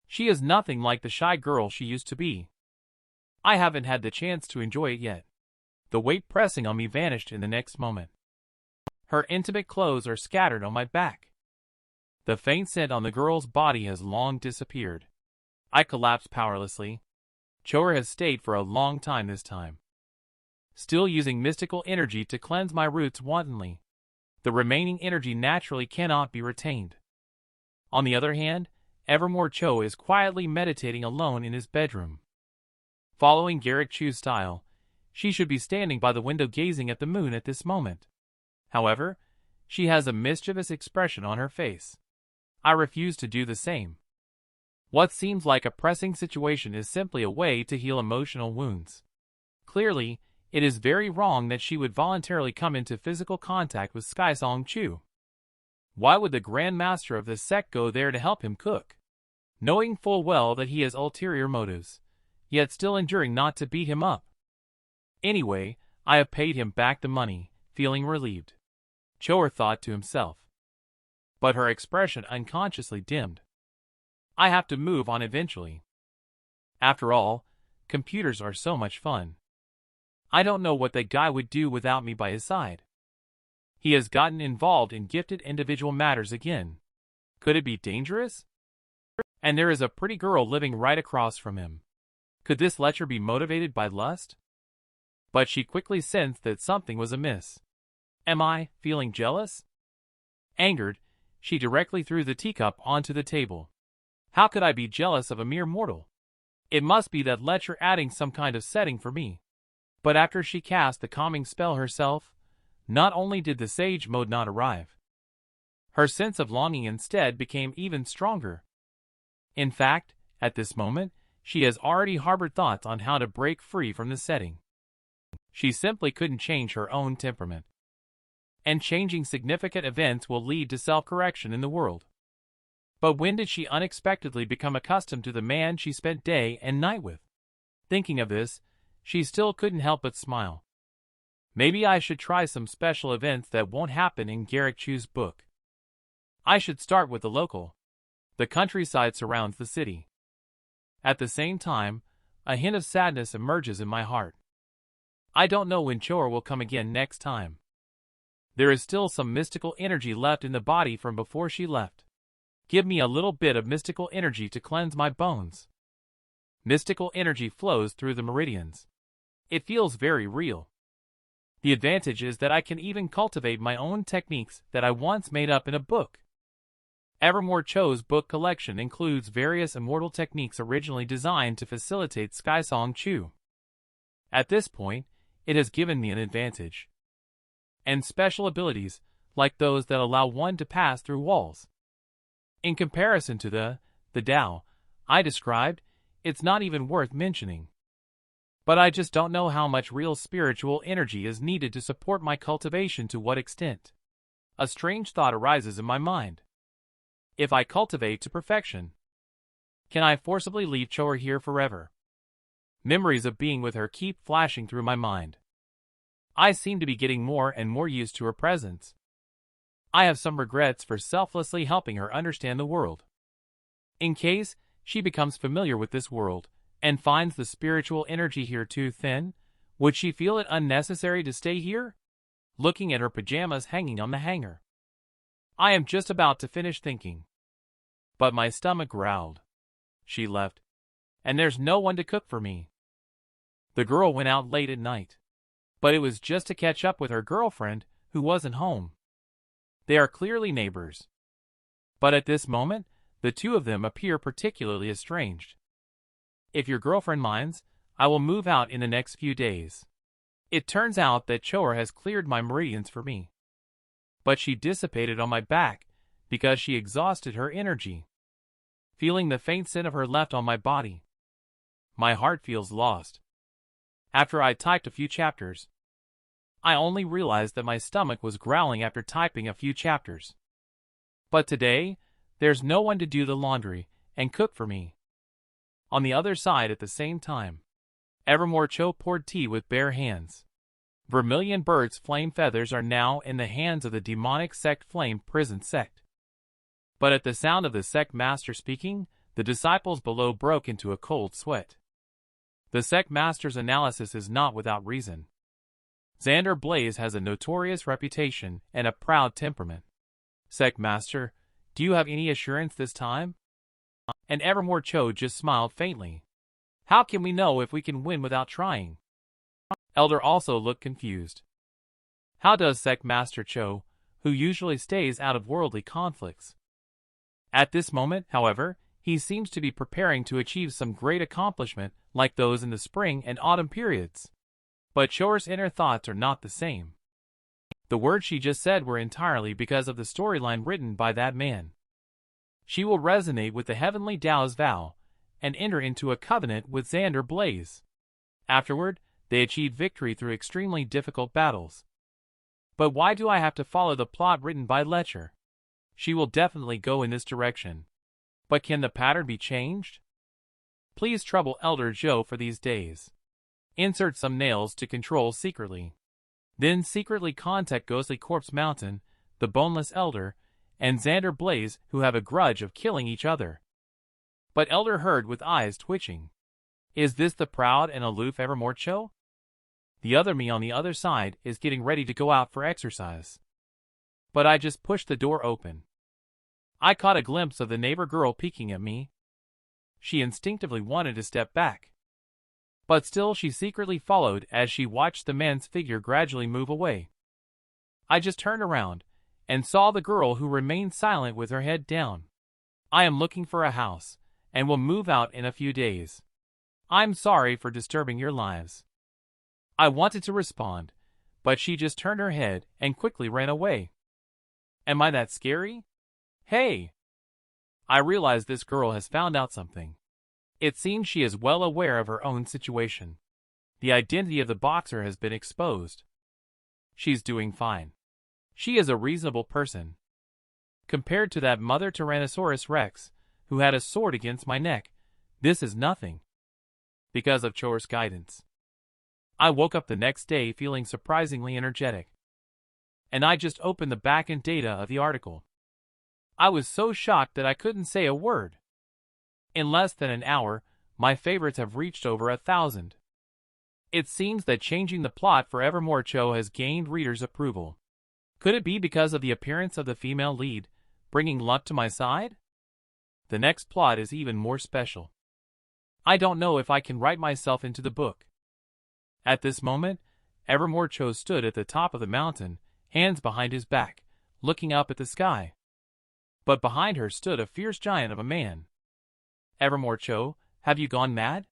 She is nothing like the shy girl she used to be. I haven't had the chance to enjoy it yet. The weight pressing on me vanished in the next moment. Her intimate clothes are scattered on my back. The faint scent on the girl's body has long disappeared. I collapsed powerlessly. Choer has stayed for a long time this time. Still using mystical energy to cleanse my roots wantonly. The remaining energy naturally cannot be retained. On the other hand, Evermore Qiu is quietly meditating alone in his bedroom. Following Garrick Chu's style, she should be standing by the window gazing at the moon at this moment. However, she has a mischievous expression on her face. I refuse to do the same. What seems like a pressing situation is simply a way to heal emotional wounds. Clearly, it is very wrong that she would voluntarily come into physical contact with Skysong Chu. Why would the Grand Master of the Sect go there to help him cook? Knowing full well that he has ulterior motives, yet still enduring not to beat him up. Anyway, I have paid him back the money, feeling relieved. Choer thought to himself. But her expression unconsciously dimmed. I have to move on eventually. After all, computers are so much fun. I don't know what that guy would do without me by his side. He has gotten involved in gifted individual matters again. Could it be dangerous? And there is a pretty girl living right across from him. Could this lecher be motivated by lust? But she quickly sensed that something was amiss. Am I feeling jealous? Angered, she directly threw the teacup onto the table. How could I be jealous of a mere mortal? It must be that lecher adding some kind of setting for me. But after she cast the calming spell herself, not only did the sage mode not arrive, her sense of longing instead became even stronger. In fact, at this moment, she has already harbored thoughts on how to break free from the setting. She simply couldn't change her own temperament. And changing significant events will lead to self-correction in the world. But when did she unexpectedly become accustomed to the man she spent day and night with? Thinking of this, she still couldn't help but smile. Maybe I should try some special events that won't happen in Garrick Chu's book. I should start with the local. The countryside surrounds the city. At the same time, a hint of sadness emerges in my heart. I don't know when Chor will come again next time. There is still some mystical energy left in the body from before she left. Give me a little bit of mystical energy to cleanse my bones. Mystical energy flows through the meridians. It feels very real. The advantage is that I can even cultivate my own techniques that I once made up in a book. Evermore Qiu's book collection includes various immortal techniques originally designed to facilitate Skysong Qiu. At this point, it has given me an advantage. And special abilities, like those that allow one to pass through walls. In comparison to the Tao I described, it's not even worth mentioning. But I just don't know how much real spiritual energy is needed to support my cultivation to what extent. A strange thought arises in my mind. If I cultivate to perfection, can I forcibly leave Chor here forever? Memories of being with her keep flashing through my mind. I seem to be getting more and more used to her presence. I have some regrets for selflessly helping her understand the world. In case she becomes familiar with this world and finds the spiritual energy here too thin, would she feel it unnecessary to stay here? Looking at her pajamas hanging on the hanger, I am just about to finish thinking. But my stomach growled. She left, and there's no one to cook for me. The girl went out late at night, but it was just to catch up with her girlfriend, who wasn't home. They are clearly neighbors. But at this moment, the two of them appear particularly estranged. If your girlfriend minds, I will move out in the next few days. It turns out that Chor has cleared my meridians for me. But she dissipated on my back because she exhausted her energy. Feeling the faint scent of her left on my body, my heart feels lost. After I typed a few chapters, I only realized that my stomach was growling after typing a few chapters. But today, there's no one to do the laundry and cook for me. On the other side at the same time, Evermore Qiu poured tea with bare hands. Vermilion birds' flame feathers are now in the hands of the demonic Sect flame prison Sect. But at the sound of the Sect master speaking, the disciples below broke into a cold sweat. The Sect master's analysis is not without reason. Xander Blaze has a notorious reputation and a proud temperament. Sect master, do you have any assurance this time? And Evermore Qiu just smiled faintly. How can we know if we can win without trying? Elder also looked confused. How does Sect Master Qiu, who usually stays out of worldly conflicts? At this moment, however, he seems to be preparing to achieve some great accomplishment like those in the spring and autumn periods. But Chor's inner thoughts are not the same. The words she just said were entirely because of the storyline written by that man. She will resonate with the heavenly Tao's vow and enter into a covenant with Xander Blaze. Afterward, they achieve victory through extremely difficult battles. But why do I have to follow the plot written by Lecher? She will definitely go in this direction. But can the pattern be changed? Please trouble Elder Zhou for these days. Insert some nails to control secretly. Then secretly contact Ghostly Corpse Mountain, the Boneless Elder, and Xander Blaze, who have a grudge of killing each other. But Elder heard with eyes twitching. Is this the proud and aloof Evermore Qiu? The other me on the other side is getting ready to go out for exercise. But I just pushed the door open. I caught a glimpse of the neighbor girl peeking at me. She instinctively wanted to step back. But still she secretly followed as she watched the man's figure gradually move away. I just turned around and saw the girl who remained silent with her head down. I am looking for a house and will move out in a few days. I'm sorry for disturbing your lives. I wanted to respond, But she just turned her head and quickly ran away. Am I that scary? Hey! I realize this girl has found out something. It seems she is well aware of her own situation. The identity of the boxer has been exposed. She's doing fine. She is a reasonable person. Compared to that mother Tyrannosaurus Rex, who had a sword against my neck, this is nothing. Because of Qiu's guidance, I woke up the next day feeling surprisingly energetic. And I just opened the back-end data of the article. I was so shocked that I couldn't say a word. In less than an hour, my favorites have reached over 1,000. It seems that changing the plot for Evermore Qiu has gained readers' approval. Could it be because of the appearance of the female lead, bringing luck to my side? The next plot is even more special. I don't know if I can write myself into the book. At this moment, Evermore Qiu stood at the top of the mountain, hands behind his back, looking up at the sky. But behind her stood a fierce giant of a man. Evermore Qiu, have you gone mad?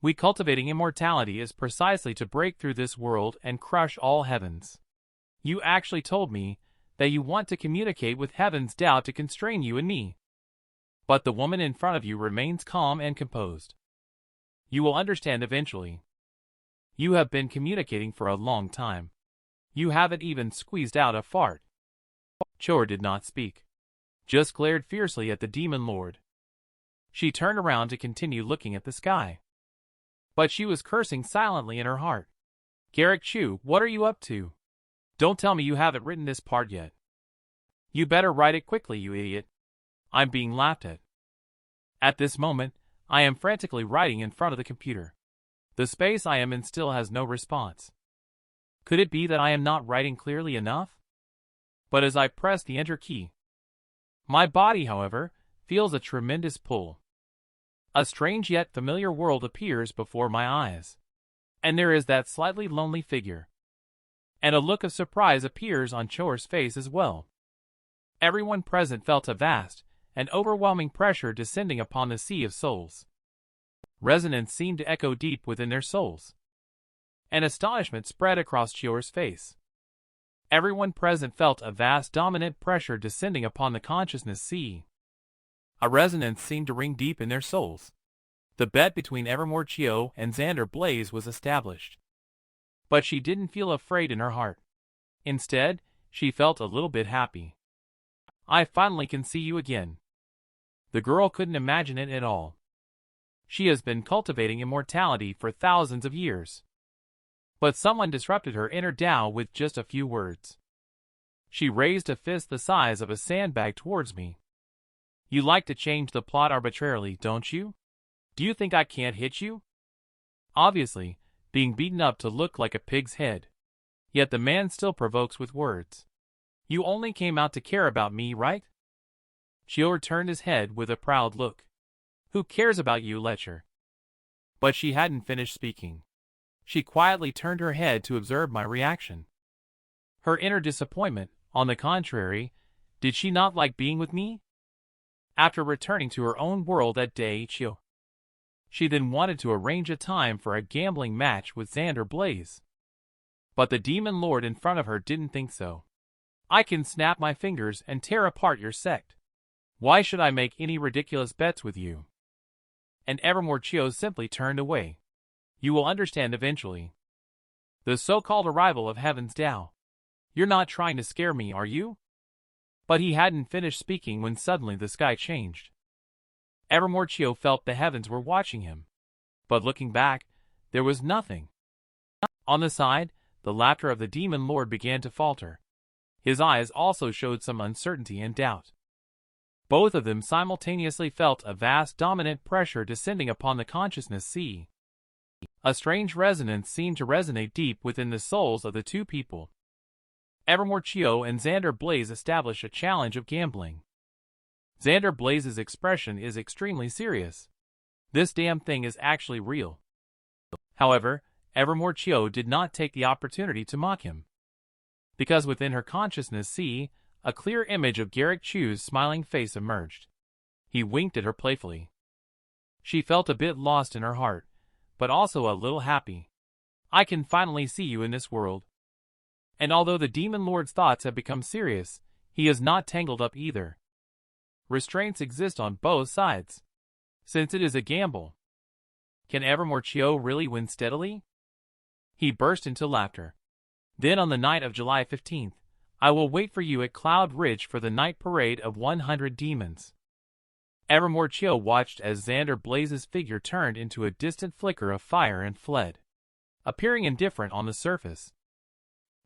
We cultivating immortality is precisely to break through this world and crush all heavens. You actually told me that you want to communicate with heaven's doubt to constrain you and me. But the woman in front of you remains calm and composed. You will understand eventually. You have been communicating for a long time. You haven't even squeezed out a fart. Qiu did not speak, just glared fiercely at the demon lord. She turned around to continue looking at the sky. But she was cursing silently in her heart. Garrick Chu, what are you up to? Don't tell me you haven't written this part yet. You better write it quickly, you idiot. I'm being laughed at. At this moment, I am frantically writing in front of the computer. The space I am in still has no response. Could it be that I am not writing clearly enough? But as I press the enter key, my body, however, feels a tremendous pull. A strange yet familiar world appears before my eyes. And there is that slightly lonely figure. And a look of surprise appears on Qiu's face as well. Everyone present felt a vast and overwhelming pressure descending upon the sea of souls. Resonance seemed to echo deep within their souls. And astonishment spread across Qiu's face. Everyone present felt a vast dominant pressure descending upon the consciousness sea. A resonance seemed to ring deep in their souls. The bet between Evermore Qiu and Xander Blaze was established. But she didn't feel afraid in her heart. Instead, she felt a little bit happy. I finally can see you again. The girl couldn't imagine it at all. She has been cultivating immortality for thousands of years. But someone disrupted her inner Tao with just a few words. She raised a fist the size of a sandbag towards me. You like to change the plot arbitrarily, don't you? Do you think I can't hit you? Obviously, being beaten up to look like a pig's head. Yet the man still provokes with words. You only came out to care about me, right? Qiu turned his head with a proud look. Who cares about you, Lecher? But she hadn't finished speaking. She quietly turned her head to observe my reaction. Her inner disappointment, on the contrary, did she not like being with me? After returning to her own world that day, Qiu. She then wanted to arrange a time for a gambling match with Xander Blaze. But the demon lord in front of her didn't think so. I can snap my fingers and tear apart your sect. Why should I make any ridiculous bets with you? And Evermore Qiu simply turned away. You will understand eventually. The so-called arrival of Heaven's Tao. You're not trying to scare me, are you? But he hadn't finished speaking when suddenly the sky changed. Evermore Qiu felt the heavens were watching him. But looking back, there was nothing. On the side, the laughter of the demon lord began to falter. His eyes also showed some uncertainty and doubt. Both of them simultaneously felt a vast dominant pressure descending upon the consciousness sea. A strange resonance seemed to resonate deep within the souls of the two people. Evermore Qiu and Xander Blaze established a challenge of gambling. Xander Blaze's expression is extremely serious. This damn thing is actually real. However, Evermore Qiu did not take the opportunity to mock him. Because within her consciousness sea, a clear image of Garrick Chu's smiling face emerged. He winked at her playfully. She felt a bit lost in her heart, but also a little happy. I can finally see you in this world. And although the Demon Lord's thoughts have become serious, he is not tangled up either. Restraints exist on both sides, since it is a gamble. Can Evermore Qiu really win steadily? He burst into laughter. Then on the night of July 15th, I will wait for you at Cloud Ridge for the night parade of 100 demons. Evermore Qiu watched as Xander Blaze's figure turned into a distant flicker of fire and fled, appearing indifferent on the surface.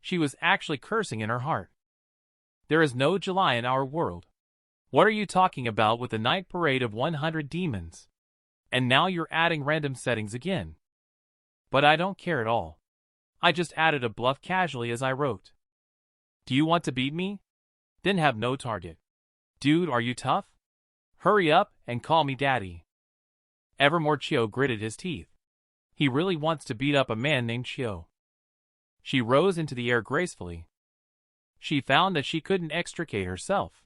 She was actually cursing in her heart. There is no July in our world. What are you talking about with the night parade of 100 demons? And now you're adding random settings again. But I don't care at all. I just added a bluff casually as I wrote. Do you want to beat me? Then have no target. Dude, are you tough? Hurry up and call me daddy. Evermore Qiu gritted his teeth. He really wants to beat up a man named Qiu. She rose into the air gracefully. She found that she couldn't extricate herself.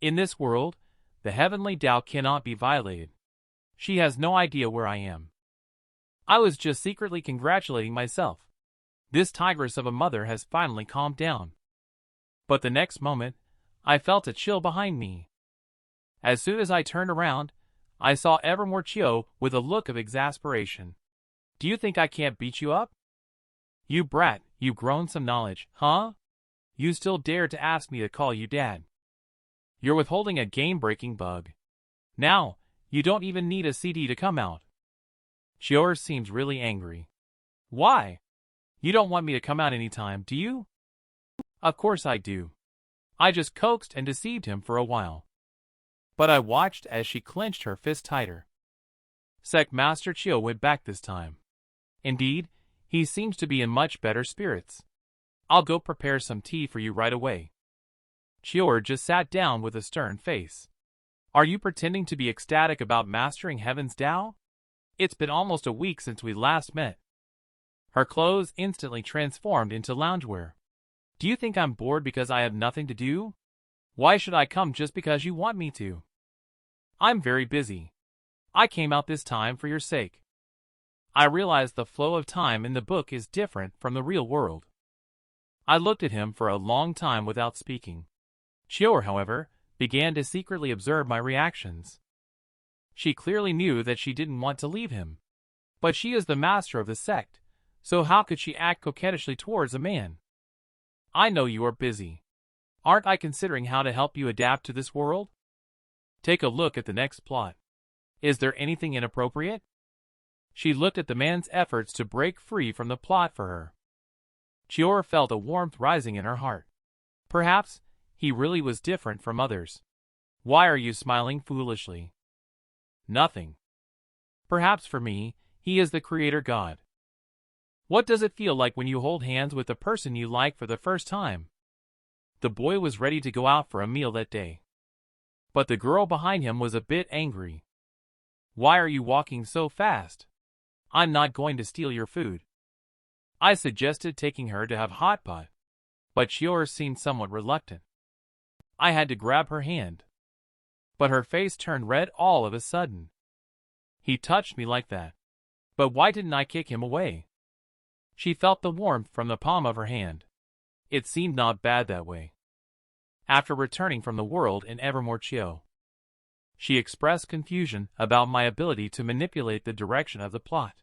In this world, the heavenly Tao cannot be violated. She has no idea where I am. I was just secretly congratulating myself. This tigress of a mother has finally calmed down. But the next moment, I felt a chill behind me. As soon as I turned around, I saw Evermore Qiu with a look of exasperation. Do you think I can't beat you up? You brat, you've grown some knowledge, huh? You still dare to ask me to call you dad. You're withholding a game-breaking bug. Now, you don't even need a CD to come out. Qiu seems really angry. Why? You don't want me to come out anytime, do you? Of course I do. I just coaxed and deceived him for a while. But I watched as she clenched her fist tighter. Sect Master Qiu went back this time. Indeed, he seems to be in much better spirits. I'll go prepare some tea for you right away. Qiu just sat down with a stern face. Are you pretending to be ecstatic about mastering Heaven's Tao? It's been almost a week since we last met. Her clothes instantly transformed into loungewear. Do you think I'm bored because I have nothing to do? Why should I come just because you want me to? I'm very busy. I came out this time for your sake. I realize the flow of time in the book is different from the real world. I looked at him for a long time without speaking. Qiu, however, began to secretly observe my reactions. She clearly knew that she didn't want to leave him. But she is the master of the sect, so how could she act coquettishly towards a man? I know you are busy. Aren't I considering how to help you adapt to this world? Take a look at the next plot. Is there anything inappropriate? She looked at the man's efforts to break free from the plot for her. Qiu felt a warmth rising in her heart. Perhaps he really was different from others. Why are you smiling foolishly? Nothing. Perhaps for me, he is the creator god. What does it feel like when you hold hands with the person you like for the first time? The boy was ready to go out for a meal that day. But the girl behind him was a bit angry. Why are you walking so fast? I'm not going to steal your food. I suggested taking her to have hot pot, but Qiu seemed somewhat reluctant. I had to grab her hand. But her face turned red all of a sudden. He touched me like that. But why didn't I kick him away? She felt the warmth from the palm of her hand. It seemed not bad that way. After returning from the world in Evermore Qiu, she expressed confusion about my ability to manipulate the direction of the plot.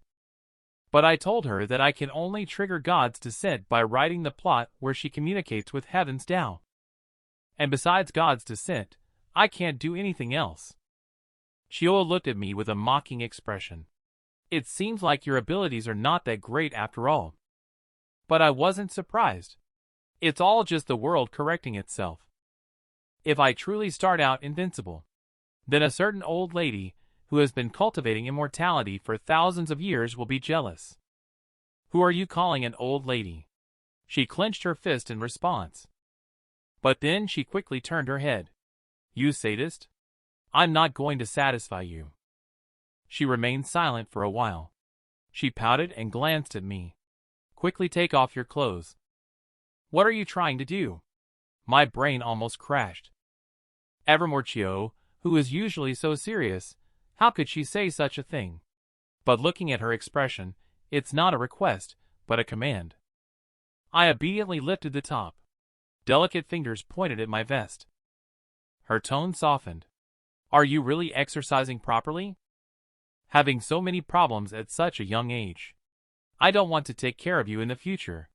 But I told her that I can only trigger God's descent by writing the plot where she communicates with Heaven's Tao. And besides God's descent, I can't do anything else. Qiu looked at me with a mocking expression. It seems like your abilities are not that great after all. But I wasn't surprised. It's all just the world correcting itself. If I truly start out invincible, then a certain old lady who has been cultivating immortality for thousands of years will be jealous. Who are you calling an old lady? She clenched her fist in response. But then she quickly turned her head. You sadist? I'm not going to satisfy you. She remained silent for a while. She pouted and glanced at me. Quickly take off your clothes. What are you trying to do? My brain almost crashed. Evermore Qiu, who is usually so serious, how could she say such a thing? But looking at her expression, it's not a request, but a command. I obediently lifted the top. Delicate fingers pointed at my vest. Her tone softened. Are you really exercising properly? Having so many problems at such a young age. I don't want to take care of you in the future.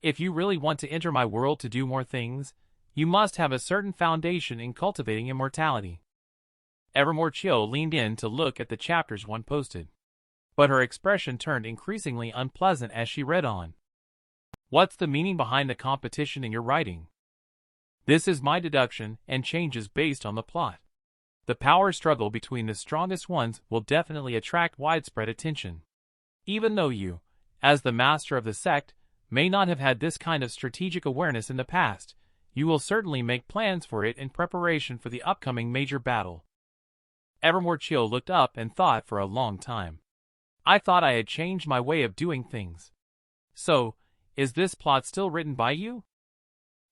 If you really want to enter my world to do more things, you must have a certain foundation in cultivating immortality. Evermore Qiu leaned in to look at the chapters one posted. But her expression turned increasingly unpleasant as she read on. What's the meaning behind the competition in your writing? This is my deduction and changes based on the plot. The power struggle between the strongest ones will definitely attract widespread attention. Even though you, as the master of the sect, may not have had this kind of strategic awareness in the past, you will certainly make plans for it in preparation for the upcoming major battle. Evermore Qiu looked up and thought for a long time. I thought I had changed my way of doing things. So, is this plot still written by you?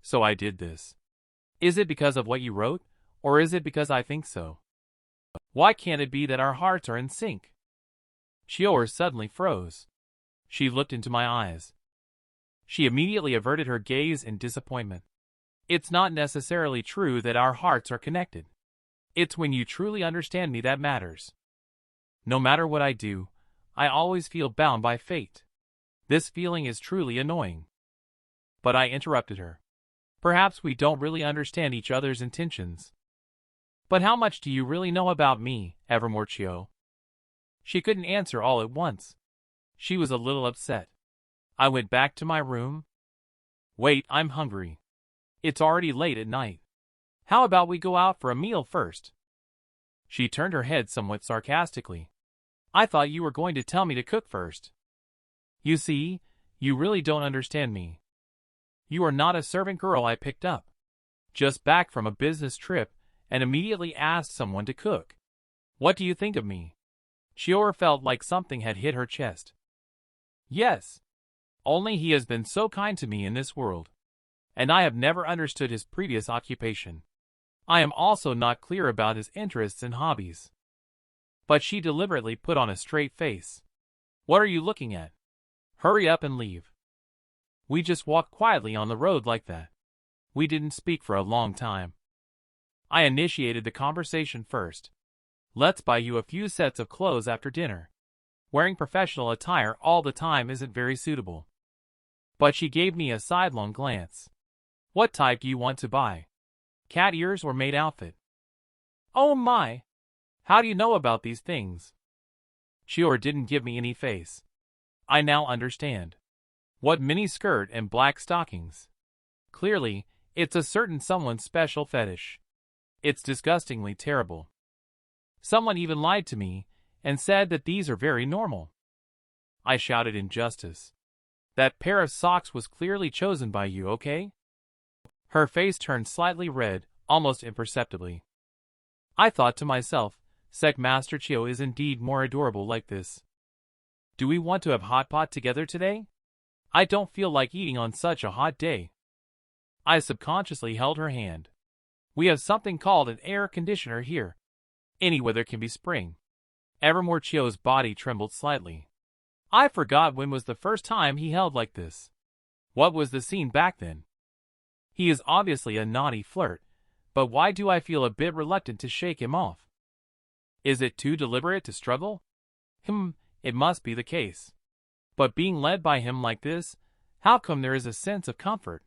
So I did this. Is it because of what you wrote, or is it because I think so? Why can't it be that our hearts are in sync? Qiu suddenly froze. She looked into my eyes. She immediately averted her gaze in disappointment. It's not necessarily true that our hearts are connected. It's when you truly understand me that matters. No matter what I do, I always feel bound by fate. This feeling is truly annoying. But I interrupted her. Perhaps we don't really understand each other's intentions. But how much do you really know about me, Evermore Qiu? She couldn't answer all at once. She was a little upset. I went back to my room. Wait, I'm hungry. It's already late at night. How about we go out for a meal first? She turned her head somewhat sarcastically. I thought you were going to tell me to cook first. You see, you really don't understand me. You are not a servant girl I picked up. Just back from a business trip and immediately asked someone to cook. What do you think of me? Qiu felt like something had hit her chest. Yes. Only he has been so kind to me in this world. And I have never understood his previous occupation. I am also not clear about his interests and hobbies. But she deliberately put on a straight face. What are you looking at? Hurry up and leave. We just walked quietly on the road like that. We didn't speak for a long time. I initiated the conversation first. Let's buy you a few sets of clothes after dinner. Wearing professional attire all the time isn't very suitable. But she gave me a sidelong glance. What type do you want to buy? Cat ears or maid outfit? Oh my! How do you know about these things? Qiu didn't give me any face. I now understand. What mini skirt and black stockings? Clearly, it's a certain someone's special fetish. It's disgustingly terrible. Someone even lied to me and said that these are very normal. I shouted in justice. That pair of socks was clearly chosen by you, okay? Her face turned slightly red, almost imperceptibly. I thought to myself, Sect Master Qiu is indeed more adorable like this. Do we want to have hot pot together today? I don't feel like eating on such a hot day. I subconsciously held her hand. We have something called an air conditioner here. Any weather can be spring. Evermore Qiu's body trembled slightly. I forgot when was the first time he held like this. What was the scene back then? He is obviously a naughty flirt, but why do I feel a bit reluctant to shake him off? Is it too deliberate to struggle? It must be the case. But being led by him like this, how come there is a sense of comfort?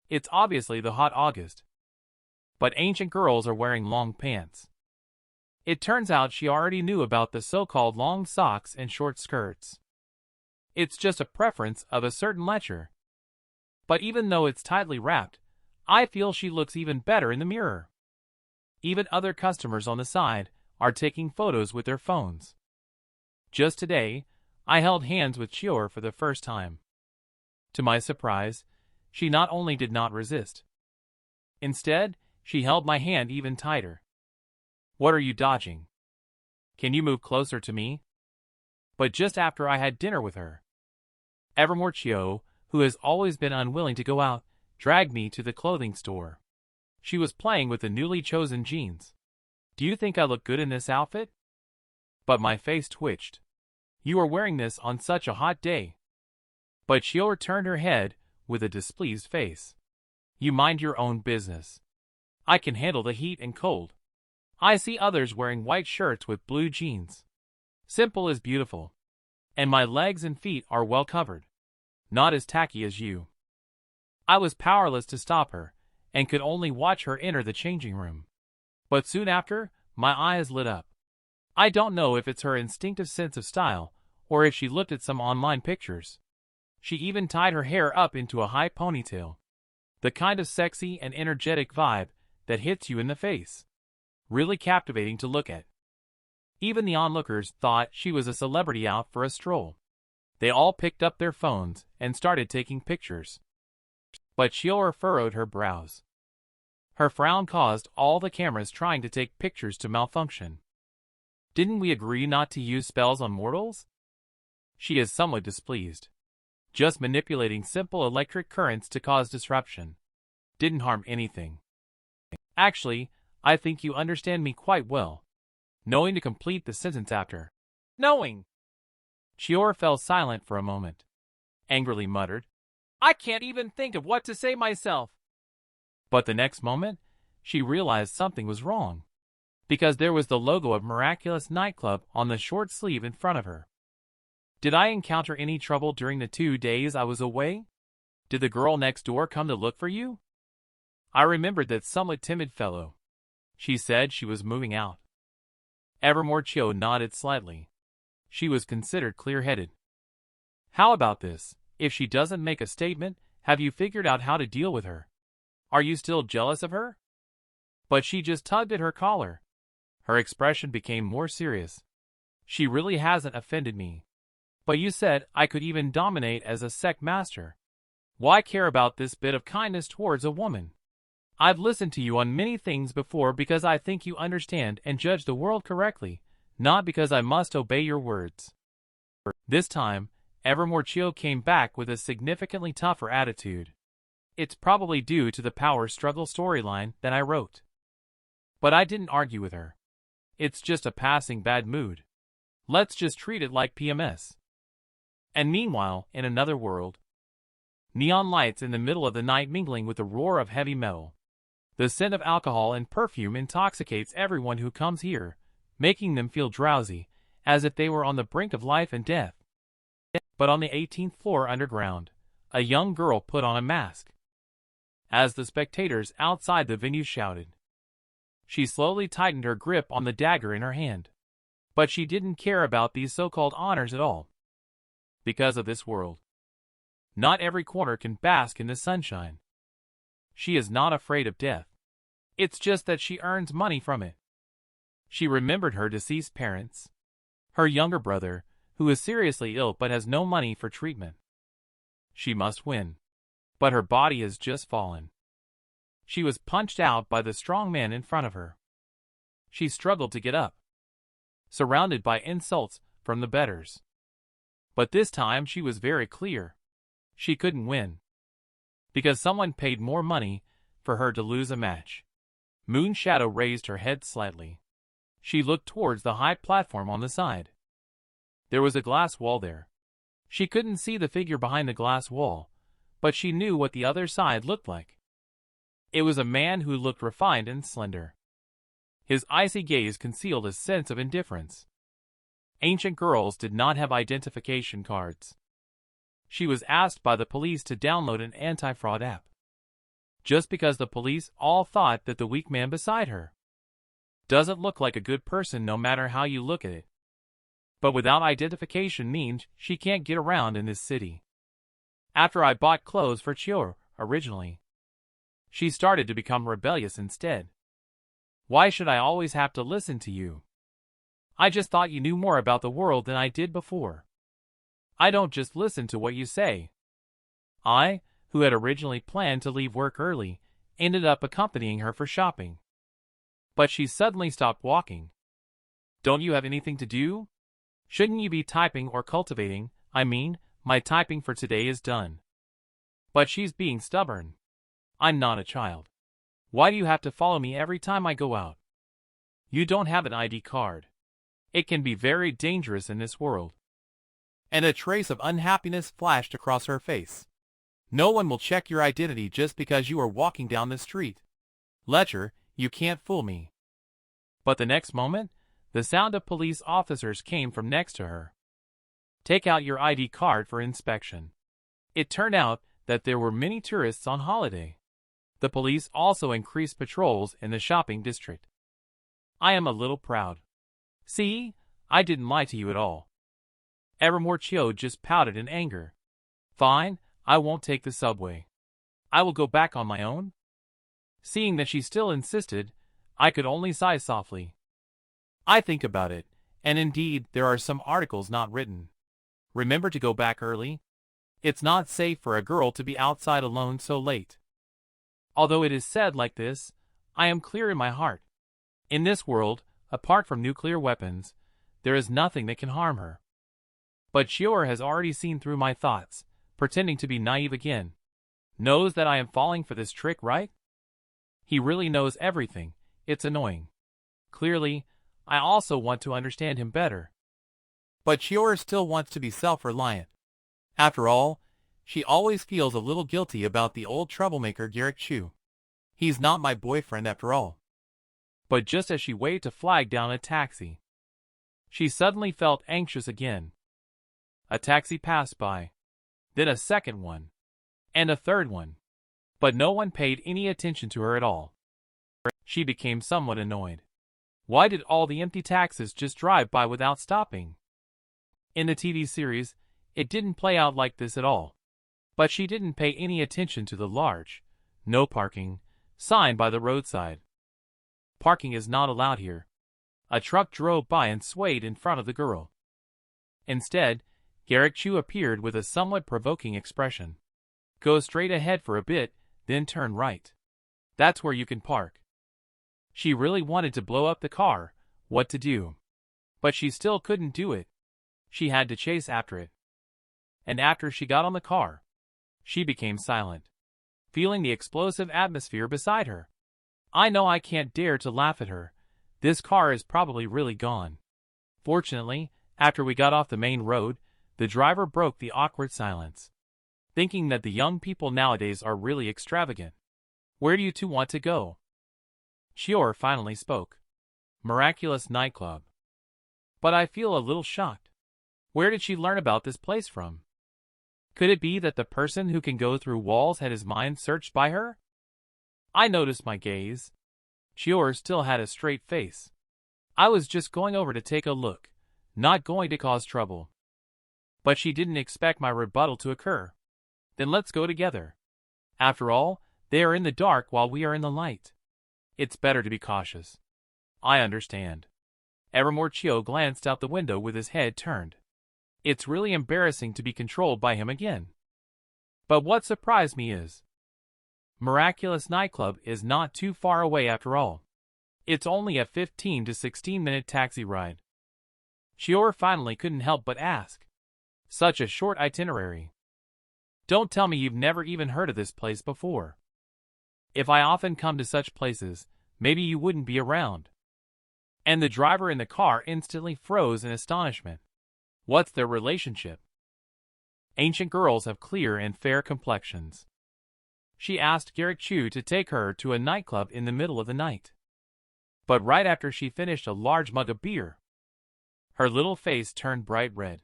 It's obviously the hot August. But ancient girls are wearing long pants. It turns out she already knew about the so-called long socks and short skirts. It's just a preference of a certain lecher. But even though it's tightly wrapped, I feel she looks even better in the mirror. Even other customers on the side are taking photos with their phones. Just today, I held hands with Qiu for the first time. To my surprise, she not only did not resist. Instead, she held my hand even tighter. What are you dodging? Can you move closer to me? But just after I had dinner with her. Evermore Qiu, who has always been unwilling to go out, dragged me to the clothing store. She was playing with the newly chosen jeans. Do you think I look good in this outfit? But my face twitched. You are wearing this on such a hot day. But Qiu turned her head with a displeased face. You mind your own business. I can handle the heat and cold. I see others wearing white shirts with blue jeans. Simple is beautiful. And my legs and feet are well covered. Not as tacky as you. I was powerless to stop her, and could only watch her enter the changing room. But soon after, my eyes lit up. I don't know if it's her instinctive sense of style, or if she looked at some online pictures. She even tied her hair up into a high ponytail. The kind of sexy and energetic vibe that hits you in the face. Really captivating to look at. Even the onlookers thought she was a celebrity out for a stroll. They all picked up their phones and started taking pictures. But Qiu furrowed her brows. Her frown caused all the cameras trying to take pictures to malfunction. Didn't we agree not to use spells on mortals? She is somewhat displeased. Just manipulating simple electric currents to cause disruption. Didn't harm anything. Actually, I think you understand me quite well. Knowing to complete the sentence after. Knowing. Qiu fell silent for a moment. Angrily muttered. I can't even think of what to say myself. But the next moment, she realized something was wrong. Because there was the logo of Miraculous Nightclub on the short sleeve in front of her. Did I encounter any trouble during the 2 days I was away? Did the girl next door come to look for you? I remembered that somewhat timid fellow. She said she was moving out. Evermore Qiu nodded slightly. She was considered clear-headed. How about this? If she doesn't make a statement, have you figured out how to deal with her? Are you still jealous of her? But she just tugged at her collar. Her expression became more serious. She really hasn't offended me. But you said I could even dominate as a sect master. Why care about this bit of kindness towards a woman? I've listened to you on many things before because I think you understand and judge the world correctly, not because I must obey your words. This time, Evermore Qiu came back with a significantly tougher attitude. It's probably due to the power struggle storyline that I wrote. But I didn't argue with her. It's just a passing bad mood. Let's just treat it like PMS. And meanwhile, in another world, neon lights in the middle of the night mingling with the roar of heavy metal. The scent of alcohol and perfume intoxicates everyone who comes here, making them feel drowsy, as if they were on the brink of life and death. But on the 18th floor underground, a young girl put on a mask. As the spectators outside the venue shouted, she slowly tightened her grip on the dagger in her hand. But she didn't care about these so-called honors at all. Because of this world. Not every corner can bask in the sunshine. She is not afraid of death. It's just that she earns money from it. She remembered her deceased parents. Her younger brother, who is seriously ill but has no money for treatment. She must win. But her body has just fallen. She was punched out by the strong man in front of her. She struggled to get up, surrounded by insults from the bettors. But this time she was very clear. She couldn't win. Because someone paid more money for her to lose a match. Moon Shadow raised her head slightly. She looked towards the high platform on the side. There was a glass wall there. She couldn't see the figure behind the glass wall, but she knew what the other side looked like. It was a man who looked refined and slender. His icy gaze concealed a sense of indifference. Ancient girls did not have identification cards. She was asked by the police to download an anti-fraud app. Just because the police all thought that the weak man beside her doesn't look like a good person no matter how you look at it. But without identification means she can't get around in this city. After I bought clothes for Qiu originally, she started to become rebellious instead. Why should I always have to listen to you? I just thought you knew more about the world than I did before. I don't just listen to what you say. I, who had originally planned to leave work early, ended up accompanying her for shopping. But she suddenly stopped walking. Don't you have anything to do? Shouldn't you be typing or cultivating? I mean, my typing for today is done. But she's being stubborn. I'm not a child. Why do you have to follow me every time I go out? You don't have an ID card. It can be very dangerous in this world. and a trace of unhappiness flashed across her face. No one will check your identity just because you are walking down the street. Letcher, you can't fool me. But the next moment, the sound of police officers came from next to her. Take out your ID card for inspection. It turned out that there were many tourists on holiday. The police also increased patrols in the shopping district. I am a little proud. See, I didn't lie to you at all. Evermore Qiu just pouted in anger. Fine, I won't take the subway. I will go back on my own. Seeing that she still insisted, I could only sigh softly. I think about it, and indeed there are some articles not written. Remember to go back early. It's not safe for a girl to be outside alone so late. Although it is said like this, I am clear in my heart. In this world, apart from nuclear weapons, there is nothing that can harm her. But Qiu has already seen through my thoughts, pretending to be naive again. Knows that I am falling for this trick, right? He really knows everything. It's annoying. Clearly, I also want to understand him better. But Qiu still wants to be self-reliant. After all, she always feels a little guilty about the old troublemaker Garrick Chu. He's not my boyfriend after all. But just as she waited to flag down a taxi, she suddenly felt anxious again. A taxi passed by, then a second one, and a third one. But no one paid any attention to her at all. She became somewhat annoyed. Why did all the empty taxis just drive by without stopping? In the TV series, it didn't play out like this at all. But she didn't pay any attention to the large, "No parking," sign by the roadside. Parking is not allowed here. A truck drove by and swayed in front of the girl. Instead, Garrick Chu appeared with a somewhat provoking expression. Go straight ahead for a bit, then turn right. That's where you can park. She really wanted to blow up the car, what to do. But she still couldn't do it. She had to chase after it. And after she got on the car, she became silent, feeling the explosive atmosphere beside her. I know I can't dare to laugh at her. This car is probably really gone. Fortunately, after we got off the main road, the driver broke the awkward silence, thinking that the young people nowadays are really extravagant. Where do you two want to go? Qiu finally spoke. Miraculous nightclub. But I feel a little shocked. Where did she learn about this place from? Could it be that the person who can go through walls had his mind searched by her? I noticed my gaze. Qiu still had a straight face. I was just going over to take a look, not going to cause trouble. But she didn't expect my rebuttal to occur. Then let's go together. After all, they are in the dark while we are in the light. It's better to be cautious. I understand. Evermore Qiu glanced out the window with his head turned. It's really embarrassing to be controlled by him again. But what surprised me is, Miraculous Nightclub is not too far away after all. It's only a 15 to 16-minute taxi ride. Qiu finally couldn't help but ask. Such a short itinerary. Don't tell me you've never even heard of this place before. If I often come to such places, maybe you wouldn't be around. And the driver in the car instantly froze in astonishment. What's their relationship? Ancient girls have clear and fair complexions. She asked Garrick Chu to take her to a nightclub in the middle of the night. But right after she finished a large mug of beer, her little face turned bright red.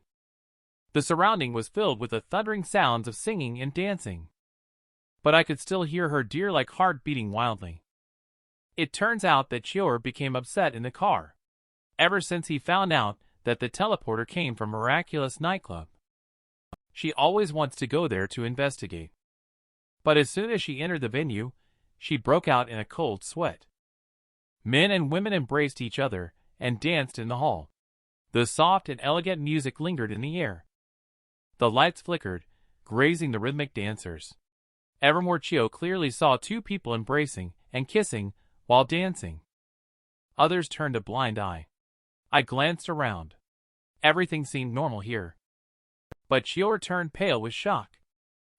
The surrounding was filled with the thundering sounds of singing and dancing. But I could still hear her deer-like heart beating wildly. It turns out that Qiu became upset in the car, ever since he found out that the teleporter came from Miraculous Nightclub. She always wants to go there to investigate. But as soon as she entered the venue, she broke out in a cold sweat. Men and women embraced each other and danced in the hall. The soft and elegant music lingered in the air. The lights flickered, grazing the rhythmic dancers. Evermore Qiu clearly saw two people embracing and kissing while dancing. Others turned a blind eye. I glanced around. Everything seemed normal here. But Qiu turned pale with shock.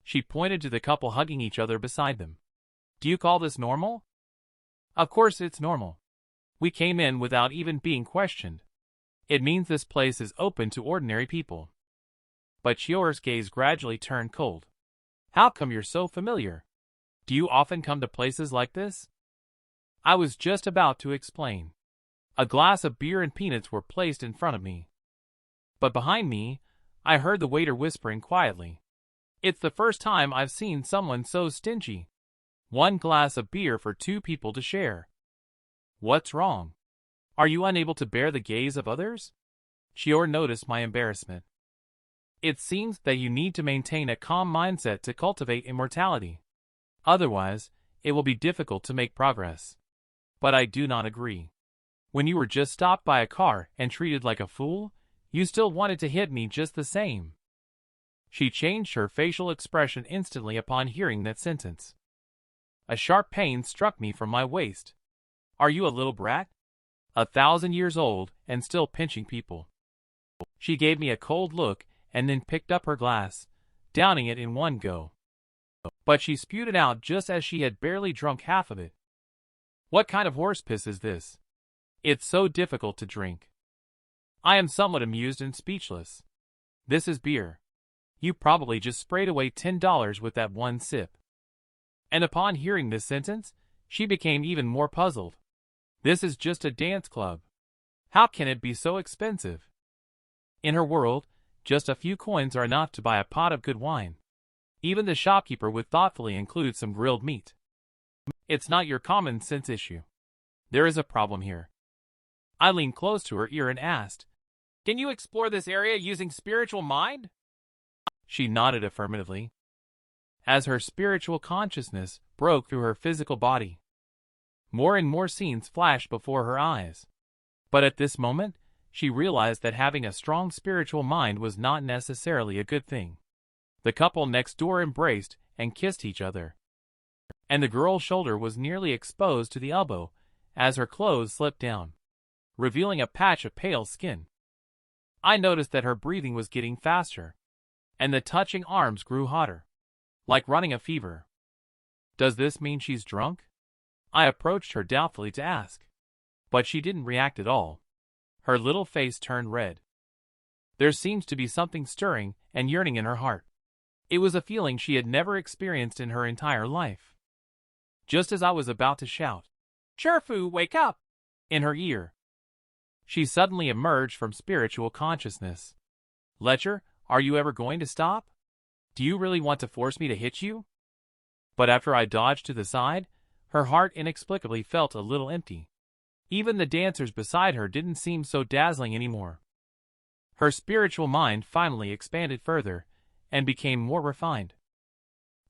She pointed to the couple hugging each other beside them. Do you call this normal? Of course it's normal. We came in without even being questioned. It means this place is open to ordinary people. But Chiyo's gaze gradually turned cold. How come you're so familiar? Do you often come to places like this? I was just about to explain. A glass of beer and peanuts were placed in front of me. But behind me, I heard the waiter whispering quietly. It's the first time I've seen someone so stingy. 1 glass of beer for 2 people to share. What's wrong? Are you unable to bear the gaze of others? Chiyo noticed my embarrassment. It seems that you need to maintain a calm mindset to cultivate immortality. Otherwise, it will be difficult to make progress. But I do not agree. When you were just stopped by a car and treated like a fool, you still wanted to hit me just the same. She changed her facial expression instantly upon hearing that sentence. A sharp pain struck me from my waist. Are you a little brat? 1,000 years old and still pinching people. She gave me a cold look and then picked up her glass, downing it in one go. But she spewed it out just as she had barely drunk half of it. What kind of horse piss is this? It's so difficult to drink. I am somewhat amused and speechless. This is beer. You probably just sprayed away $10 with that one sip. And upon hearing this sentence, she became even more puzzled. This is just a dance club. How can it be so expensive? In her world, just a few coins are enough to buy a pot of good wine. Even the shopkeeper would thoughtfully include some grilled meat. It's not your common sense issue. There is a problem here. I leaned close to her ear and asked, Can you explore this area using spiritual mind? She nodded affirmatively, as her spiritual consciousness broke through her physical body. More and more scenes flashed before her eyes. But at this moment, she realized that having a strong spiritual mind was not necessarily a good thing. The couple next door embraced and kissed each other. And the girl's shoulder was nearly exposed to the elbow as her clothes slipped down, revealing a patch of pale skin. I noticed that her breathing was getting faster, and the touching arms grew hotter, like running a fever. Does this mean she's drunk? I approached her doubtfully to ask, but she didn't react at all. Her little face turned red. There seemed to be something stirring and yearning in her heart. It was a feeling she had never experienced in her entire life. Just as I was about to shout, "Churfu, wake up!" in her ear, she suddenly emerged from spiritual consciousness. Ledger, are you ever going to stop? Do you really want to force me to hit you? But after I dodged to the side, her heart inexplicably felt a little empty. Even the dancers beside her didn't seem so dazzling anymore. Her spiritual mind finally expanded further and became more refined.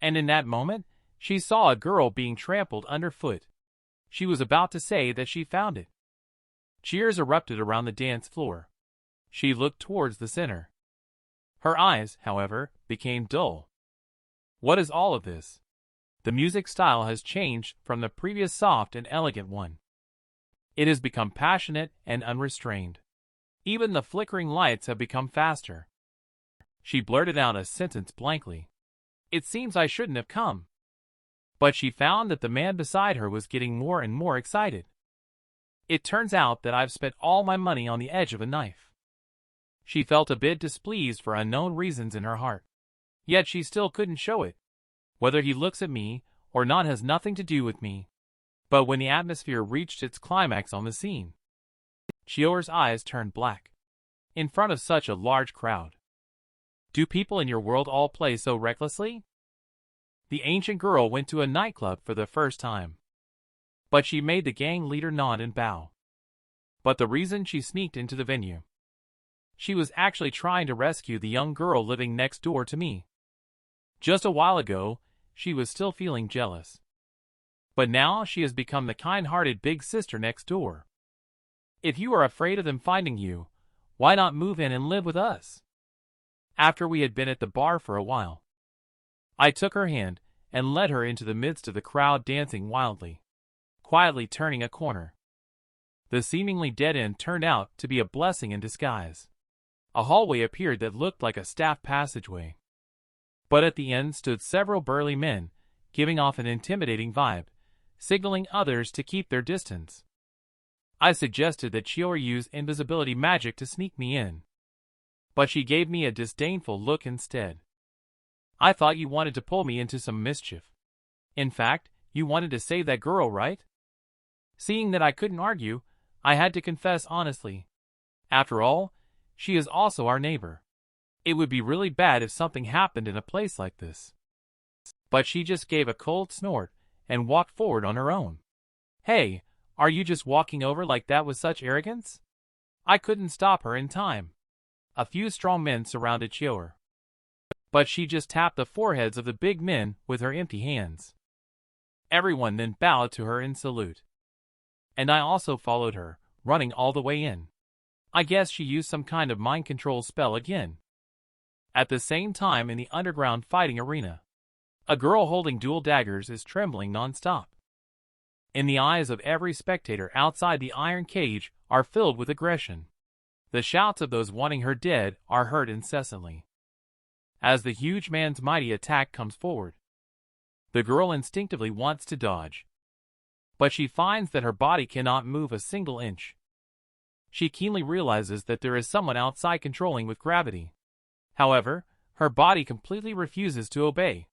And in that moment, she saw a girl being trampled underfoot. She was about to say that she found it. Cheers erupted around the dance floor. She looked towards the center. Her eyes, however, became dull. What is all of this? The music style has changed from the previous soft and elegant one. It has become passionate and unrestrained. Even the flickering lights have become faster. She blurted out a sentence blankly. It seems I shouldn't have come. But she found that the man beside her was getting more and more excited. It turns out that I've spent all my money on the edge of a knife. She felt a bit displeased for unknown reasons in her heart. Yet she still couldn't show it. Whether he looks at me or not has nothing to do with me. But when the atmosphere reached its climax on the scene, Chiyo's eyes turned black. In front of such a large crowd. Do people in your world all play so recklessly? The ancient girl went to a nightclub for the first time. But she made the gang leader nod and bow. But the reason she sneaked into the venue. She was actually trying to rescue the young girl living next door to me. Just a while ago, she was still feeling jealous. But now she has become the kind-hearted big sister next door. If you are afraid of them finding you, why not move in and live with us? After we had been at the bar for a while, I took her hand and led her into the midst of the crowd dancing wildly, quietly turning a corner. The seemingly dead end turned out to be a blessing in disguise. A hallway appeared that looked like a staff passageway. But at the end stood several burly men, giving off an intimidating vibe, signaling others to keep their distance. I suggested that Chiyo use invisibility magic to sneak me in. But she gave me a disdainful look instead. I thought you wanted to pull me into some mischief. In fact, you wanted to save that girl, right? Seeing that I couldn't argue, I had to confess honestly. After all, she is also our neighbor. It would be really bad if something happened in a place like this. But she just gave a cold snort and walked forward on her own. Hey, are you just walking over like that with such arrogance? I couldn't stop her in time. A few strong men surrounded Qiu. But she just tapped the foreheads of the big men with her empty hands. Everyone then bowed to her in salute. And I also followed her, running all the way in. I guess she used some kind of mind control spell again. At the same time in the underground fighting arena, a girl holding dual daggers is trembling non-stop. In the eyes of every spectator outside the iron cage are filled with aggression. The shouts of those wanting her dead are heard incessantly. As the huge man's mighty attack comes forward, the girl instinctively wants to dodge. But she finds that her body cannot move a single inch. She keenly realizes that there is someone outside controlling with gravity. However, her body completely refuses to obey.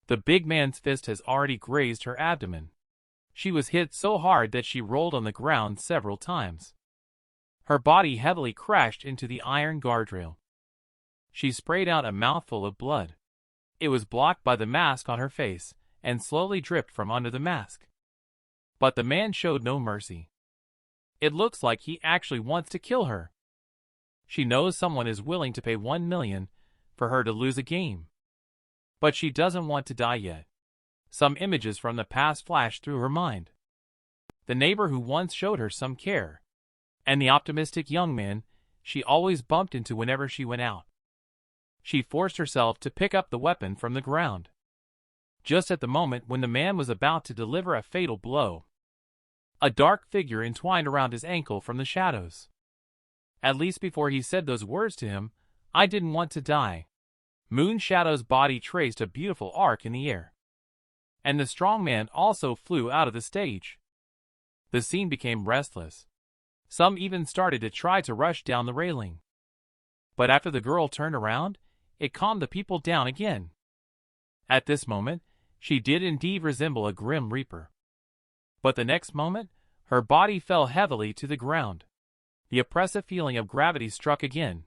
The big man's fist has already grazed her abdomen. She was hit so hard that she rolled on the ground several times. Her body heavily crashed into the iron guardrail. She sprayed out a mouthful of blood. It was blocked by the mask on her face and slowly dripped from under the mask. But the man showed no mercy. It looks like he actually wants to kill her. She knows someone is willing to pay 1 million for her to lose a game. But she doesn't want to die yet. Some images from the past flashed through her mind. The neighbor who once showed her some care, and the optimistic young man she always bumped into whenever she went out. She forced herself to pick up the weapon from the ground. Just at the moment when the man was about to deliver a fatal blow, a dark figure entwined around his ankle from the shadows. At least before he said those words to him, I didn't want to die. Moon Shadow's body traced a beautiful arc in the air. And the strong man also flew out of the stage. The scene became restless. Some even started to try to rush down the railing. But after the girl turned around, it calmed the people down again. At this moment, she did indeed resemble a grim reaper. But the next moment, her body fell heavily to the ground. The oppressive feeling of gravity struck again.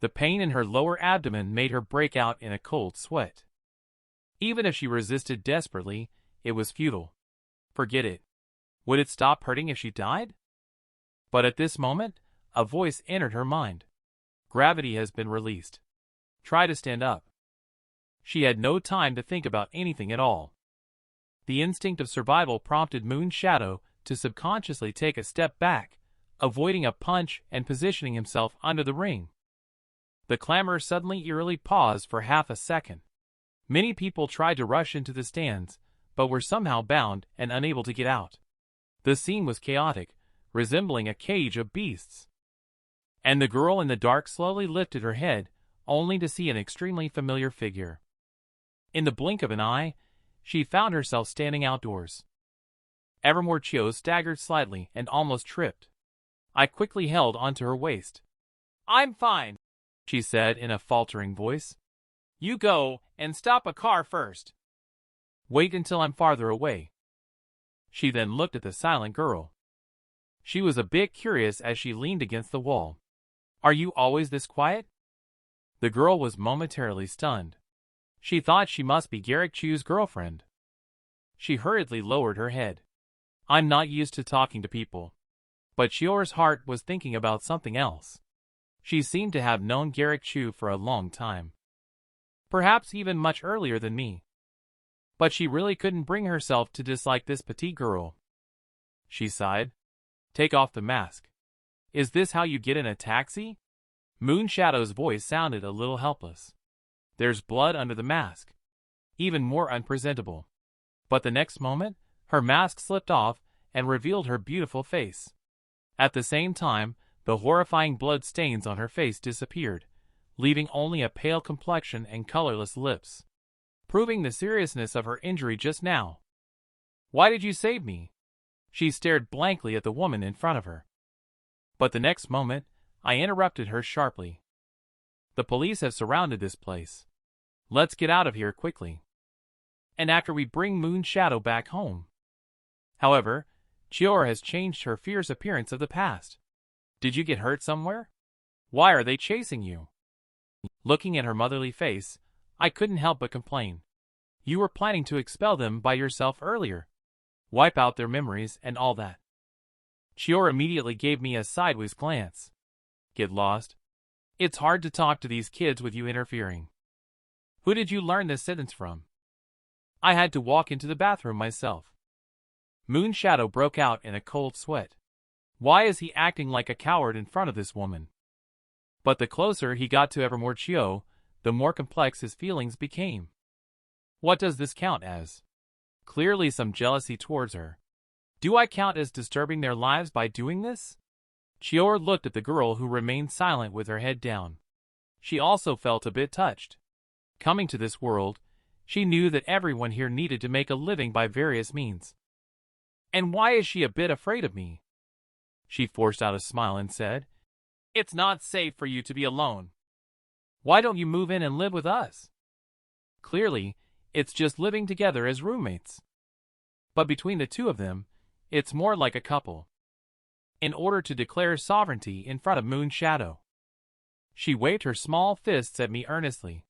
The pain in her lower abdomen made her break out in a cold sweat. Even if she resisted desperately, it was futile. Forget it. Would it stop hurting if she died? But at this moment, a voice entered her mind. Gravity has been released. Try to stand up. She had no time to think about anything at all. The instinct of survival prompted Moon Shadow to subconsciously take a step back, avoiding a punch and positioning himself under the ring. The clamor suddenly eerily paused for half a second. Many people tried to rush into the stands, but were somehow bound and unable to get out. The scene was chaotic, resembling a cage of beasts. And the girl in the dark slowly lifted her head, only to see an extremely familiar figure. In the blink of an eye, she found herself standing outdoors. Evermore Qiu staggered slightly and almost tripped. I quickly held onto her waist. "I'm fine," she said in a faltering voice. "You go and stop a car first. Wait until I'm farther away." She then looked at the silent girl. She was a bit curious as she leaned against the wall. "Are you always this quiet?" The girl was momentarily stunned. She thought she must be Garrick Chu's girlfriend. She hurriedly lowered her head. "I'm not used to talking to people." But Qiu's heart was thinking about something else. She seemed to have known Garrick Chu for a long time. Perhaps even much earlier than me. But she really couldn't bring herself to dislike this petite girl. She sighed. "Take off the mask. Is this how you get in a taxi?" Moon Shadow's voice sounded a little helpless. "There's blood under the mask." Even more unpresentable. But the next moment, her mask slipped off and revealed her beautiful face. At the same time, the horrifying blood stains on her face disappeared, leaving only a pale complexion and colorless lips, proving the seriousness of her injury just now. "Why did you save me?" She stared blankly at the woman in front of her. But the next moment, I interrupted her sharply. The police have surrounded this place. Let's get out of here quickly. And after we bring Moon Shadow back home. However, Qiu has changed her fierce appearance of the past. Did you get hurt somewhere? Why are they chasing you? Looking at her motherly face, I couldn't help but complain. You were planning to expel them by yourself earlier. Wipe out their memories and all that. Qiu immediately gave me a sideways glance. Get lost. It's hard to talk to these kids with you interfering. Who did you learn this sentence from? I had to walk into the bathroom myself. Moon Shadow broke out in a cold sweat. Why is he acting like a coward in front of this woman? But the closer he got to Evermore Qiu, the more complex his feelings became. What does this count as? Clearly some jealousy towards her. Do I count as disturbing their lives by doing this? Qiu looked at the girl who remained silent with her head down. She also felt a bit touched. Coming to this world, she knew that everyone here needed to make a living by various means. And why is she a bit afraid of me? She forced out a smile and said, It's not safe for you to be alone. Why don't you move in and live with us? Clearly, it's just living together as roommates. But between the two of them, it's more like a couple. In order to declare sovereignty in front of Moon Shadow. She waved her small fists at me earnestly.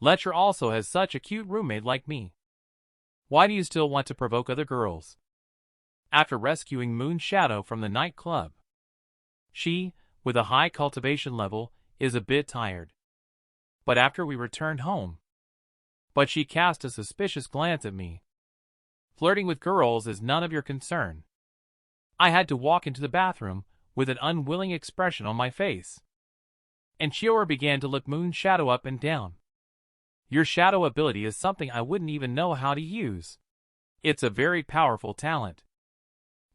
Letcher also has such a cute roommate like me. Why do you still want to provoke other girls? After rescuing Moon Shadow from the nightclub, she, with a high cultivation level, is a bit tired. But after we returned home, she cast a suspicious glance at me. Flirting with girls is none of your concern. I had to walk into the bathroom with an unwilling expression on my face. And Qiu began to look Moon Shadow up and down. Your shadow ability is something I wouldn't even know how to use. It's a very powerful talent.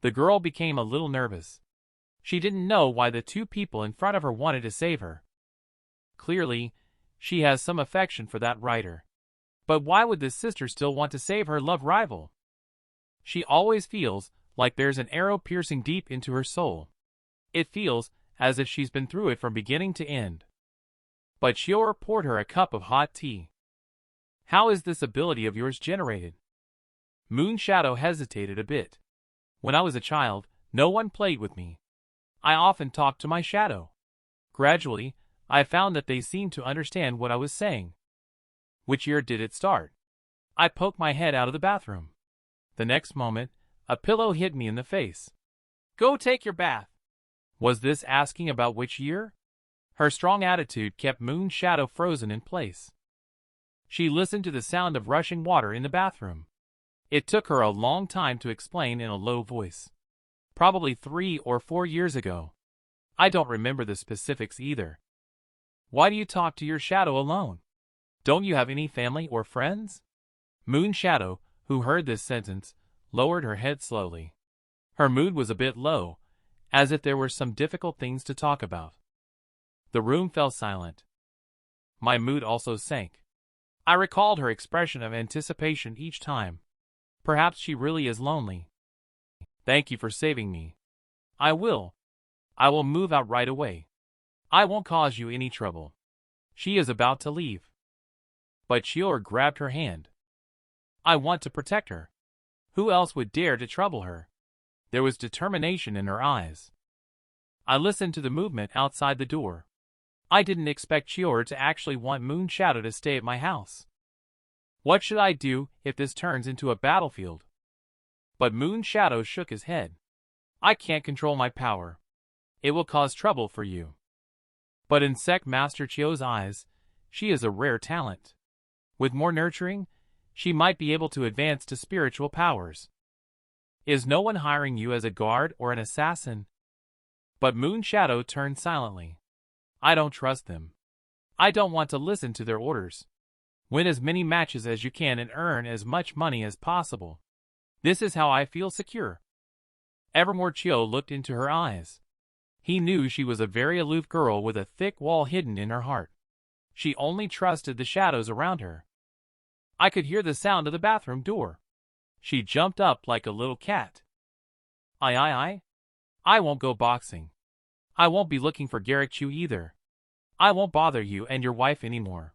The girl became a little nervous. She didn't know why the two people in front of her wanted to save her. Clearly, she has some affection for that writer. But why would this sister still want to save her love rival? She always feels like there's an arrow piercing deep into her soul. It feels as if she's been through it from beginning to end. But Qiu poured her a cup of hot tea. How is this ability of yours generated? Moon Shadow hesitated a bit. When I was a child, no one played with me. I often talked to my shadow. Gradually, I found that they seemed to understand what I was saying. Which year did it start? I poked my head out of the bathroom. The next moment, a pillow hit me in the face. Go take your bath. Was this asking about which year? Her strong attitude kept Moon Shadow frozen in place. She listened to the sound of rushing water in the bathroom. It took her a long time to explain in a low voice. Probably 3 or 4 years ago. I don't remember the specifics either. Why do you talk to your shadow alone? Don't you have any family or friends? Moon Shadow, who heard this sentence, lowered her head slowly. Her mood was a bit low, as if there were some difficult things to talk about. The room fell silent. My mood also sank. I recalled her expression of anticipation each time. Perhaps she really is lonely. Thank you for saving me. I will move out right away. I won't cause you any trouble. She is about to leave. But Qiu grabbed her hand. I want to protect her. Who else would dare to trouble her? There was determination in her eyes. I listened to the movement outside the door. I didn't expect Qiu to actually want Moon Shadow to stay at my house. What should I do if this turns into a battlefield? But Moon Shadow shook his head. I can't control my power. It will cause trouble for you. But in Sect Master Qiu's eyes, she is a rare talent. With more nurturing, she might be able to advance to spiritual powers. Is no one hiring you as a guard or an assassin? But Moon Shadow turned silently. I don't trust them. I don't want to listen to their orders. Win as many matches as you can and earn as much money as possible. This is how I feel secure. Evermore Qiu looked into her eyes. He knew she was a very aloof girl with a thick wall hidden in her heart. She only trusted the shadows around her. I could hear the sound of the bathroom door. She jumped up like a little cat. I won't go boxing. I won't be looking for Garrick Chu either. I won't bother you and your wife anymore.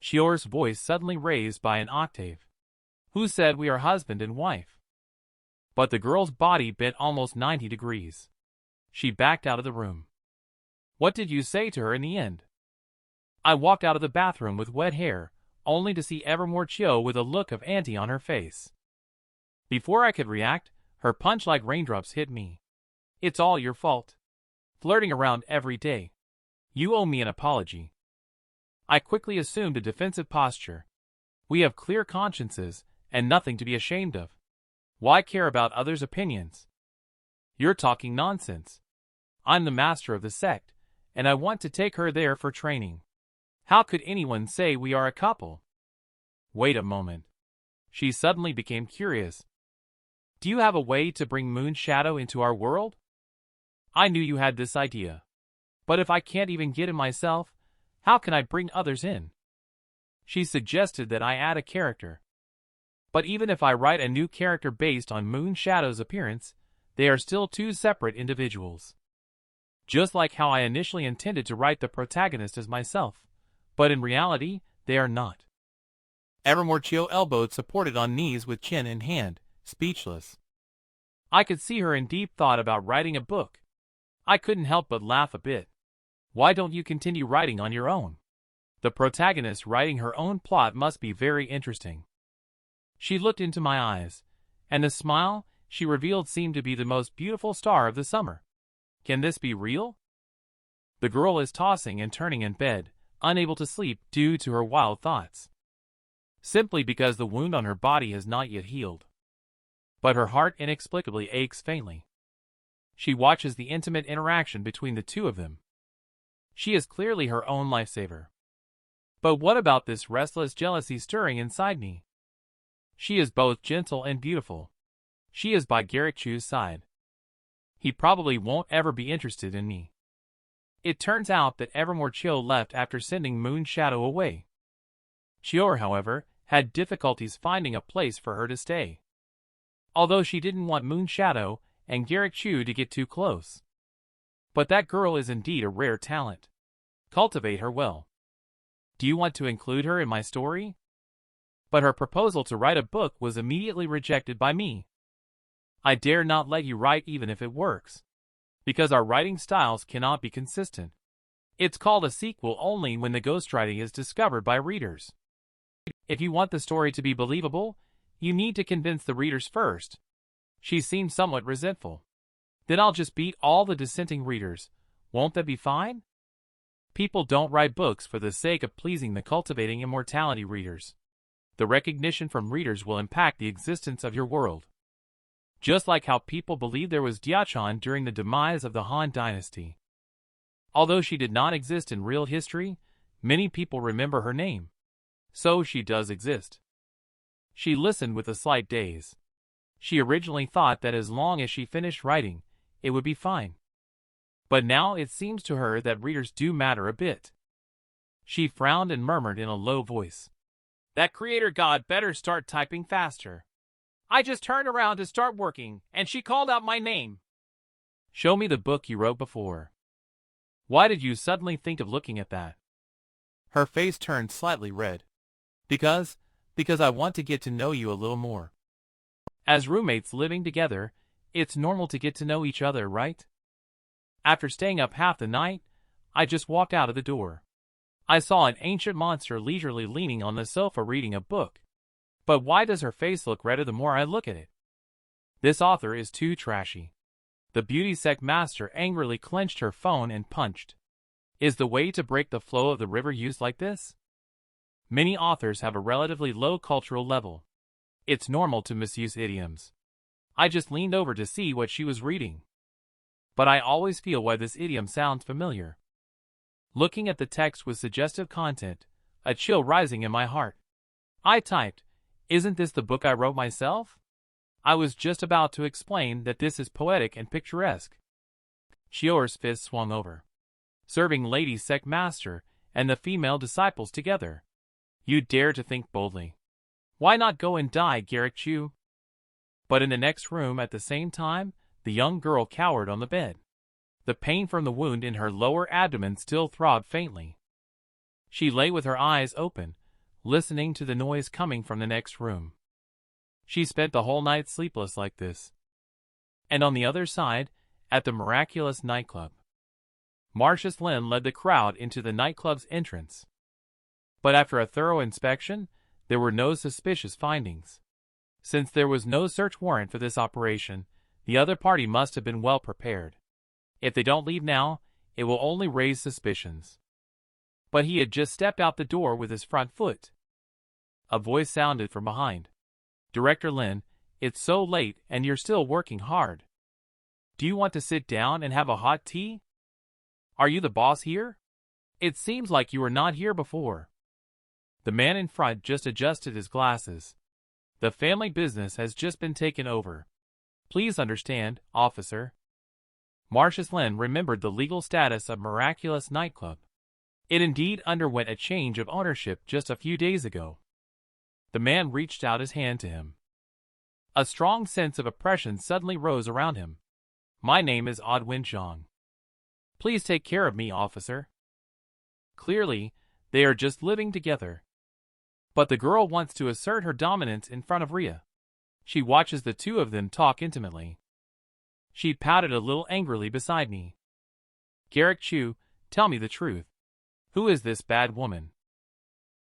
Qiu's voice suddenly raised by an octave. Who said we are husband and wife? But the girl's body bent almost 90 degrees. She backed out of the room. What did you say to her in the end? I walked out of the bathroom with wet hair, only to see Evermore Qiu with a look of auntie on her face. Before I could react, her punch like raindrops hit me. It's all your fault. Flirting around every day. You owe me an apology. I quickly assumed a defensive posture. We have clear consciences, and nothing to be ashamed of. Why care about others' opinions? You're talking nonsense. I'm the master of the sect, and I want to take her there for training. How could anyone say we are a couple? Wait a moment. She suddenly became curious. Do you have a way to bring Moon Shadow into our world? I knew you had this idea. But if I can't even get in myself, how can I bring others in? She suggested that I add a character. But even if I write a new character based on Moon Shadow's appearance, they are still two separate individuals. Just like how I initially intended to write the protagonist as myself, but in reality, they are not. Evermore Qiu elbowed supported on knees with chin in hand, speechless. I could see her in deep thought about writing a book. I couldn't help but laugh a bit. Why don't you continue writing on your own? The protagonist writing her own plot must be very interesting. She looked into my eyes, and the smile she revealed seemed to be the most beautiful star of the summer. Can this be real? The girl is tossing and turning in bed, unable to sleep due to her wild thoughts. Simply because the wound on her body has not yet healed. But her heart inexplicably aches faintly. She watches the intimate interaction between the two of them. She is clearly her own lifesaver. But what about this restless jealousy stirring inside me? She is both gentle and beautiful. She is by Garrick Chu's side. He probably won't ever be interested in me. It turns out that Evermore Qiu left after sending Moon Shadow away. Qiu, however, had difficulties finding a place for her to stay. Although she didn't want Moon Shadow and Garrick Chu to get too close. But that girl is indeed a rare talent. Cultivate her well. Do you want to include her in my story? But her proposal to write a book was immediately rejected by me. I dare not let you write even if it works. Because our writing styles cannot be consistent. It's called a sequel only when the ghostwriting is discovered by readers. If you want the story to be believable, you need to convince the readers first. She seemed somewhat resentful. Then I'll just beat all the dissenting readers. Won't that be fine? People don't write books for the sake of pleasing the cultivating immortality readers. The recognition from readers will impact the existence of your world. Just like how people believe there was Diachan during the demise of the Han dynasty. Although she did not exist in real history, many people remember her name. So she does exist. She listened with a slight daze. She originally thought that as long as she finished writing, it would be fine. But now it seems to her that readers do matter a bit. She frowned and murmured in a low voice. That creator god better start typing faster. I just turned around to start working, and she called out my name. Show me the book you wrote before. Why did you suddenly think of looking at that? Her face turned slightly red. Because I want to get to know you a little more. As roommates living together, it's normal to get to know each other, right? After staying up half the night, I just walked out of the door. I saw an ancient monster leisurely leaning on the sofa reading a book. But why does her face look redder the more I look at it? This author is too trashy. The beauty sect master angrily clenched her phone and punched. Is the way to break the flow of the river used like this? Many authors have a relatively low cultural level. It's normal to misuse idioms. I just leaned over to see what she was reading. But I always feel why this idiom sounds familiar. Looking at the text with suggestive content, a chill rising in my heart. I typed, "Isn't this the book I wrote myself?" I was just about to explain that this is poetic and picturesque. Qiu's fist swung over, serving Lady Sect Master and the female disciples together. You dare to think boldly. Why not go and die, Garrick Chu? But in the next room at the same time, the young girl cowered on the bed. The pain from the wound in her lower abdomen still throbbed faintly. She lay with her eyes open, listening to the noise coming from the next room. She spent the whole night sleepless like this. And on the other side, at the miraculous nightclub, Marcius Lin led the crowd into the nightclub's entrance. But after a thorough inspection, there were no suspicious findings. Since there was no search warrant for this operation, the other party must have been well prepared. If they don't leave now, it will only raise suspicions. But he had just stepped out the door with his front foot. A voice sounded from behind. Director Lin, it's so late and you're still working hard. Do you want to sit down and have a hot tea? Are you the boss here? It seems like you were not here before. The man in front just adjusted his glasses. The family business has just been taken over. Please understand, officer. Marcius Lin remembered the legal status of Miraculous Nightclub. It indeed underwent a change of ownership just a few days ago. The man reached out his hand to him. A strong sense of oppression suddenly rose around him. My name is Odwin Zhang. Please take care of me, officer. Clearly, they are just living together. But the girl wants to assert her dominance in front of Rhea. She watches the two of them talk intimately. She pouted a little angrily beside me. Garrick Chu, tell me the truth. Who is this bad woman?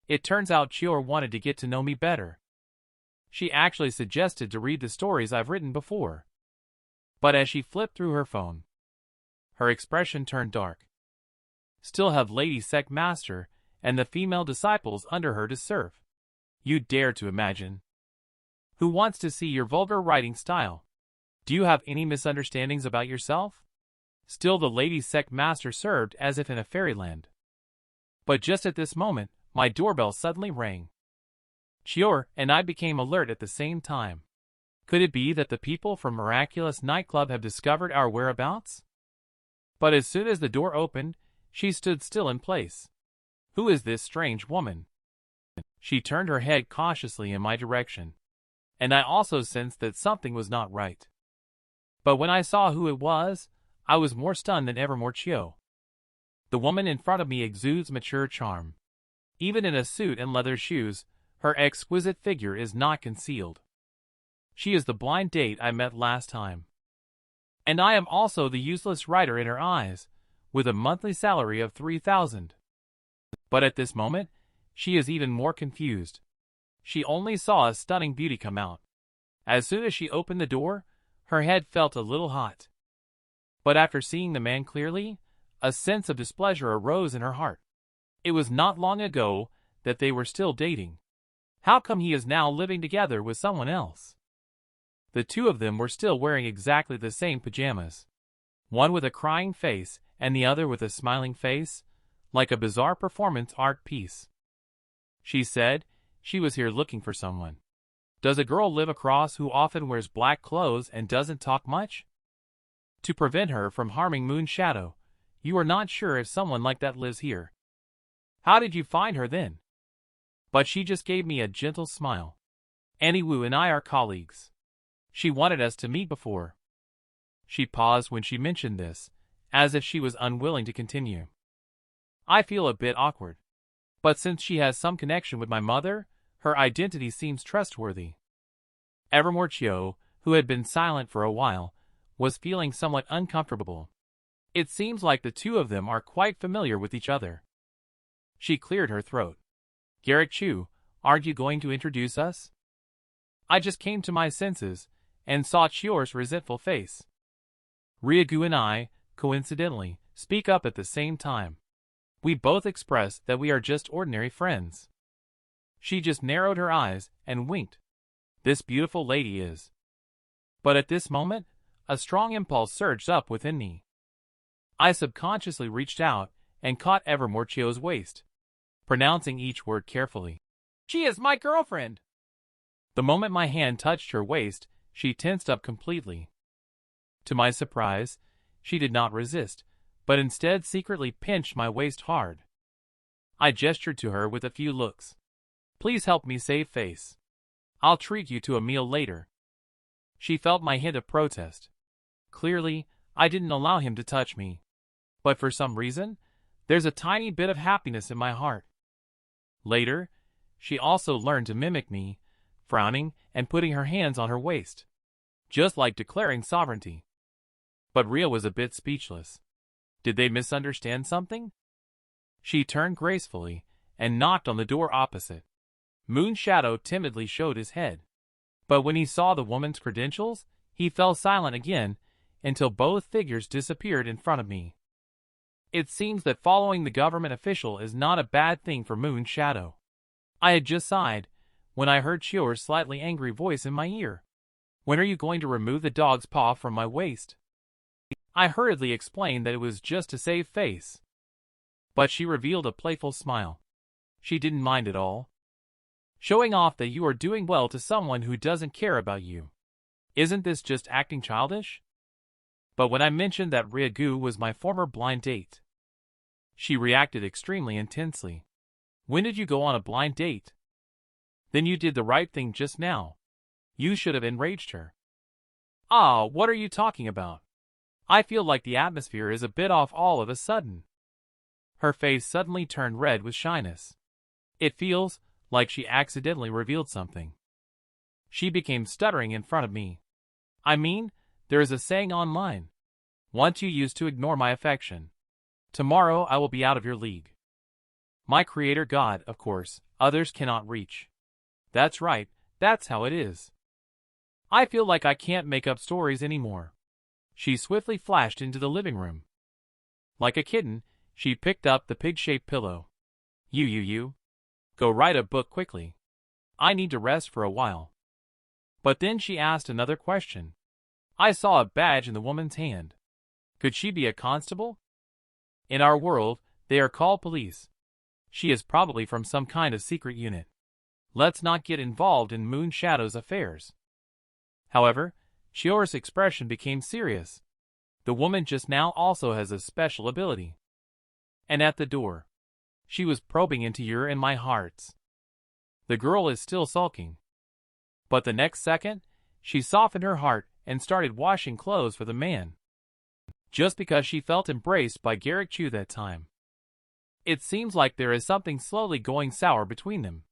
It turns out Chior wanted to get to know me better. She actually suggested to read the stories I've written before. But as she flipped through her phone, her expression turned dark. Still have Lady Sect Master and the female disciples under her to serve. You dare to imagine? Who wants to see your vulgar writing style? Do you have any misunderstandings about yourself? Still the Lady Sect Master served as if in a fairyland. But just at this moment, my doorbell suddenly rang. Chior and I became alert at the same time. Could it be that the people from Miraculous Nightclub have discovered our whereabouts? But as soon as the door opened, she stood still in place. Who is this strange woman? She turned her head cautiously in my direction, and I also sensed that something was not right. But when I saw who it was, I was more stunned than Evermore Qiu. The woman in front of me exudes mature charm. Even in a suit and leather shoes, her exquisite figure is not concealed. She is the blind date I met last time. And I am also the useless writer in her eyes, with a monthly salary of 3,000. But at this moment, she is even more confused. She only saw a stunning beauty come out. As soon as she opened the door, her head felt a little hot. But after seeing the man clearly, a sense of displeasure arose in her heart. It was not long ago that they were still dating. How come he is now living together with someone else? The two of them were still wearing exactly the same pajamas. One with a crying face and the other with a smiling face, like a bizarre performance art piece. She said she was here looking for someone. Does a girl live across who often wears black clothes and doesn't talk much? To prevent her from harming Moon Shadow, you are not sure if someone like that lives here. How did you find her then? But she just gave me a gentle smile. Annie Wu and I are colleagues. She wanted us to meet before. She paused when she mentioned this, as if she was unwilling to continue. I feel a bit awkward. But since she has some connection with my mother, her identity seems trustworthy. Evermore Qiu, who had been silent for a while, was feeling somewhat uncomfortable. It seems like the two of them are quite familiar with each other. She cleared her throat. Garrick Chu, aren't you going to introduce us? I just came to my senses, and saw Chior's resentful face. Ryagu and I, coincidentally, speak up at the same time. We both express that we are just ordinary friends. She just narrowed her eyes and winked. This beautiful lady is. But at this moment, a strong impulse surged up within me. I subconsciously reached out and caught Evermore Qiu's waist, pronouncing each word carefully. She is my girlfriend! The moment my hand touched her waist, she tensed up completely. To my surprise, she did not resist, but instead secretly pinched my waist hard. I gestured to her with a few looks. Please help me save face. I'll treat you to a meal later. She felt my hint of protest. Clearly, I didn't allow him to touch me. But for some reason, there's a tiny bit of happiness in my heart. Later, she also learned to mimic me, frowning and putting her hands on her waist, just like declaring sovereignty. But Rhea was a bit speechless. Did they misunderstand something? She turned gracefully and knocked on the door opposite. Moonshadow timidly showed his head. But when he saw the woman's credentials, he fell silent again until both figures disappeared in front of me. It seems that following the government official is not a bad thing for Moonshadow. I had just sighed when I heard Qiu's slightly angry voice in my ear. When are you going to remove the dog's paw from my waist? I hurriedly explained that it was just to save face. But she revealed a playful smile. She didn't mind at all. Showing off that you are doing well to someone who doesn't care about you. Isn't this just acting childish? But when I mentioned that Rhea Gu was my former blind date, she reacted extremely intensely. When did you go on a blind date? Then you did the right thing just now. You should have enraged her. Ah, what are you talking about? I feel like the atmosphere is a bit off all of a sudden. Her face suddenly turned red with shyness. It feels like she accidentally revealed something. She became stuttering in front of me. I mean, there is a saying online. Once you used to ignore my affection. Tomorrow I will be out of your league. My creator God, of course, others cannot reach. That's right, that's how it is. I feel like I can't make up stories anymore. She swiftly flashed into the living room. Like a kitten, she picked up the pig-shaped pillow. You. Go write a book quickly. I need to rest for a while. But then she asked another question. I saw a badge in the woman's hand. Could she be a constable? In our world, they are called police. She is probably from some kind of secret unit. Let's not get involved in Moonshadow's affairs. However, Qiu's expression became serious. The woman just now also has a special ability. And at the door, she was probing into your and my hearts. The girl is still sulking. But the next second, she softened her heart and started washing clothes for the man. Just because she felt embraced by Garrick Chu that time. It seems like there is something slowly going sour between them.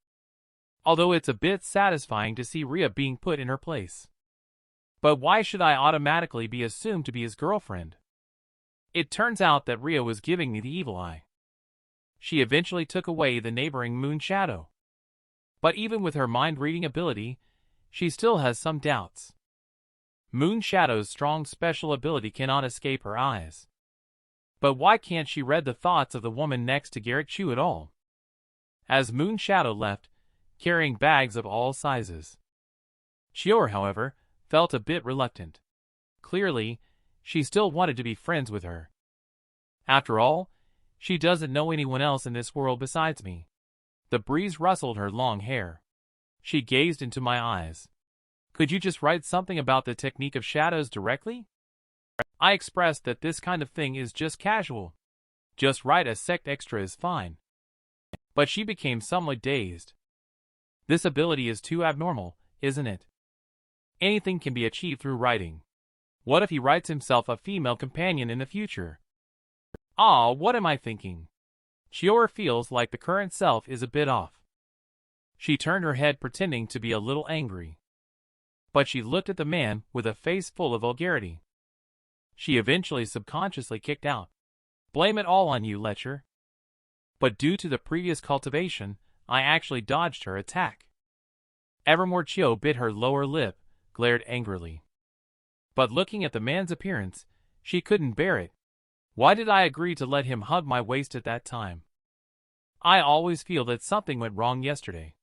Although it's a bit satisfying to see Rhea being put in her place. But why should I automatically be assumed to be his girlfriend? It turns out that Rhea was giving me the evil eye. She eventually took away the neighboring Moonshadow. But even with her mind-reading ability, she still has some doubts. Moonshadow's strong special ability cannot escape her eyes. But why can't she read the thoughts of the woman next to Garrick Chu at all? As Moonshadow left, carrying bags of all sizes, Qiu, however, felt a bit reluctant. Clearly, she still wanted to be friends with her. After all, she doesn't know anyone else in this world besides me. The breeze rustled her long hair. She gazed into my eyes. Could you just write something about the technique of shadows directly? I expressed that this kind of thing is just casual. Just write a Sect extra is fine. But she became somewhat dazed. This ability is too abnormal, isn't it? Anything can be achieved through writing. What if he writes himself a female companion in the future? Ah, what am I thinking? Qiu feels like the current self is a bit off. She turned her head pretending to be a little angry. But she looked at the man with a face full of vulgarity. She eventually subconsciously kicked out. Blame it all on you, Lecher. But due to the previous cultivation, I actually dodged her attack. Evermore Qiu bit her lower lip, glared angrily. But looking at the man's appearance, she couldn't bear it. Why did I agree to let him hug my waist at that time? I always feel that something went wrong yesterday.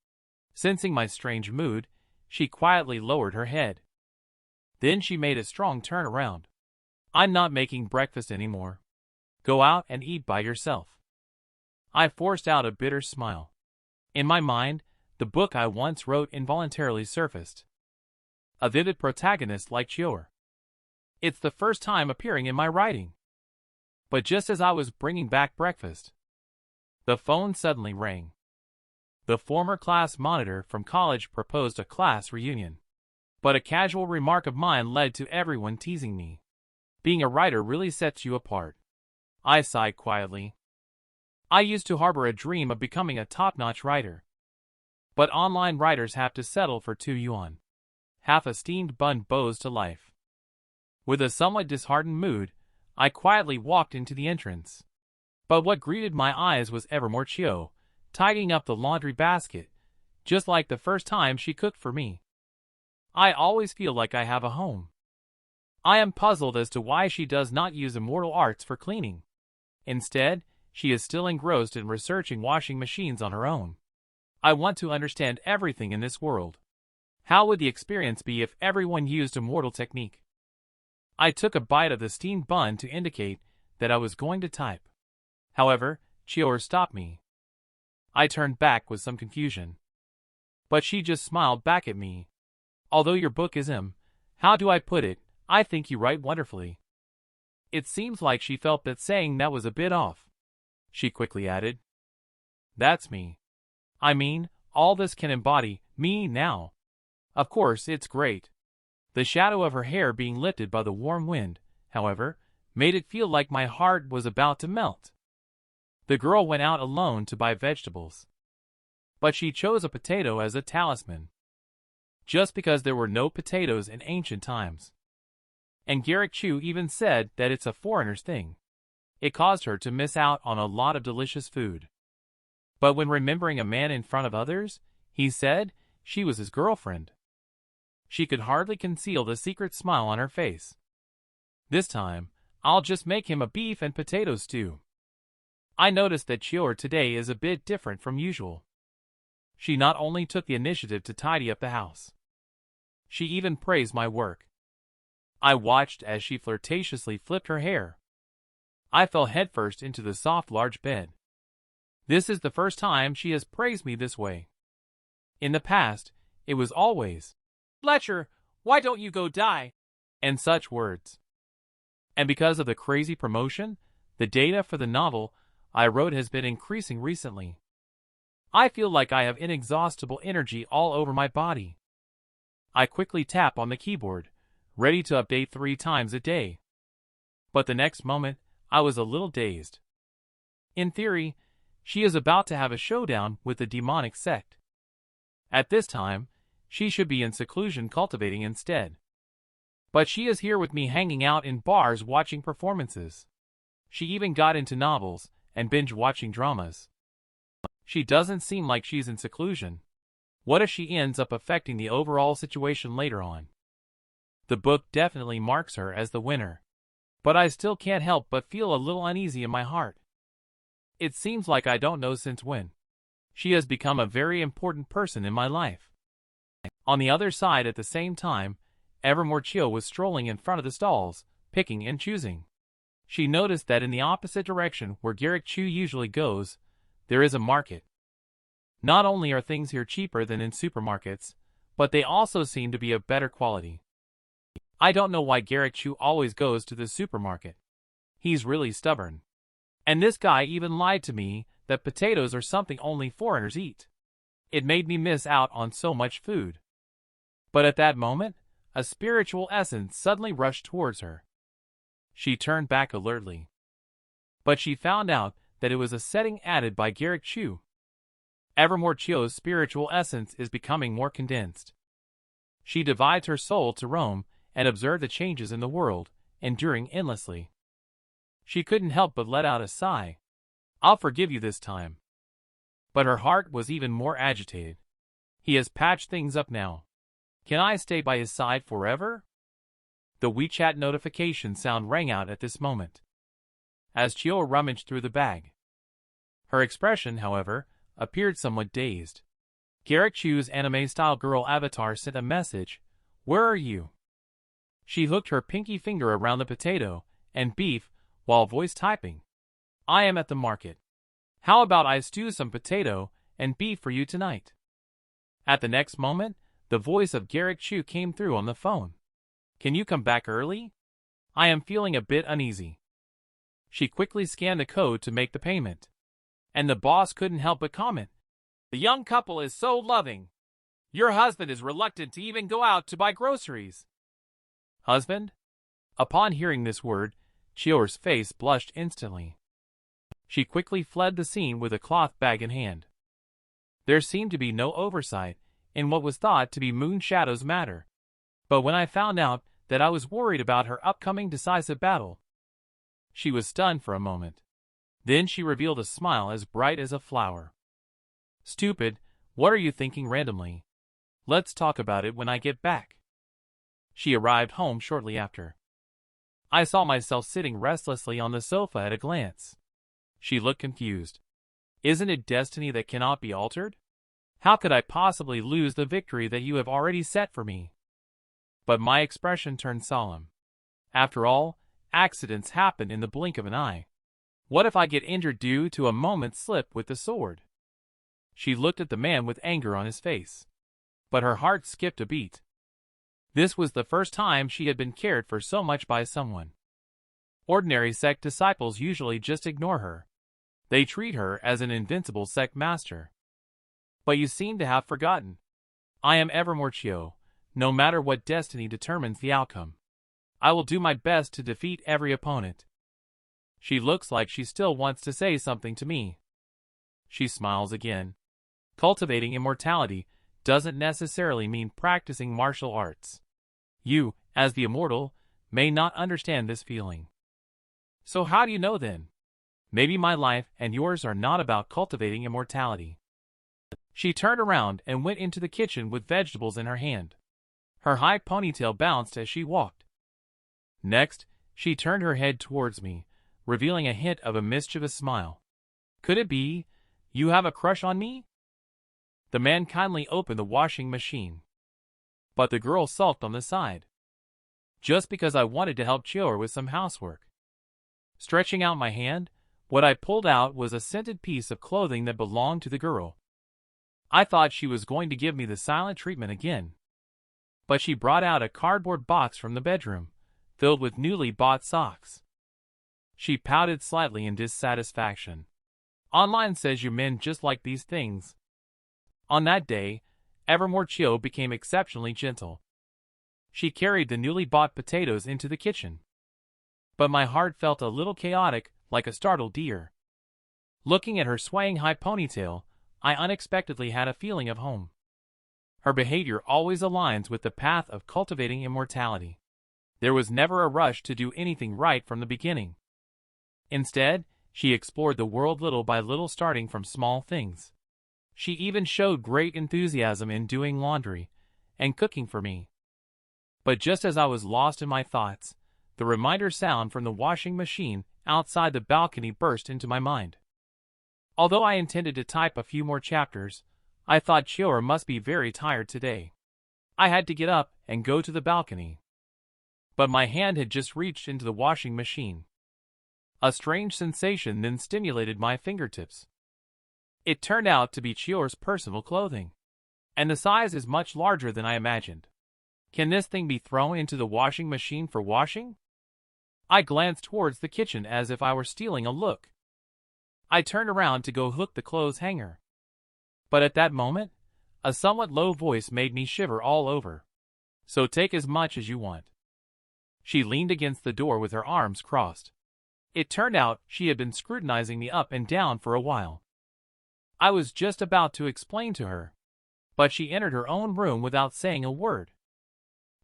Sensing my strange mood, she quietly lowered her head. Then she made a strong turn around. I'm not making breakfast anymore. Go out and eat by yourself. I forced out a bitter smile. In my mind, the book I once wrote involuntarily surfaced. A vivid protagonist like Qiu. It's the first time appearing in my writing. But just as I was bringing back breakfast, the phone suddenly rang. The former class monitor from college proposed a class reunion. But a casual remark of mine led to everyone teasing me. Being a writer really sets you apart. I sighed quietly. I used to harbor a dream of becoming a top-notch writer. But online writers have to settle for 2 yuan. Half a steamed bun bows to life. With a somewhat disheartened mood, I quietly walked into the entrance. But what greeted my eyes was Evermore Qiu, tidying up the laundry basket, just like the first time she cooked for me. I always feel like I have a home. I am puzzled as to why she does not use immortal arts for cleaning. Instead, she is still engrossed in researching washing machines on her own. I want to understand everything in this world. How would the experience be if everyone used immortal technique? I took a bite of the steamed bun to indicate that I was going to type. However, Qiu stopped me. I turned back with some confusion. But she just smiled back at me. Although your book is how do I put it, I think you write wonderfully. It seems like she felt that saying that was a bit off. She quickly added, "That's me. I mean, all this can embody me now. Of course, it's great." The shadow of her hair being lifted by the warm wind, however, made it feel like my heart was about to melt. The girl went out alone to buy vegetables. But she chose a potato as a talisman. Just because there were no potatoes in ancient times. And Garrick Chu even said that it's a foreigner's thing. It caused her to miss out on a lot of delicious food. But when remembering a man in front of others, he said she was his girlfriend. She could hardly conceal the secret smile on her face. This time, I'll just make him a beef and potato stew. I noticed that Qiu today is a bit different from usual. She not only took the initiative to tidy up the house. She even praised my work. I watched as she flirtatiously flipped her hair. I fell headfirst into the soft large bed. This is the first time she has praised me this way. In the past, it was always, "Fletcher, why don't you go die?" and such words. And because of the crazy promotion, the data for the novel I wrote has been increasing recently. I feel like I have inexhaustible energy all over my body. I quickly tap on the keyboard, ready to update 3 times a day. But the next moment, I was a little dazed. In theory, she is about to have a showdown with the demonic sect. At this time, she should be in seclusion cultivating instead. But she is here with me hanging out in bars watching performances. She even got into novels and binge-watching dramas. She doesn't seem like she's in seclusion. What if she ends up affecting the overall situation later on? The book definitely marks her as the winner. But I still can't help but feel a little uneasy in my heart. It seems like I don't know since when. She has become a very important person in my life. On the other side at the same time, Evermore Qiu was strolling in front of the stalls, picking and choosing. She noticed that in the opposite direction where Garrick Chu usually goes, there is a market. Not only are things here cheaper than in supermarkets, but they also seem to be of better quality. I don't know why Garrick Chu always goes to the supermarket. He's really stubborn. And this guy even lied to me that potatoes are something only foreigners eat. It made me miss out on so much food. But at that moment, a spiritual essence suddenly rushed towards her. She turned back alertly. But she found out that it was a setting added by Garrick Chu. Evermore Qiu's spiritual essence is becoming more condensed. She divides her soul to roam and observe the changes in the world, enduring endlessly. She couldn't help but let out a sigh. "I'll forgive you this time." But her heart was even more agitated. He has patched things up now. Can I stay by his side forever? The WeChat notification sound rang out at this moment. As Qiu rummaged through the bag. Her expression, however, appeared somewhat dazed. Garrick Chu's anime-style girl avatar sent a message, "Where are you?" She hooked her pinky finger around the potato and beef while voice typing. "I am at the market. How about I stew some potato and beef for you tonight?" At the next moment, the voice of Garrick Chu came through on the phone. "Can you come back early? I am feeling a bit uneasy." She quickly scanned the code to make the payment. And the boss couldn't help but comment, "The young couple is so loving. Your husband is reluctant to even go out to buy groceries." Husband? Upon hearing this word, Qiu's face blushed instantly. She quickly fled the scene with a cloth bag in hand. There seemed to be no oversight in what was thought to be Moon Shadow's matter. But when I found out that I was worried about her upcoming decisive battle, she was stunned for a moment. Then she revealed a smile as bright as a flower. "Stupid, what are you thinking randomly? Let's talk about it when I get back." She arrived home shortly after. I saw myself sitting restlessly on the sofa at a glance. She looked confused. "Isn't it destiny that cannot be altered? How could I possibly lose the victory that you have already set for me?" But my expression turned solemn. After all, accidents happen in the blink of an eye. What if I get injured due to a moment's slip with the sword? She looked at the man with anger on his face. But her heart skipped a beat. This was the first time she had been cared for so much by someone. Ordinary sect disciples usually just ignore her. They treat her as an invincible sect master. But you seem to have forgotten. I am Evermore Qiu, no matter what destiny determines the outcome. I will do my best to defeat every opponent. She looks like she still wants to say something to me. She smiles again. Cultivating immortality doesn't necessarily mean practicing martial arts. You, as the immortal, may not understand this feeling. So how do you know then? Maybe my life and yours are not about cultivating immortality. She turned around and went into the kitchen with vegetables in her hand. Her high ponytail bounced as she walked. Next, she turned her head towards me, revealing a hint of a mischievous smile. "Could it be you have a crush on me?" The man kindly opened the washing machine. But the girl sulked on the side. "Just because I wanted to help Qiu with some housework." Stretching out my hand, what I pulled out was a scented piece of clothing that belonged to the girl. I thought she was going to give me the silent treatment again. But she brought out a cardboard box from the bedroom, filled with newly bought socks. She pouted slightly in dissatisfaction. "Online says you men just like these things." On that day, Evermore Qiu became exceptionally gentle. She carried the newly bought potatoes into the kitchen. But my heart felt a little chaotic, like a startled deer. Looking at her swaying high ponytail, I unexpectedly had a feeling of home. Her behavior always aligns with the path of cultivating immortality. There was never a rush to do anything right from the beginning. Instead, she explored the world little by little, starting from small things. She even showed great enthusiasm in doing laundry and cooking for me. But just as I was lost in my thoughts, the reminder sound from the washing machine outside the balcony burst into my mind. Although I intended to type a few more chapters, I thought Qiu must be very tired today. I had to get up and go to the balcony. But my hand had just reached into the washing machine. A strange sensation then stimulated my fingertips. It turned out to be Qiu's personal clothing. And the size is much larger than I imagined. Can this thing be thrown into the washing machine for washing? I glanced towards the kitchen as if I were stealing a look. I turned around to go hook the clothes hanger. But at that moment, a somewhat low voice made me shiver all over. "So take as much as you want." She leaned against the door with her arms crossed. It turned out she had been scrutinizing me up and down for a while. I was just about to explain to her, but she entered her own room without saying a word.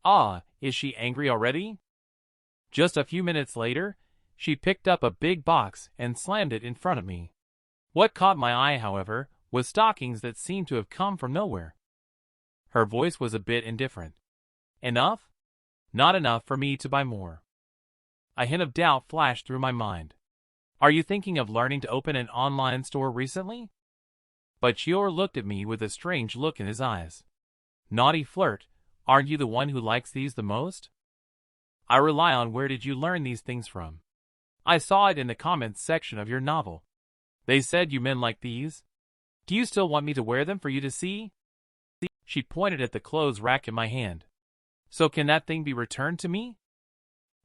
Ah, is she angry already? Just a few minutes later, she picked up a big box and slammed it in front of me. What caught my eye, however, was stockings that seemed to have come from nowhere. Her voice was a bit indifferent. "Enough? Not enough for me to buy more." A hint of doubt flashed through my mind. "Are you thinking of learning to open an online store recently?" But Qiu looked at me with a strange look in his eyes. "Naughty flirt, aren't you the one who likes these the most?" "I rely on where did you learn these things from? I saw it in the comments section of your novel. They said you men like these. Do you still want me to wear them for you to see?" She pointed at the clothes rack in my hand. "So can that thing be returned to me?"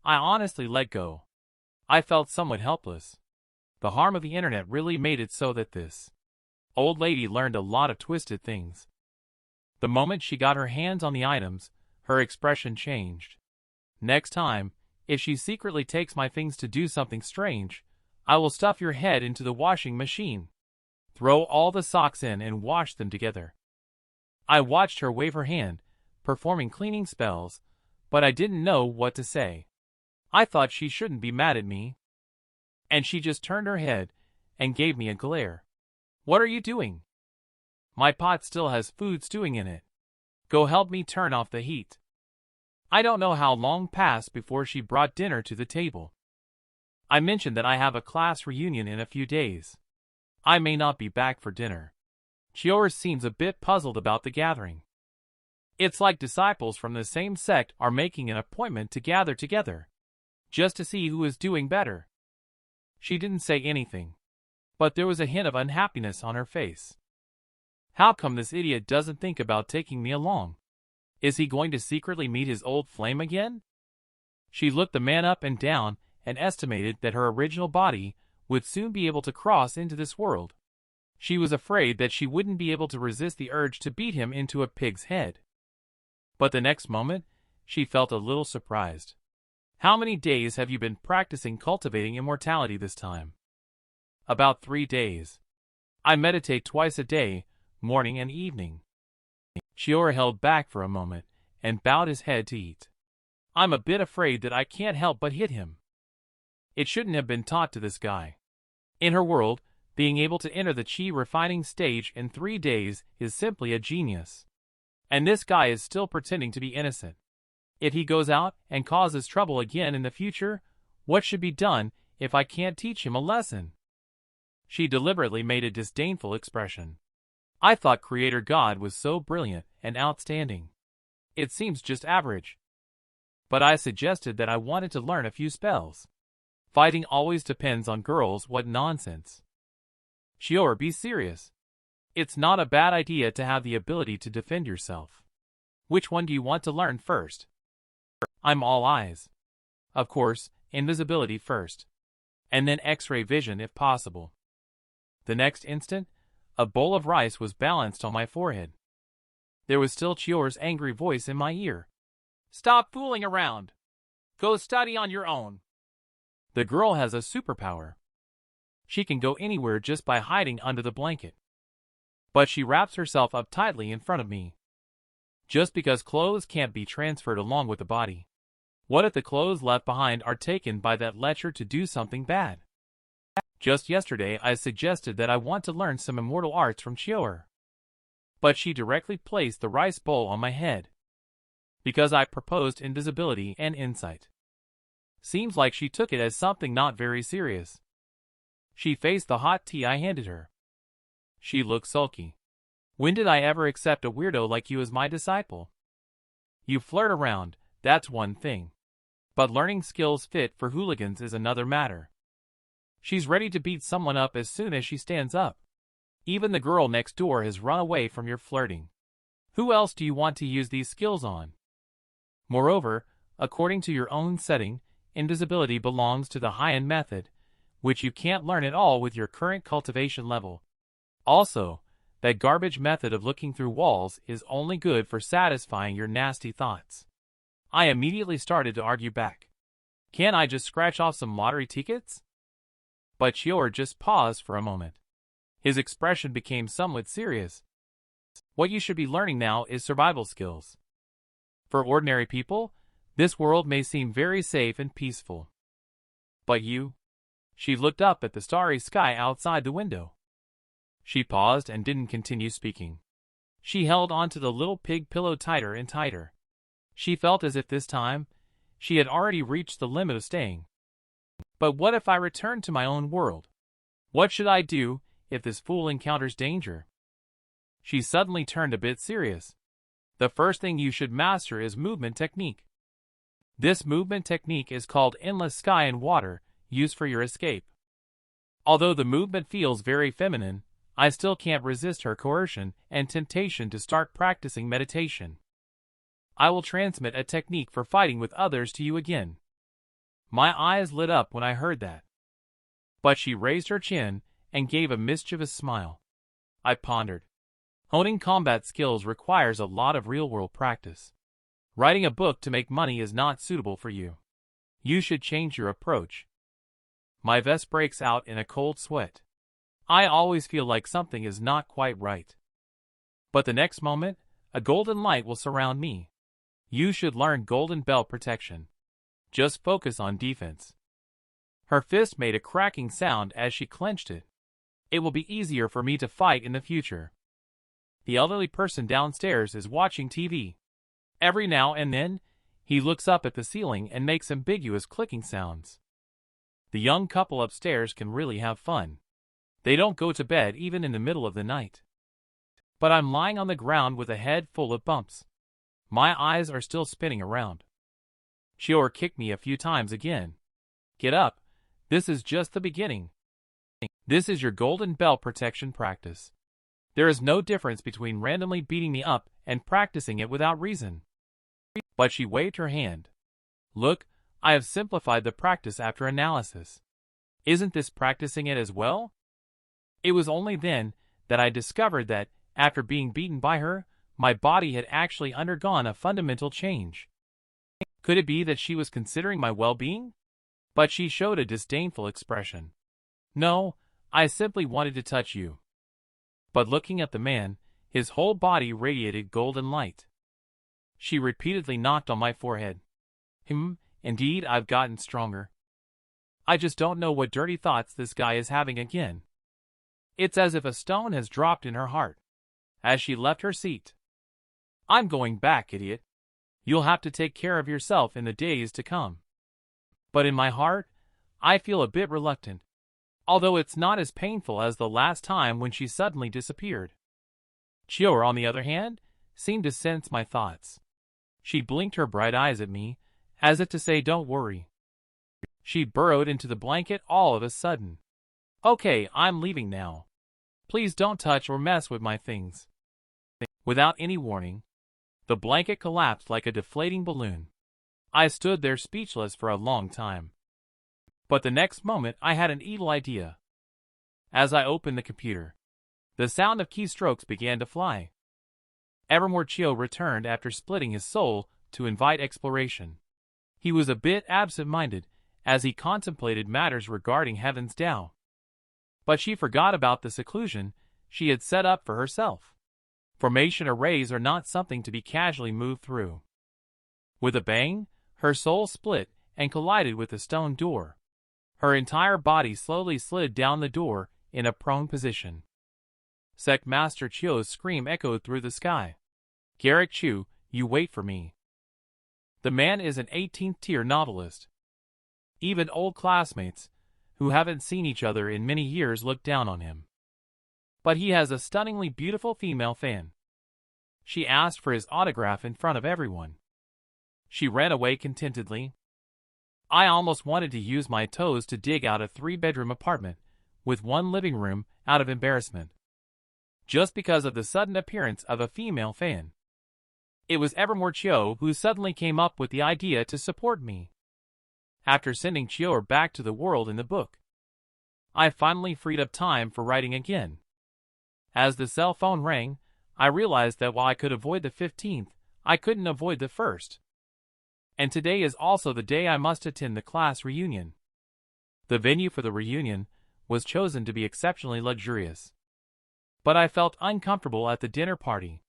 I honestly let go. I felt somewhat helpless. The harm of the internet really made it so that this old lady learned a lot of twisted things. The moment she got her hands on the items, her expression changed. "Next time, if she secretly takes my things to do something strange, I will stuff your head into the washing machine. Throw all the socks in and wash them together." I watched her wave her hand, performing cleaning spells, but I didn't know what to say. I thought she shouldn't be mad at me. And she just turned her head and gave me a glare. "What are you doing? My pot still has food stewing in it. Go help me turn off the heat." I don't know how long passed before she brought dinner to the table. I mentioned that I have a class reunion in a few days. I may not be back for dinner. Qiu seems a bit puzzled about the gathering. It's like disciples from the same sect are making an appointment to gather together, just to see who is doing better. She didn't say anything, but there was a hint of unhappiness on her face. How come this idiot doesn't think about taking me along? Is he going to secretly meet his old flame again? She looked the man up and down and estimated that her original body would soon be able to cross into this world. She was afraid that she wouldn't be able to resist the urge to beat him into a pig's head. But the next moment, she felt a little surprised. "How many days have you been practicing cultivating immortality this time?" "About 3 days. I meditate twice a day, morning and evening." Qiu held back for a moment and bowed his head to eat. "I'm a bit afraid that I can't help but hit him. It shouldn't have been taught to this guy." In her world, being able to enter the Qi refining stage in 3 days is simply a genius. And this guy is still pretending to be innocent. If he goes out and causes trouble again in the future, what should be done if I can't teach him a lesson? She deliberately made a disdainful expression. I thought Creator God was so brilliant and outstanding. It seems just average. But I suggested that I wanted to learn a few spells. Fighting always depends on girls, what nonsense. Qiu, be serious. It's not a bad idea to have the ability to defend yourself. Which one do you want to learn first? I'm all eyes. Of course, invisibility first. And then X-ray vision if possible. The next instant, a bowl of rice was balanced on my forehead. There was still Qiu's angry voice in my ear. "Stop fooling around. Go study on your own." The girl has a superpower. She can go anywhere just by hiding under the blanket. But she wraps herself up tightly in front of me. Just because clothes can't be transferred along with the body. What if the clothes left behind are taken by that lecher to do something bad? Just yesterday I suggested that I want to learn some immortal arts from Qiu. But she directly placed the rice bowl on my head. Because I proposed invisibility and insight. Seems like she took it as something not very serious. She faced the hot tea I handed her. She looked sulky. "When did I ever accept a weirdo like you as my disciple? You flirt around, that's one thing. But learning skills fit for hooligans is another matter." She's ready to beat someone up as soon as she stands up. Even the girl next door has run away from your flirting. Who else do you want to use these skills on? Moreover, according to your own setting, invisibility belongs to the high-end method, which you can't learn at all with your current cultivation level. Also, that garbage method of looking through walls is only good for satisfying your nasty thoughts. I immediately started to argue back. Can't I just scratch off some lottery tickets? But Qiu just paused for a moment. His expression became somewhat serious. What you should be learning now is survival skills. For ordinary people, this world may seem very safe and peaceful. But you? She looked up at the starry sky outside the window. She paused and didn't continue speaking. She held onto the little pig pillow tighter and tighter. She felt as if this time, she had already reached the limit of staying. But what if I return to my own world? What should I do if this fool encounters danger? She suddenly turned a bit serious. The first thing you should master is movement technique. This movement technique is called endless sky and water, used for your escape. Although the movement feels very feminine, I still can't resist her coercion and temptation to start practicing meditation. I will transmit a technique for fighting with others to you again. My eyes lit up when I heard that. But she raised her chin and gave a mischievous smile. I pondered. Honing combat skills requires a lot of real-world practice. Writing a book to make money is not suitable for you. You should change your approach. My vest breaks out in a cold sweat. I always feel like something is not quite right. But the next moment, a golden light will surround me. You should learn golden belt protection. Just focus on defense. Her fist made a cracking sound as she clenched it. It will be easier for me to fight in the future. The elderly person downstairs is watching TV. Every now and then, he looks up at the ceiling and makes ambiguous clicking sounds. The young couple upstairs can really have fun. They don't go to bed even in the middle of the night. But I'm lying on the ground with a head full of bumps. My eyes are still spinning around. Qiu kicked me a few times again. Get up. This is just the beginning. This is your golden belt protection practice. There is no difference between randomly beating me up and practicing it without reason. But she waved her hand. Look, I have simplified the practice after analysis. Isn't this practicing it as well? It was only then that I discovered that, after being beaten by her, my body had actually undergone a fundamental change. Could it be that she was considering my well-being? But she showed a disdainful expression. No, I simply wanted to touch you. But looking at the man, his whole body radiated golden light. She repeatedly knocked on my forehead. Indeed, I've gotten stronger. I just don't know what dirty thoughts this guy is having again. It's as if a stone has dropped in her heart. As she left her seat. I'm going back, idiot. You'll have to take care of yourself in the days to come. But in my heart, I feel a bit reluctant. Although it's not as painful as the last time when she suddenly disappeared. Qiu, on the other hand, seemed to sense my thoughts. She blinked her bright eyes at me, as if to say don't worry. She burrowed into the blanket all of a sudden. Okay, I'm leaving now. Please don't touch or mess with my things. Without any warning, the blanket collapsed like a deflating balloon. I stood there speechless for a long time. But the next moment I had an evil idea. As I opened the computer, the sound of keystrokes began to fly. Evermore Qiu returned after splitting his soul to invite exploration. He was a bit absent-minded as he contemplated matters regarding Heaven's Tao. But she forgot about the seclusion she had set up for herself. Formation arrays are not something to be casually moved through. With a bang, her soul split and collided with the stone door. Her entire body slowly slid down the door in a prone position. Sect Master Qiu's scream echoed through the sky. Garrick Chu, you wait for me. The man is an 18th-tier novelist. Even old classmates, who haven't seen each other in many years, look down on him. But he has a stunningly beautiful female fan. She asked for his autograph in front of everyone. She ran away contentedly. I almost wanted to use my toes to dig out a 3-bedroom apartment, with 1 living room, out of embarrassment. Just because of the sudden appearance of a female fan. It was Evermore Qiu who suddenly came up with the idea to support me. After sending Qiu back to the world in the book, I finally freed up time for writing again. As the cell phone rang, I realized that while I could avoid the 15th, I couldn't avoid the 1st. And today is also the day I must attend the class reunion. The venue for the reunion was chosen to be exceptionally luxurious. But I felt uncomfortable at the dinner party.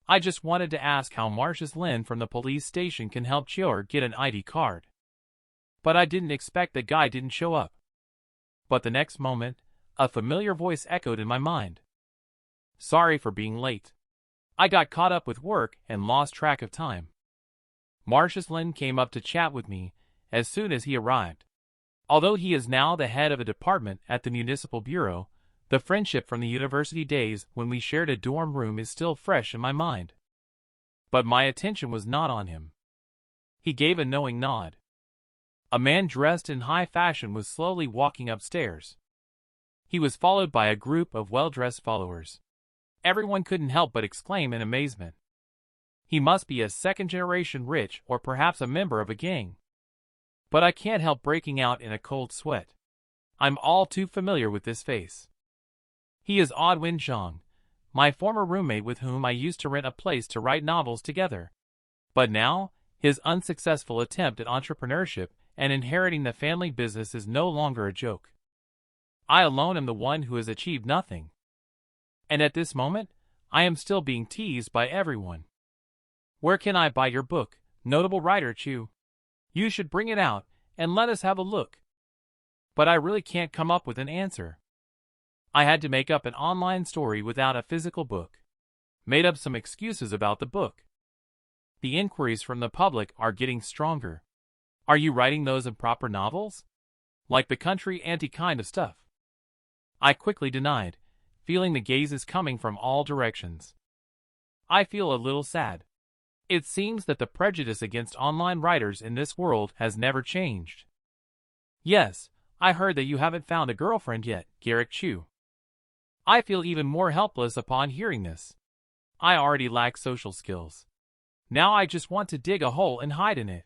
I just wanted to ask how Marcius Lin from the police station can help Qiu get an ID card. But I didn't expect the guy didn't show up. But the next moment, a familiar voice echoed in my mind. Sorry for being late. I got caught up with work and lost track of time. Marcius Lin came up to chat with me as soon as he arrived. Although he is now the head of a department at the municipal bureau, the friendship from the university days when we shared a dorm room is still fresh in my mind. But my attention was not on him. He gave a knowing nod. A man dressed in high fashion was slowly walking upstairs. He was followed by a group of well-dressed followers. Everyone couldn't help but exclaim in amazement. He must be a second-generation rich or perhaps a member of a gang. But I can't help breaking out in a cold sweat. I'm all too familiar with this face. He is Odd Win Zhang, my former roommate with whom I used to rent a place to write novels together. But now, his unsuccessful attempt at entrepreneurship and inheriting the family business is no longer a joke. I alone am the one who has achieved nothing. And at this moment, I am still being teased by everyone. Where can I buy your book, notable writer Chu? You should bring it out, and let us have a look. But I really can't come up with an answer. I had to make up an online story without a physical book. Made up some excuses about the book. The inquiries from the public are getting stronger. Are you writing those improper novels? Like the country auntie kind of stuff? I quickly denied, feeling the gazes coming from all directions. I feel a little sad. It seems that the prejudice against online writers in this world has never changed. Yes, I heard that you haven't found a girlfriend yet, Garrick Chu. I feel even more helpless upon hearing this. I already lack social skills. Now I just want to dig a hole and hide in it.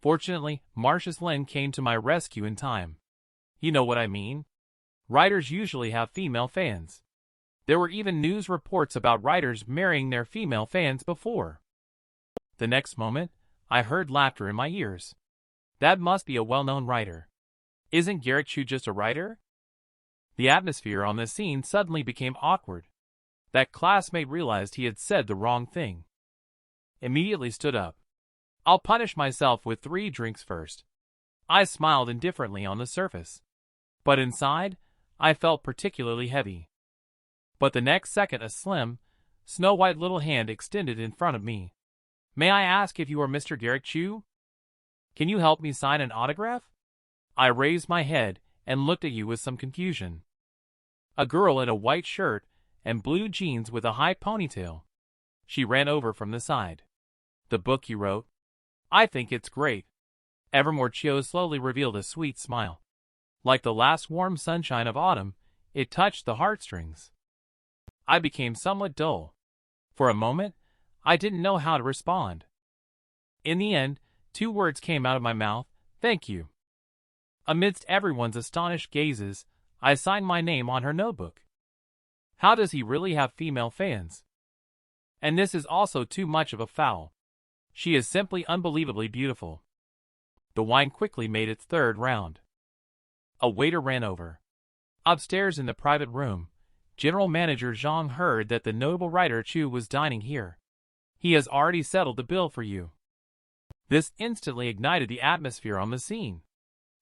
Fortunately, Marcius Lin came to my rescue in time. You know what I mean? Writers usually have female fans. There were even news reports about writers marrying their female fans before. The next moment, I heard laughter in my ears. That must be a well-known writer. Isn't Garrick Chu just a writer? The atmosphere on this scene suddenly became awkward. That classmate realized he had said the wrong thing. Immediately stood up. I'll punish myself with 3 drinks first. I smiled indifferently on the surface. But inside, I felt particularly heavy. But the next second a slim, snow-white little hand extended in front of me. May I ask if you are Mr. Garrick Chu? Can you help me sign an autograph? I raised my head and looked at you with some confusion. A girl in a white shirt and blue jeans with a high ponytail. She ran over from the side. The book you wrote? I think it's great. Evermore Qiu slowly revealed a sweet smile. Like the last warm sunshine of autumn, it touched the heartstrings. I became somewhat dull. For a moment, I didn't know how to respond. In the end, 2 words came out of my mouth, thank you. Amidst everyone's astonished gazes, I signed my name on her notebook. How does he really have female fans? And this is also too much of a foul. She is simply unbelievably beautiful. The wine quickly made its 3rd round. A waiter ran over. Upstairs in the private room, General Manager Zhang heard that the notable writer Chu was dining here. He has already settled the bill for you. This instantly ignited the atmosphere on the scene.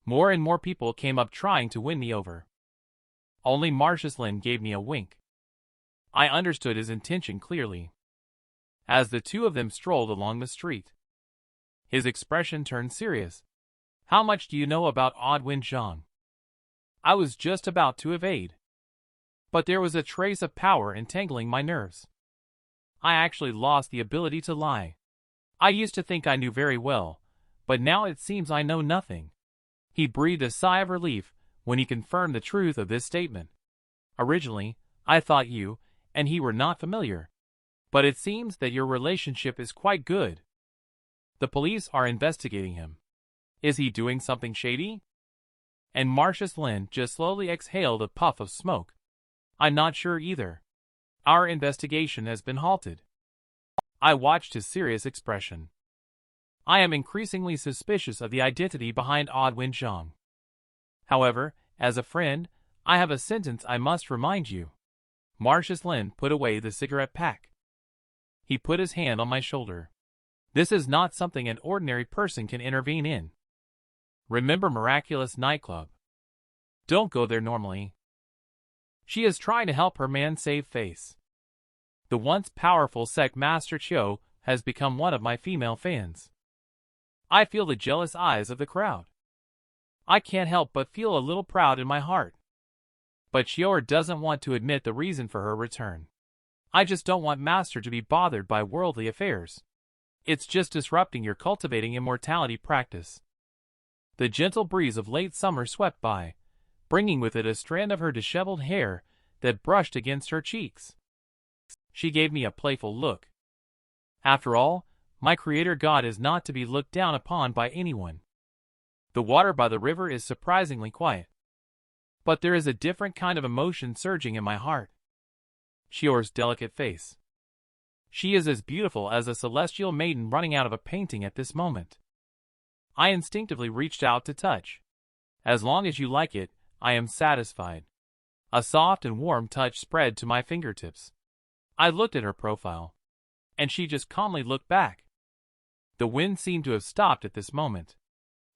More and more people came up trying to win me over. Only Marcius Lin gave me a wink. I understood his intention clearly. As the 2 of them strolled along the street, his expression turned serious. How much do you know about Odwin Zhang? I was just about to evade. But there was a trace of power entangling my nerves. I actually lost the ability to lie. I used to think I knew very well, but now it seems I know nothing. He breathed a sigh of relief when he confirmed the truth of this statement. Originally, I thought you and he were not familiar. But it seems that your relationship is quite good. The police are investigating him. Is he doing something shady? And Marcius Lin just slowly exhaled a puff of smoke. I'm not sure either. Our investigation has been halted. I watched his serious expression. I am increasingly suspicious of the identity behind Odwin Zhang. However, as a friend, I have a sentence I must remind you. Marcius Lin put away the cigarette pack. He put his hand on my shoulder. This is not something an ordinary person can intervene in. Remember Miraculous Nightclub. Don't go there normally. She is trying to help her man save face. The once powerful Sect Master Qiu has become one of my female fans. I feel the jealous eyes of the crowd. I can't help but feel a little proud in my heart. But Qiu doesn't want to admit the reason for her return. I just don't want Master to be bothered by worldly affairs. It's just disrupting your cultivating immortality practice. The gentle breeze of late summer swept by, bringing with it a strand of her disheveled hair that brushed against her cheeks. She gave me a playful look. After all, my creator god is not to be looked down upon by anyone. The water by the river is surprisingly quiet. But there is a different kind of emotion surging in my heart. Qiu's delicate face. She is as beautiful as a celestial maiden running out of a painting at this moment. I instinctively reached out to touch. As long as you like it, I am satisfied. A soft and warm touch spread to my fingertips. I looked at her profile, and she just calmly looked back. The wind seemed to have stopped at this moment,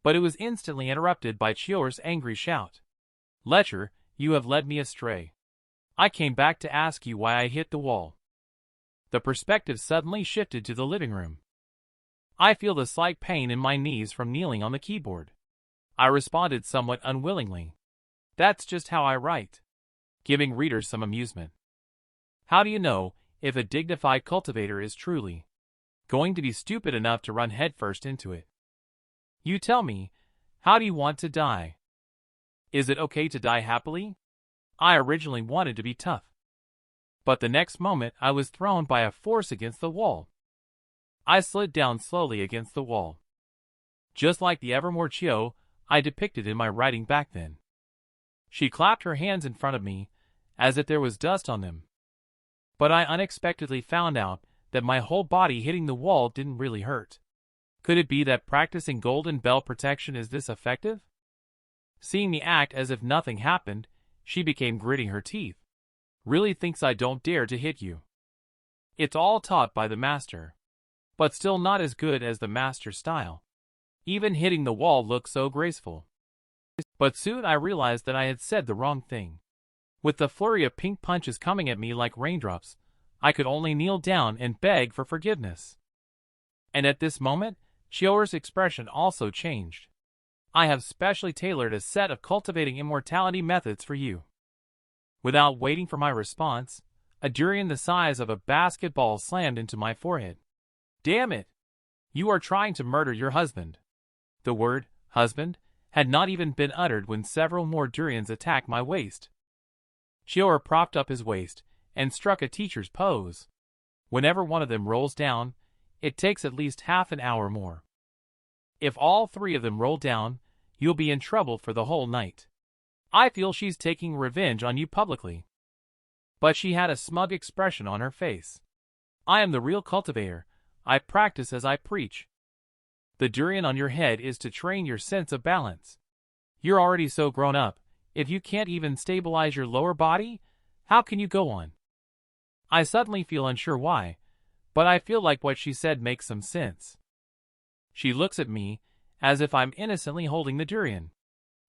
but it was instantly interrupted by Qiu's angry shout. Lecher, you have led me astray. I came back to ask you why I hit the wall. The perspective suddenly shifted to the living room. I feel the slight pain in my knees from kneeling on the keyboard. I responded somewhat unwillingly. That's just how I write. Giving readers some amusement. How do you know if a dignified cultivator is truly going to be stupid enough to run headfirst into it? You tell me, how do you want to die? Is it okay to die happily? I originally wanted to be tough. But the next moment I was thrown by a force against the wall. I slid down slowly against the wall. Just like the Evermore Qiu I depicted in my writing back then. She clapped her hands in front of me, as if there was dust on them. But I unexpectedly found out that my whole body hitting the wall didn't really hurt. Could it be that practicing golden bell protection is this effective? Seeing me act as if nothing happened, she became gritting her teeth. Really thinks I don't dare to hit you. It's all taught by the master, but still not as good as the master style. Even hitting the wall looked so graceful. But soon I realized that I had said the wrong thing. With the flurry of pink punches coming at me like raindrops, I could only kneel down and beg for forgiveness. And at this moment, Qiu's expression also changed. I have specially tailored a set of cultivating immortality methods for you. Without waiting for my response, a durian the size of a basketball slammed into my forehead. Damn it! You are trying to murder your husband. The word, husband, had not even been uttered when several more durians attacked my waist. Qiu propped up his waist and struck a teacher's pose. Whenever one of them rolls down, it takes at least half an hour more. If all three of them roll down, you'll be in trouble for the whole night. I feel she's taking revenge on you publicly. But she had a smug expression on her face. I am the real cultivator. I practice as I preach. The durian on your head is to train your sense of balance. You're already so grown up, if you can't even stabilize your lower body, how can you go on? I suddenly feel unsure why, but I feel like what she said makes some sense. She looks at me, as if I'm innocently holding the durian.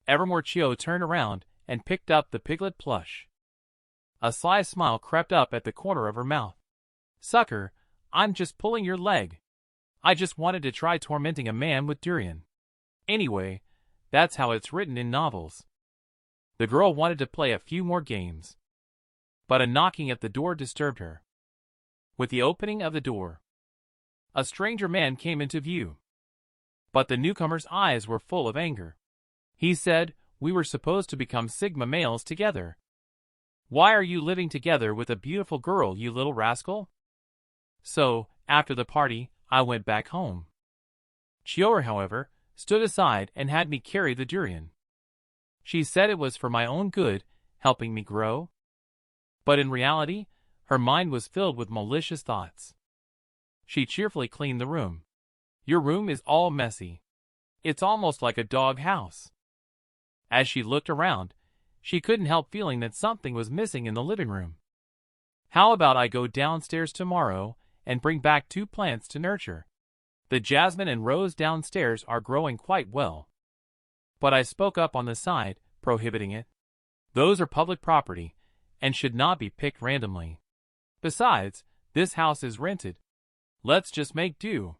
Evermore Qiu turned around and picked up the piglet plush. A sly smile crept up at the corner of her mouth. Sucker, I'm just pulling your leg. I just wanted to try tormenting a man with durian. Anyway, that's how it's written in novels. The girl wanted to play a few more games, but a knocking at the door disturbed her. With the opening of the door, a stranger man came into view. But the newcomer's eyes were full of anger. He said, we were supposed to become Sigma males together. Why are you living together with a beautiful girl, you little rascal? So, after the party, I went back home. Qiu, however, stood aside and had me carry the durian. She said it was for my own good, helping me grow. But in reality, her mind was filled with malicious thoughts. She cheerfully cleaned the room. Your room is all messy. It's almost like a dog house. As she looked around, she couldn't help feeling that something was missing in the living room. How about I go downstairs tomorrow and bring back 2 plants to nurture? The jasmine and rose downstairs are growing quite well. But I spoke up on the side, prohibiting it. Those are public property, and should not be picked randomly. Besides, this house is rented. Let's just make do.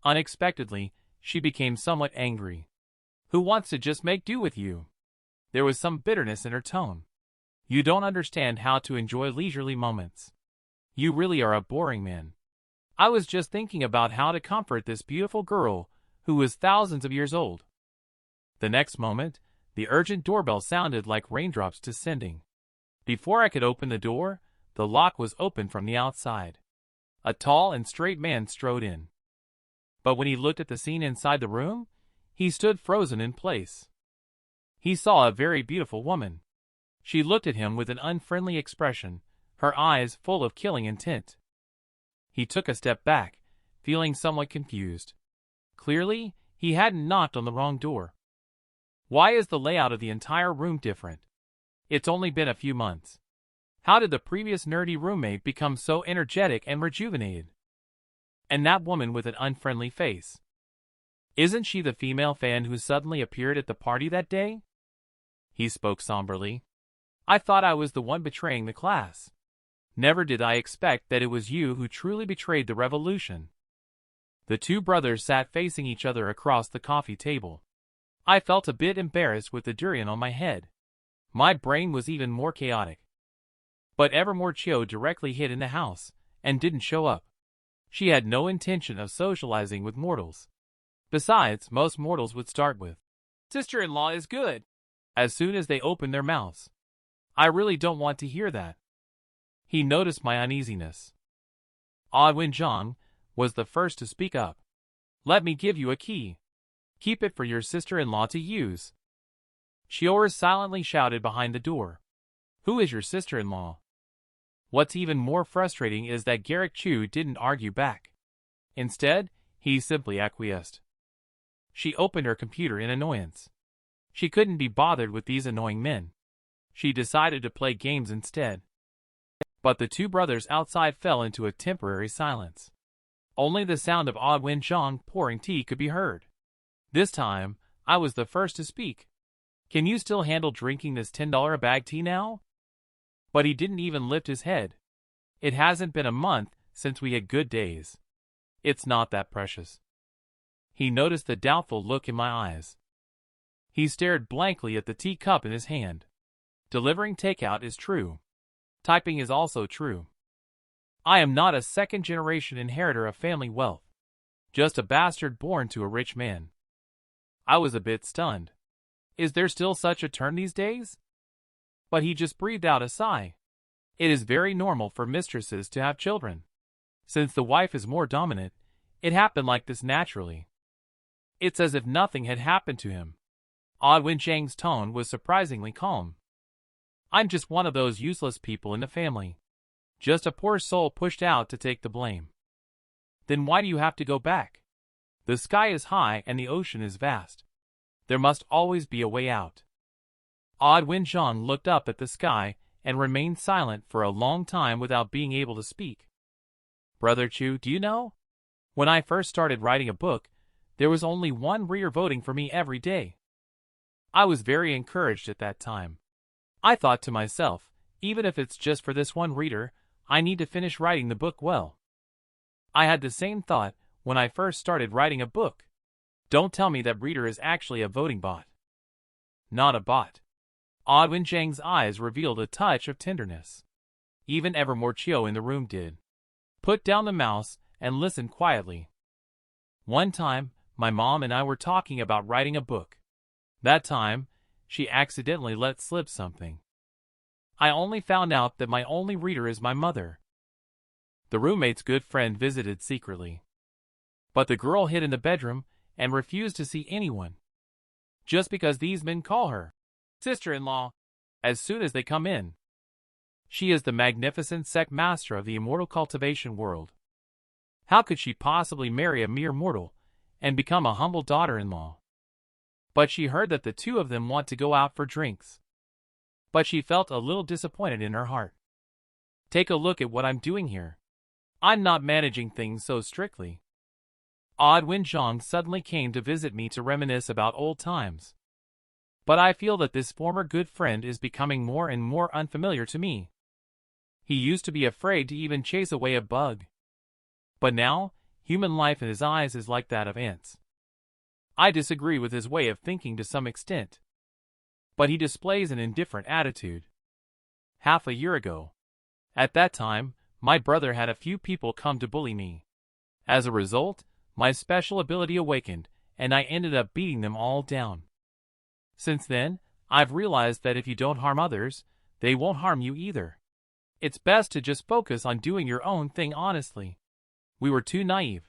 Unexpectedly, she became somewhat angry. Who wants to just make do with you? There was some bitterness in her tone. You don't understand how to enjoy leisurely moments. You really are a boring man. I was just thinking about how to comfort this beautiful girl who is thousands of years old. The next moment, the urgent doorbell sounded like raindrops descending. Before I could open the door, the lock was open from the outside. A tall and straight man strode in. But when he looked at the scene inside the room, he stood frozen in place. He saw a very beautiful woman. She looked at him with an unfriendly expression, her eyes full of killing intent. He took a step back, feeling somewhat confused. Clearly, He hadn't knocked on the wrong door. Why is the layout of the entire room different? It's only been a few months. How did the previous nerdy roommate become so energetic and rejuvenated? And that woman with an unfriendly face. Isn't she the female fan who suddenly appeared at the party that day? He spoke somberly. I thought I was the one betraying the class. Never did I expect that it was you who truly betrayed the revolution. The two brothers sat facing each other across the coffee table. I felt a bit embarrassed with the durian on my head. My brain was even more chaotic. But Evermore Qiu directly hid in the house, and didn't show up. She had no intention of socializing with mortals. Besides, most mortals would start with, "Sister-in-law is good," as soon as they opened their mouths. I really don't want to hear that. He noticed my uneasiness. Wenjang was the first to speak up. Let me give you a key. Keep it for your sister-in-law to use. Qiuers silently shouted behind the door. Who is your sister-in-law? What's even more frustrating is that Garrick Chu didn't argue back. Instead, he simply acquiesced. She opened her computer in annoyance. She couldn't be bothered with these annoying men. She decided to play games instead. But the two brothers outside fell into a temporary silence. Only the sound of Wenjang pouring tea could be heard. This time, I was the first to speak. Can you still handle drinking this $10 a bag tea now? But he didn't even lift his head. It hasn't been a month since we had good days. It's not that precious. He noticed the doubtful look in my eyes. He stared blankly at the teacup in his hand. Delivering takeout is true. Typing is also true. I am not a second-generation inheritor of family wealth. Just a bastard born to a rich man. I was a bit stunned. Is there still such a term these days? But he just breathed out a sigh. It is very normal for mistresses to have children. Since the wife is more dominant, it happened like this naturally. It's as if nothing had happened to him. Wenjang's tone was surprisingly calm. I'm just one of those useless people in the family. Just a poor soul pushed out to take the blame. Then why do you have to go back? The sky is high and the ocean is vast. There must always be a way out. Wenjang looked up at the sky and remained silent for a long time without being able to speak. Brother Chu, do you know? When I first started writing a book, there was only one reader voting for me every day. I was very encouraged at that time. I thought to myself, even if it's just for this one reader, I need to finish writing the book well. I had the same thought when I first started writing a book. Don't tell me that reader is actually a voting bot. Not a bot. Wenjang's eyes revealed a touch of tenderness. Even Evermore Qiu in the room did. Put down the mouse and listen quietly. One time, my mom and I were talking about writing a book. That time, she accidentally let slip something. I only found out that my only reader is my mother. The roommate's good friend visited secretly. But the girl hid in the bedroom and refused to see anyone. Just because these men call her sister-in-law as soon as they come in. She is the magnificent Sect master of the immortal cultivation world. How could she possibly marry a mere mortal and become a humble daughter-in-law? But she heard that the two of them want to go out for drinks. But she felt a little disappointed in her heart. Take a look at what I'm doing here. I'm not managing things so strictly. Wenjang suddenly came to visit me to reminisce about old times. But I feel that this former good friend is becoming more and more unfamiliar to me. He used to be afraid to even chase away a bug. But now, human life in his eyes is like that of ants. I disagree with his way of thinking to some extent. But he displays an indifferent attitude. Half a year ago. At that time, my brother had a few people come to bully me. As a result, my special ability awakened, and I ended up beating them all down. Since then, I've realized that if you don't harm others, they won't harm you either. It's best to just focus on doing your own thing honestly. We were too naive.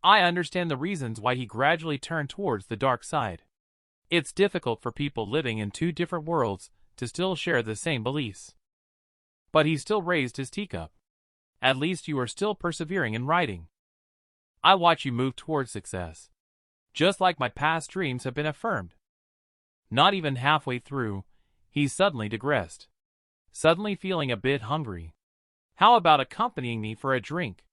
I understand the reasons why he gradually turned towards the dark side. It's difficult for people living in two different worlds to still share the same beliefs. But he still raised his teacup. At least you are still persevering in writing. I watch you move towards success. just like my past dreams have been affirmed. Not even halfway through, he suddenly digressed. Suddenly feeling a bit hungry. How about accompanying me for a drink?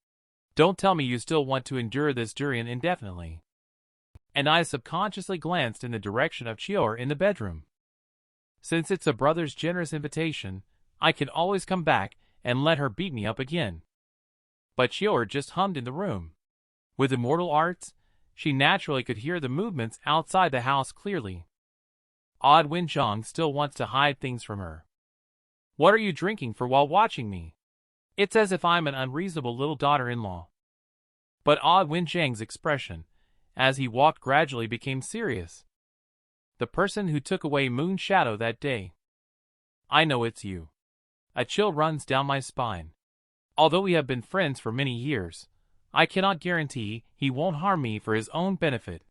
Don't tell me you still want to endure this durian indefinitely. And I subconsciously glanced in the direction of Qiu in the bedroom. Since it's a brother's generous invitation, I can always come back and let her beat me up again. But Qiu just hummed in the room. With immortal arts, she naturally could hear the movements outside the house clearly. Odd Wenxiang still wants to hide things from her. What are you drinking for while watching me? It's as if I'm an unreasonable little daughter-in-law. But Odd Wenxiang's expression, as he walked, gradually became serious. The person who took away Moon's shadow that day. I know it's you. A chill runs down my spine. Although we have been friends for many years, I cannot guarantee he won't harm me for his own benefit.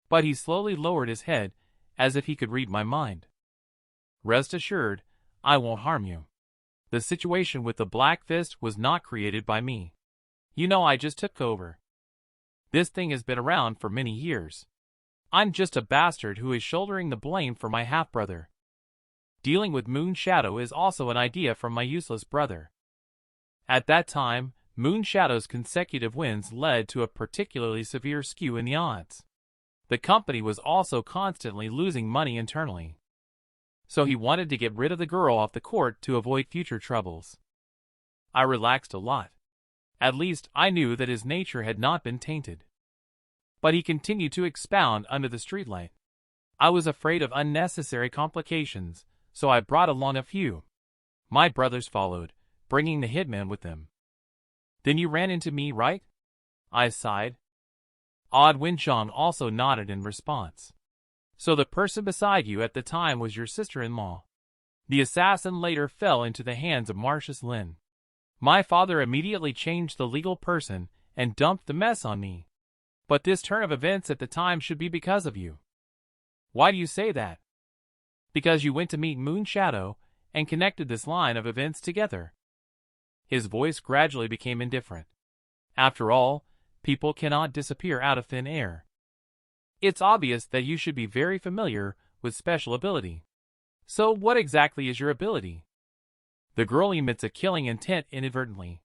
But he slowly lowered his head, as if he could read my mind. Rest assured, I won't harm you. The situation with the Black Fist was not created by me. You know, I just took over. This thing has been around for many years. I'm just a bastard who is shouldering the blame for my half-brother. Dealing with Moon's shadow is also an idea from my useless brother. At that time, Moon's shadow's consecutive wins led to a particularly severe skew in the odds. The company was also constantly losing money internally. So he wanted to get rid of the girl off the court to avoid future troubles. I relaxed a lot. At least I knew that his nature had not been tainted. But he continued to expound under the streetlight. I was afraid of unnecessary complications, so I brought along a few. My brothers followed, bringing the hitman with them. Then you ran into me, right? I sighed. Odd Wenxiang also nodded in response. So the person beside you at the time was your sister-in-law. The assassin later fell into the hands of Marcius Lin. My father immediately changed the legal person and dumped the mess on me. But this turn of events at the time should be because of you. Why do you say that? Because you went to meet Moon's shadow and connected this line of events together. His voice gradually became indifferent. After all, people cannot disappear out of thin air. It's obvious that you should be very familiar with special ability. So what exactly is your ability? The girl emits a killing intent inadvertently.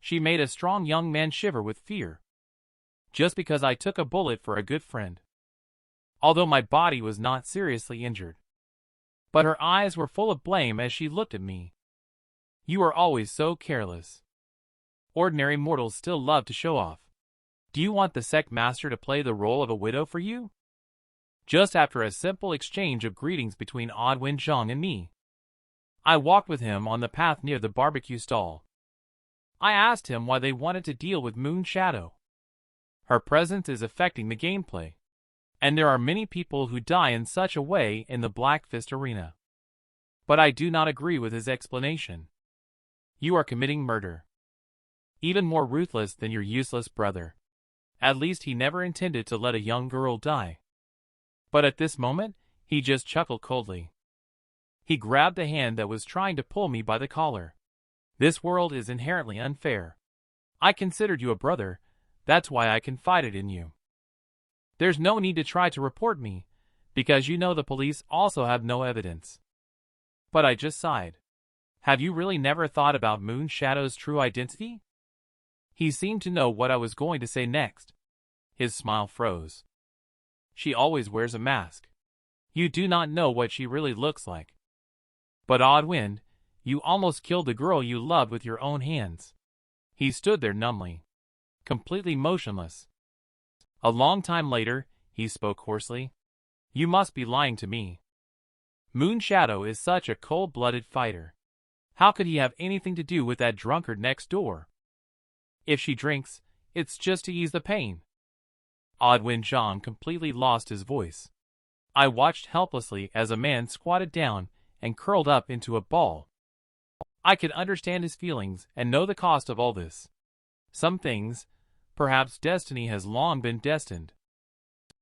She made a strong young man shiver with fear. Just because I took a bullet for a good friend. Although my body was not seriously injured. But her eyes were full of blame as she looked at me. You are always so careless. Ordinary mortals still love to show off. Do you want the Sect Master to play the role of a widow for you? Just after a simple exchange of greetings between Odd Wenxiang and me, I walked with him on the path near the barbecue stall. I asked him why they wanted to deal with Moon's shadow. Her presence is affecting the gameplay, and there are many people who die in such a way in the Black Fist arena. But I do not agree with his explanation. You are committing murder. Even more ruthless than your useless brother. At least he never intended to let a young girl die. But at this moment, he just chuckled coldly. He grabbed the hand that was trying to pull me by the collar. This world is inherently unfair. I considered you a brother, that's why I confided in you. There's no need to try to report me, because you know the police also have no evidence. But I just sighed. Have you really never thought about Moon's shadow's true identity? He seemed to know what I was going to say next. His smile froze. She always wears a mask. You do not know what she really looks like. But Odd Wind, you almost killed the girl you loved with your own hands. He stood there numbly, completely motionless. A long time later, he spoke hoarsely. You must be lying to me. Moon's shadow is such a cold-blooded fighter. How could he have anything to do with that drunkard next door? If she drinks, it's just to ease the pain. Odd Wenxiang completely lost his voice. I watched helplessly as a man squatted down and curled up into a ball. I could understand his feelings and know the cost of all this. Some things, perhaps destiny has long been destined.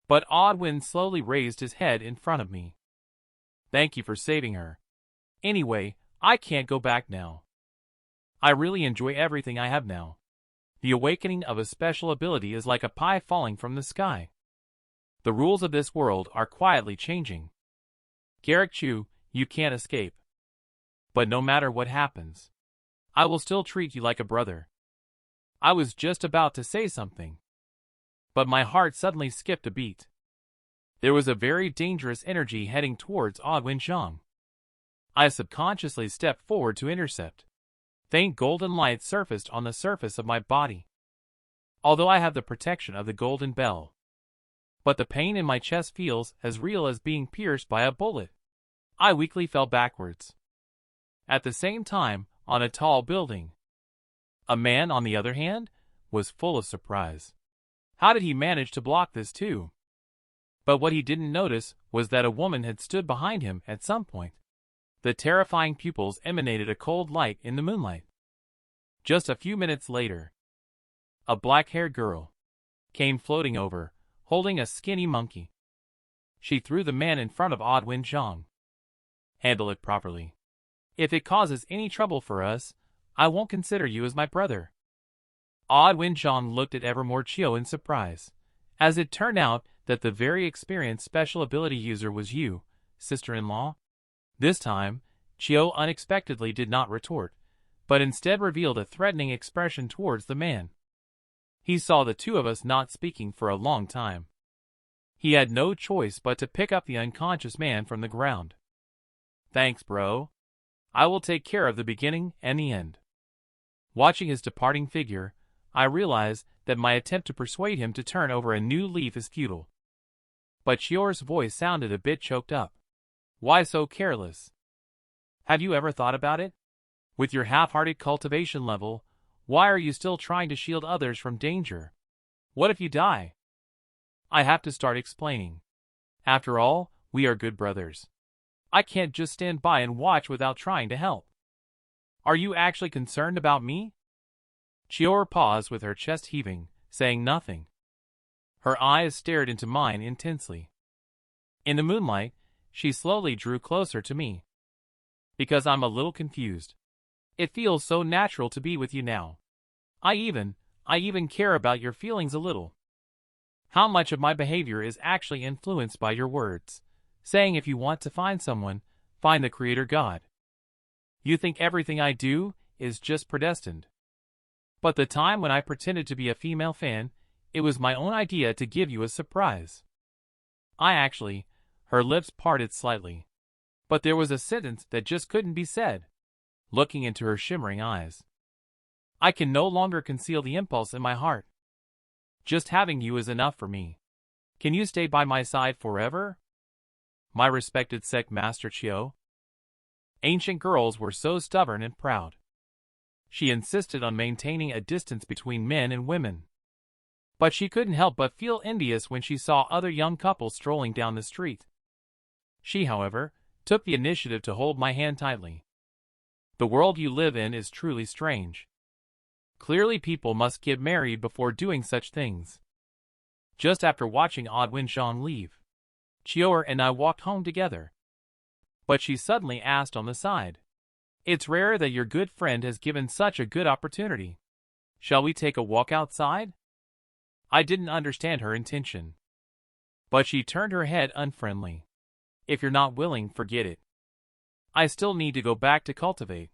But Odd Wind slowly raised his head in front of me. Thank you for saving her. Anyway, I can't go back now. I really enjoy everything I have now. The awakening of a special ability is like a pie falling from the sky. The rules of this world are quietly changing. Garrick Chu, you can't escape. But no matter what happens, I will still treat you like a brother. I was just about to say something, but my heart suddenly skipped a beat. There was a very dangerous energy heading towards Odwin Zhang. I subconsciously stepped forward to intercept. Faint golden light surfaced on the surface of my body. Although I have the protection of the golden bell, but the pain in my chest feels as real as being pierced by a bullet. I weakly fell backwards. At the same time, on a tall building. A man, on the other hand, was full of surprise. How did he manage to block this too? But what he didn't notice was that a woman had stood behind him at some point. The terrifying pupils emanated a cold light in the moonlight. Just a few minutes later, a black-haired girl came floating over, holding a skinny monkey. She threw the man in front of Odwin Zhang. Handle it properly. If it causes any trouble for us, I won't consider you as my brother. Odwin Zhang looked at Evermore Qiu in surprise, as it turned out that the very experienced special ability user was you, sister-in-law. This time, Qiu unexpectedly did not retort, but instead revealed a threatening expression towards the man. He saw the two of us not speaking for a long time. He had no choice but to pick up the unconscious man from the ground. Thanks, bro. I will take care of the beginning and the end. Watching his departing figure, I realized that my attempt to persuade him to turn over a new leaf is futile. But Qiu's voice sounded a bit choked up. Why so careless? Have you ever thought about it? With your half-hearted cultivation level, why are you still trying to shield others from danger? What if you die? I have to start explaining. After all, we are good brothers. I can't just stand by and watch without trying to help. Are you actually concerned about me? Qiu paused with her chest heaving, saying nothing. Her eyes stared into mine intensely. In the moonlight, she slowly drew closer to me. Because I'm a little confused. It feels so natural to be with you now. I even care about your feelings a little. How much of my behavior is actually influenced by your words, saying if you want to find someone, find the Creator God. You think everything I do is just predestined. But the time when I pretended to be a female fan, it was my own idea to give you a surprise. Her lips parted slightly. But there was a sentence that just couldn't be said. Looking into her shimmering eyes, I can no longer conceal the impulse in my heart. Just having you is enough for me. Can you stay by my side forever? My respected Sect Master Qiu. Ancient girls were so stubborn and proud. She insisted on maintaining a distance between men and women. But she couldn't help but feel envious when she saw other young couples strolling down the street. She, however, took the initiative to hold my hand tightly. The world you live in is truly strange. Clearly people must get married before doing such things. Just after watching Odwin Zhang leave, Qiu and I walked home together. But she suddenly asked on the side, It's rare that your good friend has given such a good opportunity. Shall we take a walk outside? I didn't understand her intention. But she turned her head unfriendly. If you're not willing, forget it. I still need to go back to cultivate.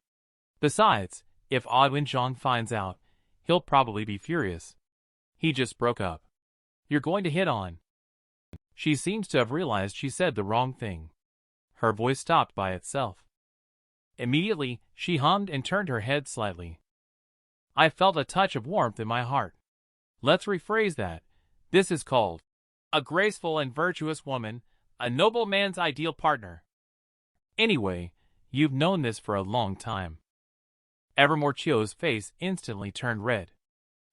Besides, if Odwin Zhang finds out, he'll probably be furious. He just broke up. You're going to hit on. She seems to have realized she said the wrong thing. Her voice stopped by itself. Immediately, she hummed and turned her head slightly. I felt a touch of warmth in my heart. Let's rephrase that. This is called a graceful and virtuous woman, a noble man's ideal partner. Anyway, you've known this for a long time. Evermore Qiu's face instantly turned red.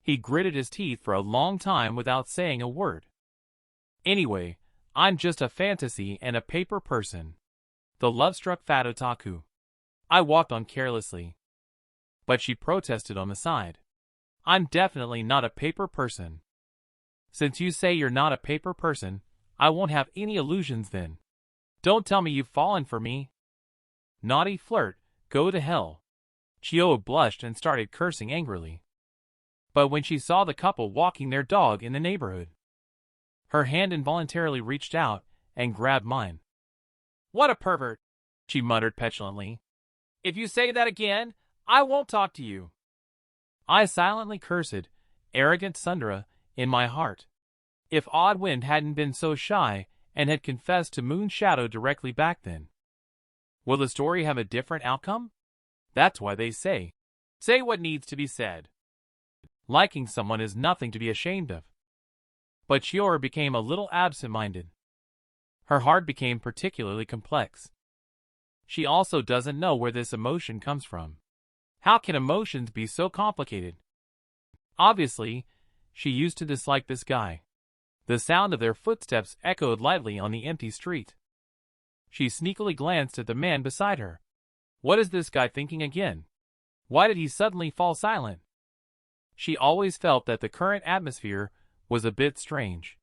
He gritted his teeth for a long time without saying a word. Anyway, I'm just a fantasy and a paper person. The love-struck fat otaku. I walked on carelessly. But she protested on the side. I'm definitely not a paper person. Since you say you're not a paper person, I won't have any illusions then. Don't tell me you've fallen for me. Naughty flirt, go to hell. Qiu blushed and started cursing angrily. But when she saw the couple walking their dog in the neighborhood, Her hand involuntarily reached out and grabbed mine. "What a pervert," she muttered petulantly. "If you say that again, I won't talk to you." I silently cursed, arrogant Sundara, in my heart. If Oddwind hadn't been so shy and had confessed to Moon Shadow directly back then. Will the story have a different outcome? That's why they say what needs to be said. Liking someone is nothing to be ashamed of. But Qiu became a little absent-minded. Her heart became particularly complex. She also doesn't know where this emotion comes from. How can emotions be so complicated? Obviously, she used to dislike this guy. The sound of their footsteps echoed lightly on the empty street. She sneakily glanced at the man beside her. What is this guy thinking again? Why did he suddenly fall silent? She always felt that the current atmosphere was a bit strange.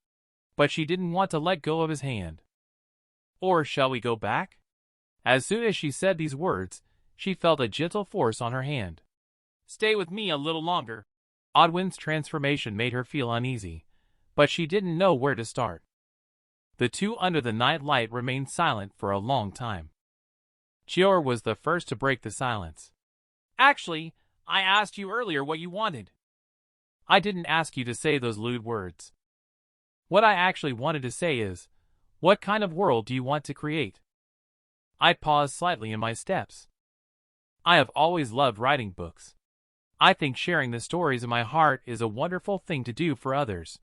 But she didn't want to let go of his hand. Or shall we go back? As soon as she said these words, she felt a gentle force on her hand. Stay with me a little longer. Oddwind's transformation made her feel uneasy, but she didn't know where to start. The two under the night light remained silent for a long time. Qiu was the first to break the silence. Actually, I asked you earlier what you wanted. I didn't ask you to say those lewd words. What I actually wanted to say is, what kind of world do you want to create? I paused slightly in my steps. I have always loved writing books. I think sharing the stories in my heart is a wonderful thing to do for others.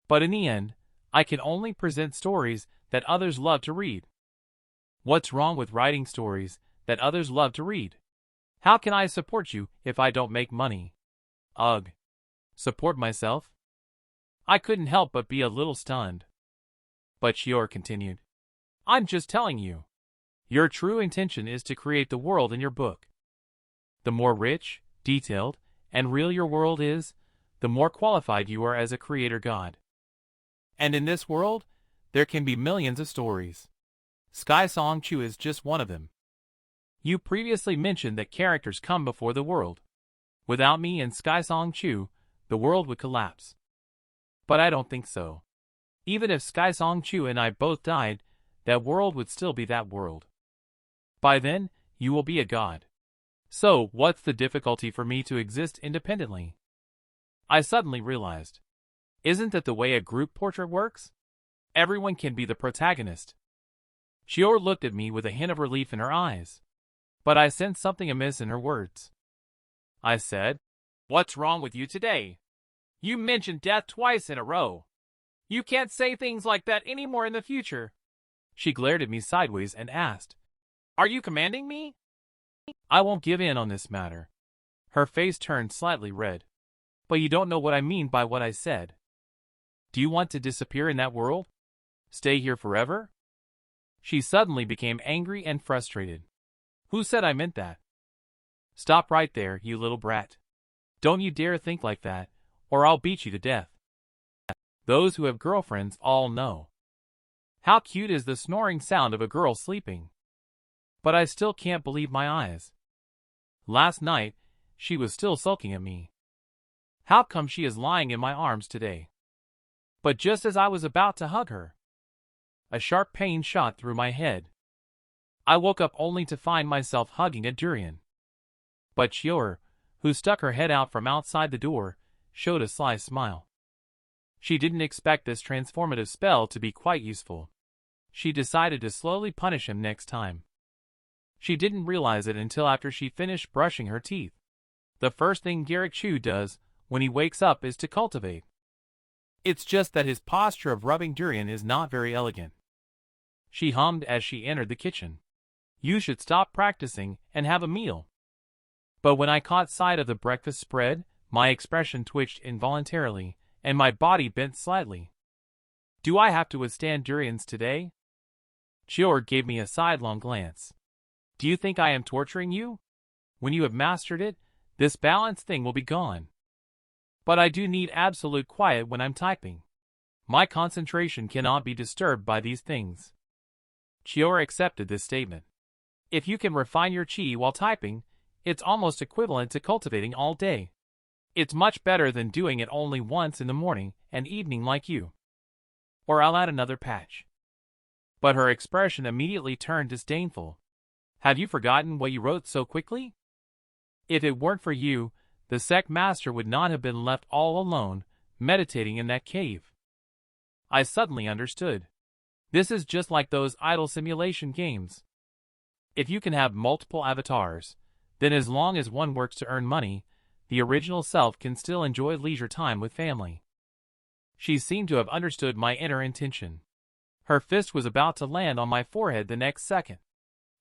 But in the end, I can only present stories that others love to read. What's wrong with writing stories that others love to read? How can I support you if I don't make money? Ugh. Support myself? I couldn't help but be a little stunned. But Qiu continued. I'm just telling you. Your true intention is to create the world in your book. The more rich, detailed, and real your world is, the more qualified you are as a creator god. And in this world, there can be millions of stories. Song Qiu is just one of them. You previously mentioned that characters come before the world. Without me and Song Qiu, the world would collapse. But I don't think so. Even if Song Qiu and I both died, that world would still be that world. By then, you will be a god. So, what's the difficulty for me to exist independently? I suddenly realized. Isn't that the way a group portrait works? Everyone can be the protagonist. Qiu looked at me with a hint of relief in her eyes. But I sensed something amiss in her words. I said, What's wrong with you today? You mentioned death twice in a row. You can't say things like that anymore in the future. She glared at me sideways and asked, Are you commanding me? I won't give in on this matter. Her face turned slightly red. But you don't know what I mean by what I said. Do you want to disappear in that world? Stay here forever? She suddenly became angry and frustrated. Who said I meant that? Stop right there, you little brat. Don't you dare think like that, or I'll beat you to death. Those who have girlfriends all know. How cute is the snoring sound of a girl sleeping? But I still can't believe my eyes. Last night, she was still sulking at me. How come she is lying in my arms today? But just as I was about to hug her, a sharp pain shot through my head. I woke up only to find myself hugging a durian. But Qiu, who stuck her head out from outside the door, showed a sly smile. She didn't expect this transformative spell to be quite useful. She decided to slowly punish him next time. She didn't realize it until after she finished brushing her teeth. The first thing Garrick Chu does when he wakes up is to cultivate. It's just that his posture of rubbing durian is not very elegant. She hummed as she entered the kitchen. You should stop practicing and have a meal. But when I caught sight of the breakfast spread, my expression twitched involuntarily, and my body bent slightly. Do I have to withstand durians today? Qiu gave me a sidelong glance. Do you think I am torturing you? When you have mastered it, this balance thing will be gone. But I do need absolute quiet when I'm typing. My concentration cannot be disturbed by these things. Qiu accepted this statement. If you can refine your qi while typing, it's almost equivalent to cultivating all day. It's much better than doing it only once in the morning and evening like you. or I'll add another patch. But her expression immediately turned disdainful. Have you forgotten what you wrote so quickly? If it weren't for you, the Sect master would not have been left all alone, meditating in that cave. I suddenly understood. This is just like those idle simulation games. If you can have multiple avatars, then as long as one works to earn money, the original self can still enjoy leisure time with family. She seemed to have understood my inner intention. Her fist was about to land on my forehead the next second.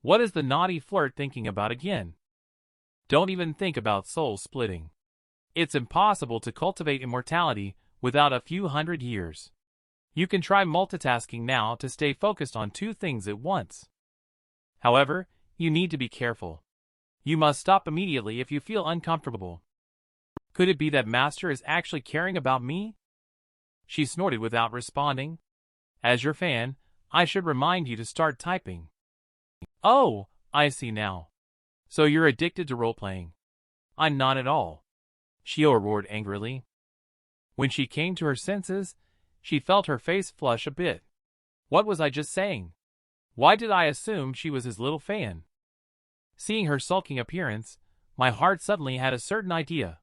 What is the naughty flirt thinking about again? Don't even think about soul splitting. It's impossible to cultivate immortality without a few hundred years. You can try multitasking now to stay focused on two things at once. However, you need to be careful. You must stop immediately if you feel uncomfortable. Could it be that Master is actually caring about me? She snorted without responding. As your fan, I should remind you to start typing. Oh, I see now. So you're addicted to role-playing. I'm not at all. Qiu roared angrily. When she came to her senses, she felt her face flush a bit. What was I just saying? Why did I assume she was his little fan? Seeing her sulking appearance, my heart suddenly had a certain idea.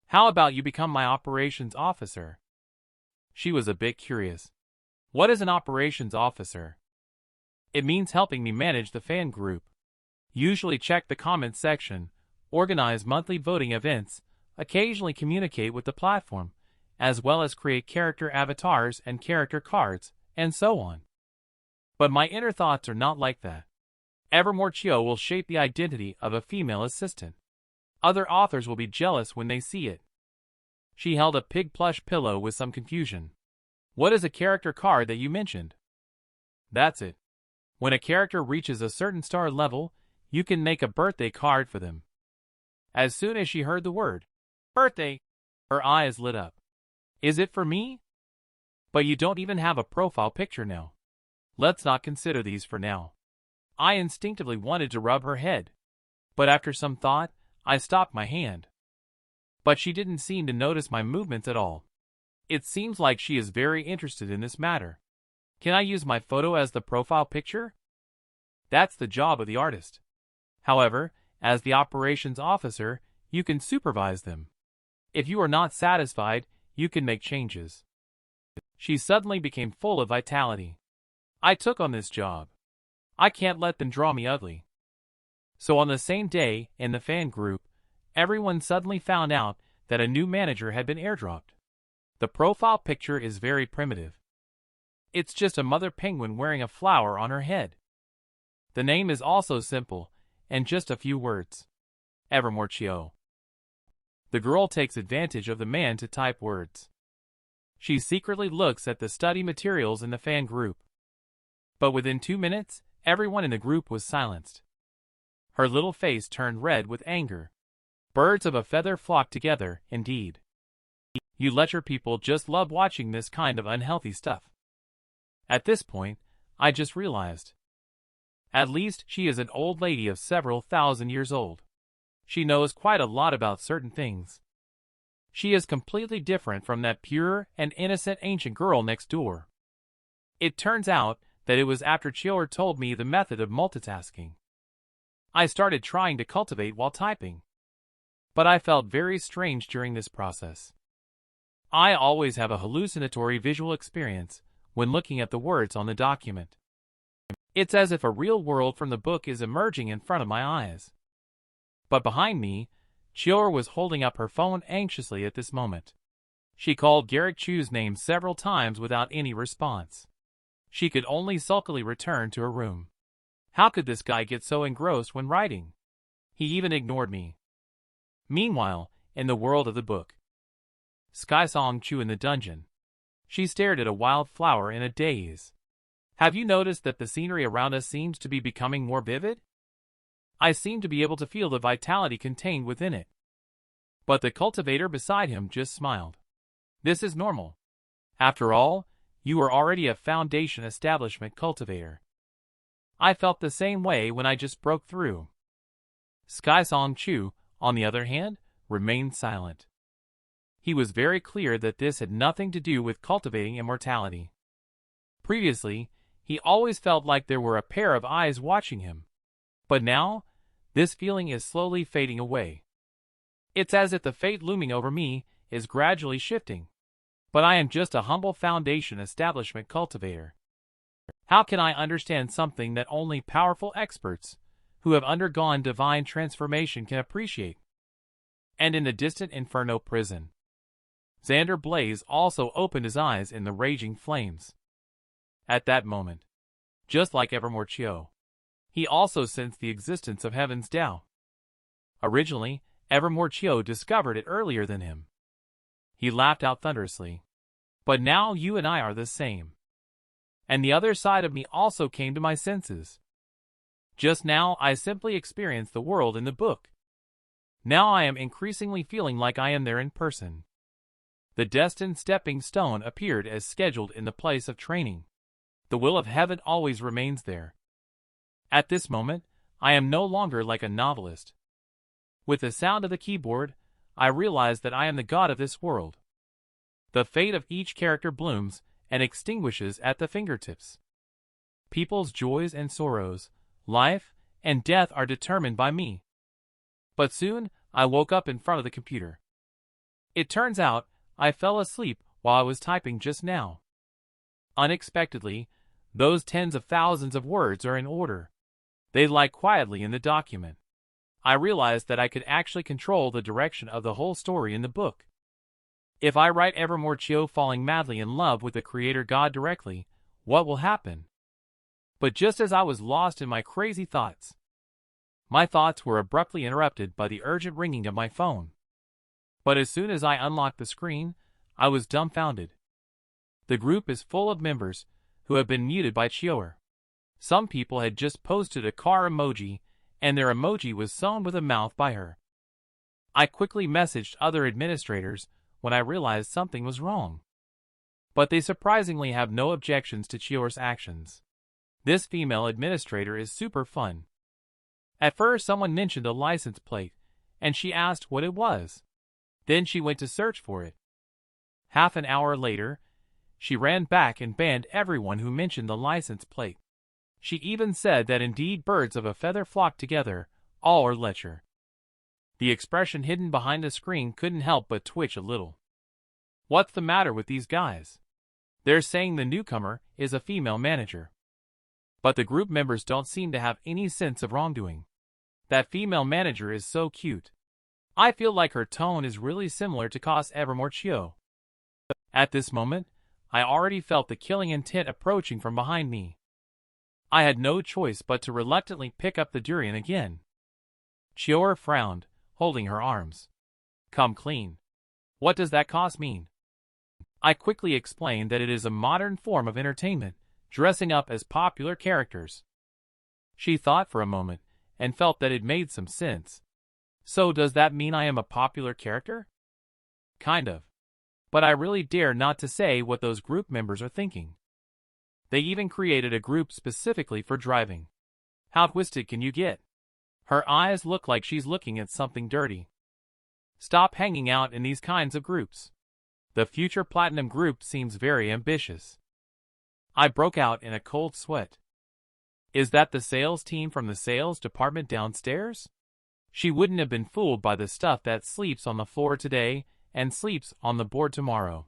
How about you become my operations officer? She was a bit curious. What is an operations officer? It means helping me manage the fan group. Usually check the comments section, organize monthly voting events, occasionally communicate with the platform, as well as create character avatars and character cards, and so on. But my inner thoughts are not like that. Evermore Qiu will shape the identity of a female assistant. Other authors will be jealous when they see it. She held a pig plush pillow with some confusion. What is a character card that you mentioned? That's it. When a character reaches a certain star level, you can make a birthday card for them. As soon as she heard the word, birthday, her eyes lit up. Is it for me? But you don't even have a profile picture now. Let's not consider these for now. I instinctively wanted to rub her head. But after some thought, I stopped my hand. But she didn't seem to notice my movements at all. It seems like she is very interested in this matter. Can I use my photo as the profile picture? That's the job of the artist. However, as the operations officer, you can supervise them. If you are not satisfied, you can make changes. She suddenly became full of vitality. I took on this job. I can't let them draw me ugly. So on the same day, in the fan group, everyone suddenly found out that a new manager had been airdropped. The profile picture is very primitive. It's just a mother penguin wearing a flower on her head. The name is also simple, and just a few words. Evermore Qiu. The girl takes advantage of the man to type words. She secretly looks at the study materials in the fan group. But within 2 minutes, everyone in the group was silenced. Her little face turned red with anger. Birds of a feather flock together, indeed. You lecture people just love watching this kind of unhealthy stuff. At this point, I just realized. At least she is an old lady of several thousand years old. She knows quite a lot about certain things. She is completely different from that pure and innocent ancient girl next door. It turns out that it was after Qiu told me the method of multitasking. I started trying to cultivate while typing. But I felt very strange during this process. I always have a hallucinatory visual experience when looking at the words on the document. It's as if a real world from the book is emerging in front of my eyes. But behind me, Qiu was holding up her phone anxiously at this moment. She called Garrick Chu's name several times without any response. She could only sulkily return to her room. How could this guy get so engrossed when writing? He even ignored me. Meanwhile, in the world of the book, Song Chu in the dungeon. She stared at a wildflower in a daze. Have you noticed that the scenery around us seems to be becoming more vivid? I seem to be able to feel the vitality contained within it. But the cultivator beside him just smiled. This is normal. After all, you are already a foundation establishment cultivator. I felt the same way when I just broke through. Song Chu, on the other hand, remained silent. He was very clear that this had nothing to do with cultivating immortality. Previously, he always felt like there were a pair of eyes watching him. But now, this feeling is slowly fading away. It's as if the fate looming over me is gradually shifting. But I am just a humble foundation establishment cultivator. How can I understand something that only powerful experts who have undergone divine transformation can appreciate? And in the distant Inferno prison, Xander Blaze also opened his eyes in the raging flames. At that moment, just like Evermore Qiu, he also sensed the existence of Heaven's Tao. Originally, Evermore Qiu discovered it earlier than him. He laughed out thunderously. But now you and I are the same. And the other side of me also came to my senses. Just now I simply experienced the world in the book. Now I am increasingly feeling like I am there in person. The destined stepping stone appeared as scheduled in the place of training. The will of heaven always remains there. At this moment, I am no longer like a novelist. With the sound of the keyboard, I realize that I am the god of this world. The fate of each character blooms and extinguishes at the fingertips. People's joys and sorrows, life and death are determined by me. But soon, I woke up in front of the computer. It turns out, I fell asleep while I was typing just now. Unexpectedly, those tens of thousands of words are in order. They lie quietly in the document. I realized that I could actually control the direction of the whole story in the book. If I write Evermore Qiu falling madly in love with the creator god directly, what will happen? But just as I was lost in my crazy thoughts, my thoughts were abruptly interrupted by the urgent ringing of my phone. But as soon as I unlocked the screen, I was dumbfounded. The group is full of members who have been muted by Qiu. Some people had just posted a car emoji, and their emoji was sewn with a mouth by her. I quickly messaged other administrators when I realized something was wrong. But they surprisingly have no objections to Qiu's actions. This female administrator is super fun. At first someone mentioned a license plate, and she asked what it was. Then she went to search for it. Half an hour later, she ran back and banned everyone who mentioned the license plate. She even said that indeed birds of a feather flock together, all are lecher. The expression hidden behind the screen couldn't help but twitch a little. What's the matter with these guys? They're saying the newcomer is a female manager. But the group members don't seem to have any sense of wrongdoing. That female manager is so cute. I feel like her tone is really similar to Cos Evermore Qiu. At this moment, I already felt the killing intent approaching from behind me. I had no choice but to reluctantly pick up the durian again. Qiu frowned, holding her arms. Come clean. What does that Cos mean? I quickly explained that it is a modern form of entertainment, dressing up as popular characters. She thought for a moment, and felt that it made some sense. So does that mean I am a popular character? Kind of. But I really dare not to say what those group members are thinking. They even created a group specifically for driving. How twisted can you get? Her eyes look like she's looking at something dirty. Stop hanging out in these kinds of groups. The future platinum group seems very ambitious. I broke out in a cold sweat. Is that the sales team from the sales department downstairs? She wouldn't have been fooled by the stuff that sleeps on the floor today and sleeps on the board tomorrow.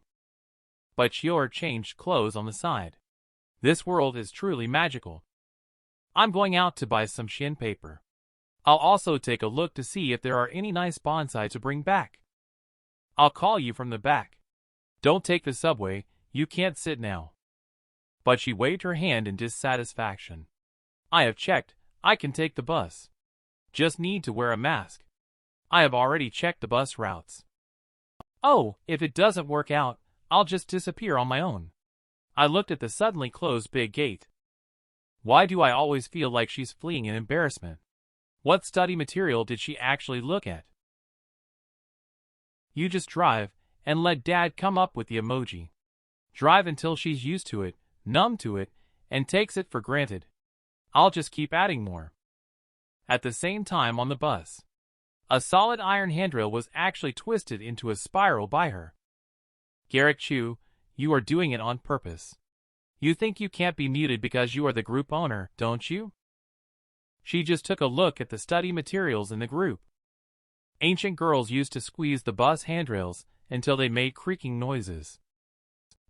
But Qiu changed clothes on the side. This world is truly magical. I'm going out to buy some shin paper. I'll also take a look to see if there are any nice bonsai to bring back. I'll call you from the back. Don't take the subway, you can't sit now. But she waved her hand in dissatisfaction. I have checked, I can take the bus. Just need to wear a mask. I have already checked the bus routes. Oh, if it doesn't work out, I'll just disappear on my own. I looked at the suddenly closed big gate. Why do I always feel like she's fleeing in embarrassment? What study material did she actually look at? You just drive, and let Dad come up with the emoji. Drive until she's used to it, numb to it, and takes it for granted. I'll just keep adding more. At the same time on the bus, a solid iron handrail was actually twisted into a spiral by her. Garrick Chu, you are doing it on purpose. You think you can't be muted because you are the group owner, don't you? She just took a look at the study materials in the group. Ancient girls used to squeeze the bus handrails until they made creaking noises.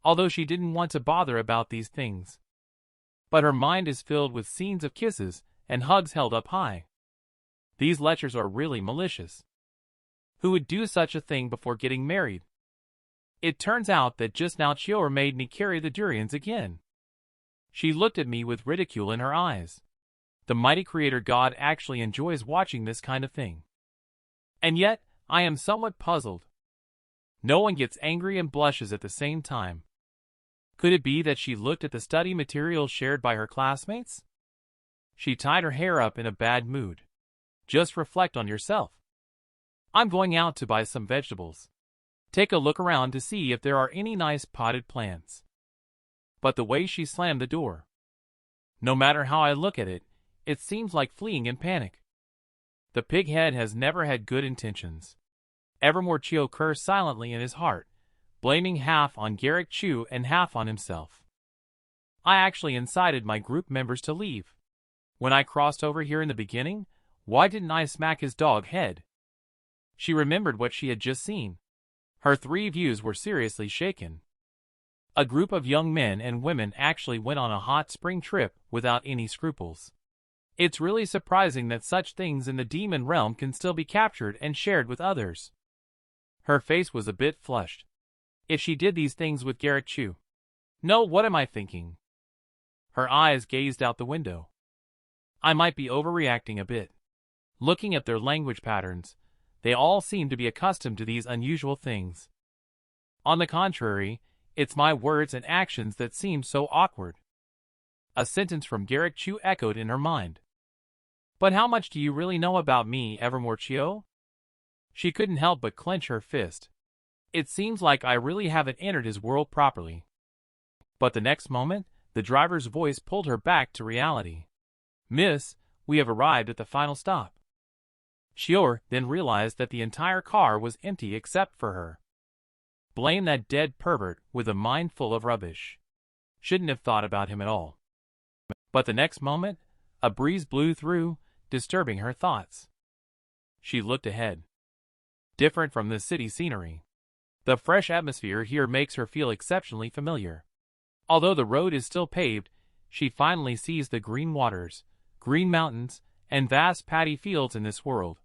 Although she didn't want to bother about these things. But her mind is filled with scenes of kisses and hugs held up high. These lectures are really malicious. Who would do such a thing before getting married? It turns out that just now Qiu made me carry the durians again. She looked at me with ridicule in her eyes. The mighty creator god actually enjoys watching this kind of thing. And yet, I am somewhat puzzled. No one gets angry and blushes at the same time. Could it be that she looked at the study materials shared by her classmates? She tied her hair up in a bad mood. Just reflect on yourself. I'm going out to buy some vegetables. Take a look around to see if there are any nice potted plants. But the way she slammed the door. No matter how I look at it, it seems like fleeing in panic. The pighead has never had good intentions. Evermore Qiu cursed silently in his heart, blaming half on Garrick Chu and half on himself. I actually incited my group members to leave. When I crossed over here in the beginning, why didn't I smack his dog head? She remembered what she had just seen. Her 3 views were seriously shaken. A group of young men and women actually went on a hot spring trip without any scruples. It's really surprising that such things in the demon realm can still be captured and shared with others. Her face was a bit flushed. If she did these things with Garrick Chu. No, what am I thinking? Her eyes gazed out the window. I might be overreacting a bit. Looking at their language patterns, they all seem to be accustomed to these unusual things. On the contrary, it's my words and actions that seem so awkward. A sentence from Garrick Chu echoed in her mind. But how much do you really know about me, Evermore Qiu? She couldn't help but clench her fist. It seems like I really haven't entered his world properly. But the next moment, the driver's voice pulled her back to reality. Miss, we have arrived at the final stop. Qiu then realized that the entire car was empty except for her. Blame that dead pervert with a mind full of rubbish. Shouldn't have thought about him at all. But the next moment, a breeze blew through, disturbing her thoughts. She looked ahead. Different from the city scenery. The fresh atmosphere here makes her feel exceptionally familiar. Although the road is still paved, she finally sees the green waters, green mountains, and vast paddy fields in this world.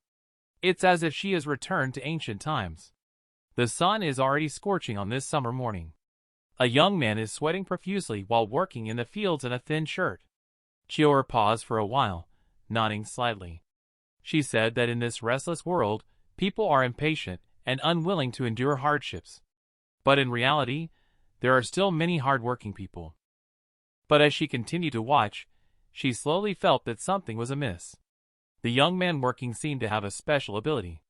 It's as if she has returned to ancient times. The sun is already scorching on this summer morning. A young man is sweating profusely while working in the fields in a thin shirt. Qiu paused for a while, nodding slightly. She said that in this restless world, people are impatient and unwilling to endure hardships. But in reality, there are still many hard-working people. But as she continued to watch, she slowly felt that something was amiss. The young man working seemed to have a special ability.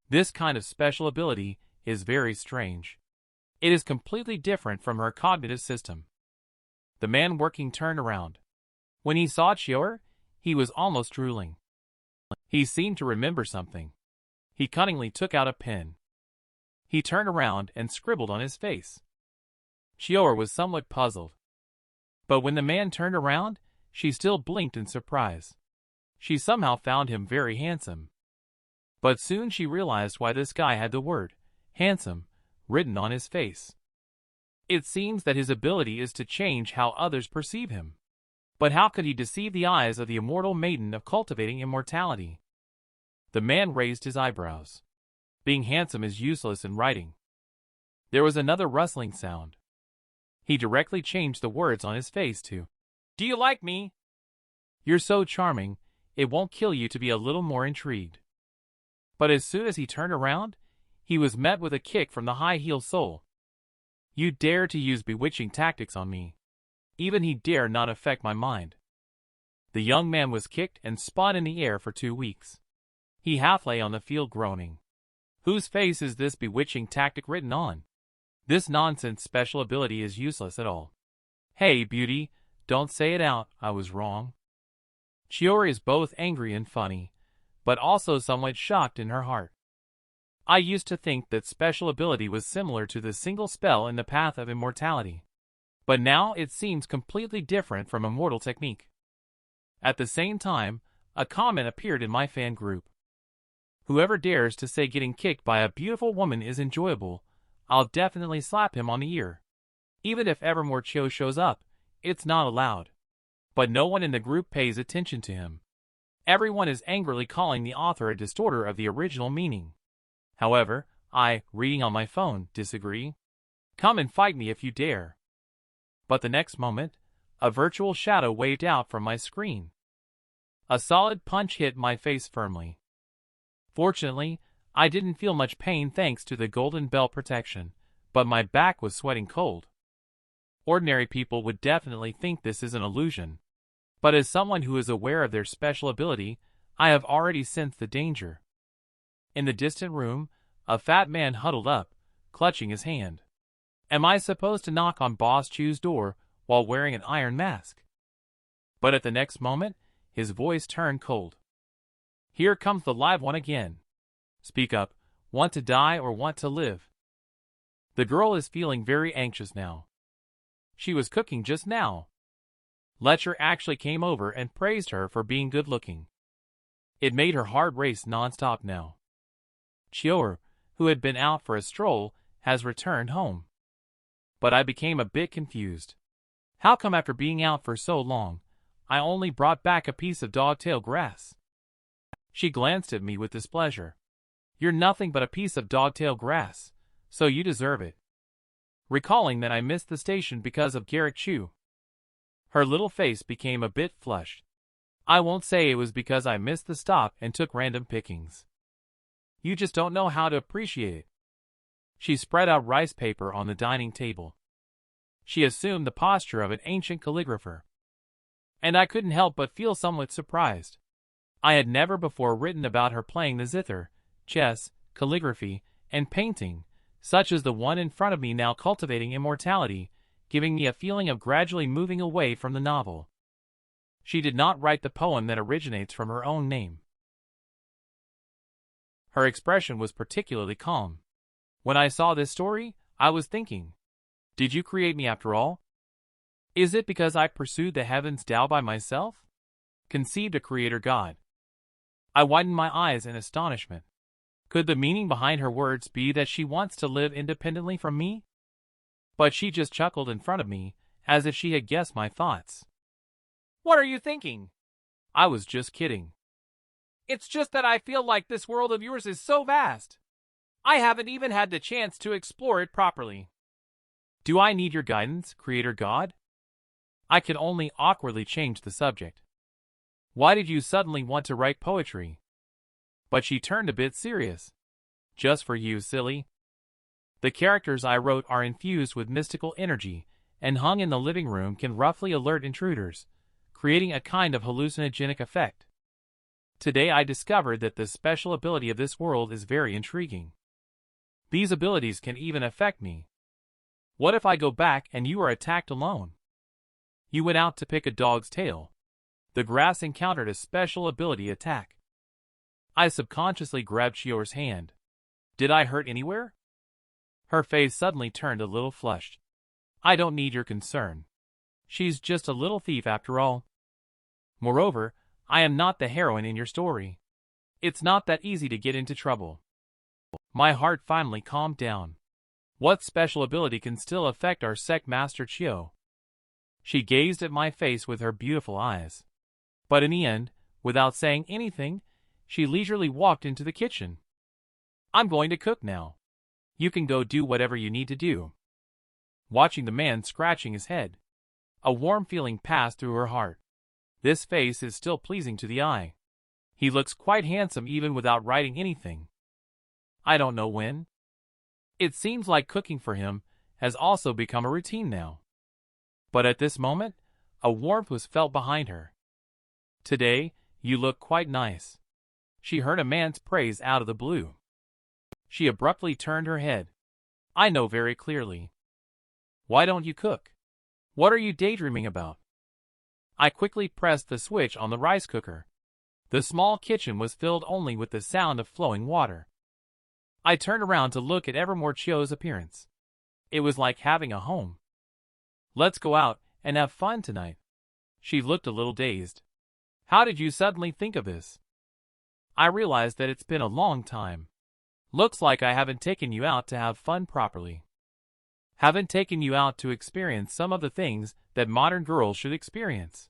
This kind of special ability is very strange. It is completely different from her cognitive system. The man working turned around. When he saw Qiu, he was almost drooling. He seemed to remember something. He cunningly took out a pen. He turned around and scribbled on his face. Qiu was somewhat puzzled. But when the man turned around, she still blinked in surprise. She somehow found him very handsome. But soon she realized why this guy had the word, handsome, written on his face. It seems that his ability is to change how others perceive him. But how could he deceive the eyes of the immortal maiden of cultivating immortality? The man raised his eyebrows. Being handsome is useless in writing. There was another rustling sound. He directly changed the words on his face to, "Do you like me? You're so charming, it won't kill you to be a little more intrigued." But as soon as he turned around, he was met with a kick from the high-heeled soul. "You dare to use bewitching tactics on me. Even he dare not affect my mind." The young man was kicked and spun in the air for 2 weeks. He half lay on the field groaning. Whose face is this bewitching tactic written on? This nonsense special ability is useless at all. Hey, beauty, don't say it out, I was wrong. Qiu is both angry and funny, but also somewhat shocked in her heart. I used to think that special ability was similar to the single spell in the path of immortality. but now it seems completely different from immortal technique. At the same time, a comment appeared in my fan group. Whoever dares to say getting kicked by a beautiful woman is enjoyable, I'll definitely slap him on the ear. Even if Evermore Qiu shows up, it's not allowed. But no one in the group pays attention to him. Everyone is angrily calling the author a distorter of the original meaning. However, I, reading on my phone, disagree. Come and fight me if you dare. But the next moment, a virtual shadow waved out from my screen. A solid punch hit my face firmly. Fortunately, I didn't feel much pain thanks to the golden bell protection, but my back was sweating cold. Ordinary people would definitely think this is an illusion. But as someone who is aware of their special ability, I have already sensed the danger. In the distant room, a fat man huddled up, clutching his hand. Am I supposed to knock on Boss Chu's door while wearing an iron mask? But at the next moment, his voice turned cold. Here comes the live one again. Speak up, want to die or want to live? The girl is feeling very anxious now. She was cooking just now. Letcher actually came over and praised her for being good-looking. It made her heart race non-stop now. Qiu, who had been out for a stroll, has returned home. But I became a bit confused. How come after being out for so long, I only brought back a piece of dogtail grass? She glanced at me with displeasure. You're nothing but a piece of dogtail grass, so you deserve it. Recalling that I missed the station because of Garrick Chu. Her little face became a bit flushed. I won't say it was because I missed the stop and took random pickings. You just don't know how to appreciate it. She spread out rice paper on the dining table. She assumed the posture of an ancient calligrapher. And I couldn't help but feel somewhat surprised. I had never before written about her playing the zither, chess, calligraphy, and painting, such as the one in front of me now cultivating immortality, giving me a feeling of gradually moving away from the novel. She did not write the poem that originates from her own name. Her expression was particularly calm. When I saw this story, I was thinking, did you create me after all? Is it because I pursued the heavens Tao by myself? Conceived a creator God? I widened my eyes in astonishment. Could the meaning behind her words be that she wants to live independently from me? But she just chuckled in front of me, as if she had guessed my thoughts. What are you thinking? I was just kidding. It's just that I feel like this world of yours is so vast. I haven't even had the chance to explore it properly. Do I need your guidance, Creator God? I could only awkwardly change the subject. Why did you suddenly want to write poetry? But she turned a bit serious. Just for you, silly. The characters I wrote are infused with mystical energy, and hung in the living room can roughly alert intruders, creating a kind of hallucinogenic effect. Today I discovered that the special ability of this world is very intriguing. These abilities can even affect me. What if I go back and you are attacked alone? You went out to pick a dog's tail. The grass encountered a special ability attack. I subconsciously grabbed Qiu's hand. Did I hurt anywhere? Her face suddenly turned a little flushed. I don't need your concern. She's just a little thief after all. Moreover, I am not the heroine in your story. It's not that easy to get into trouble. My heart finally calmed down. What special ability can still affect our Sect Master Qiu? She gazed at my face with her beautiful eyes. But in the end, without saying anything, she leisurely walked into the kitchen. I'm going to cook now. You can go do whatever you need to do. Watching the man scratching his head, a warm feeling passed through her heart. This face is still pleasing to the eye. He looks quite handsome even without writing anything. I don't know when. It seems like cooking for him has also become a routine now. But at this moment, a warmth was felt behind her. Today, you look quite nice. She heard a man's praise out of the blue. She abruptly turned her head. I know very clearly. Why don't you cook? What are you daydreaming about? I quickly pressed the switch on the rice cooker. The small kitchen was filled only with the sound of flowing water. I turned around to look at Evermore Qiu's appearance. It was like having a home. Let's go out and have fun tonight. She looked a little dazed. How did you suddenly think of this? I realized that it's been a long time. Looks like I haven't taken you out to have fun properly. Haven't taken you out to experience some of the things that modern girls should experience.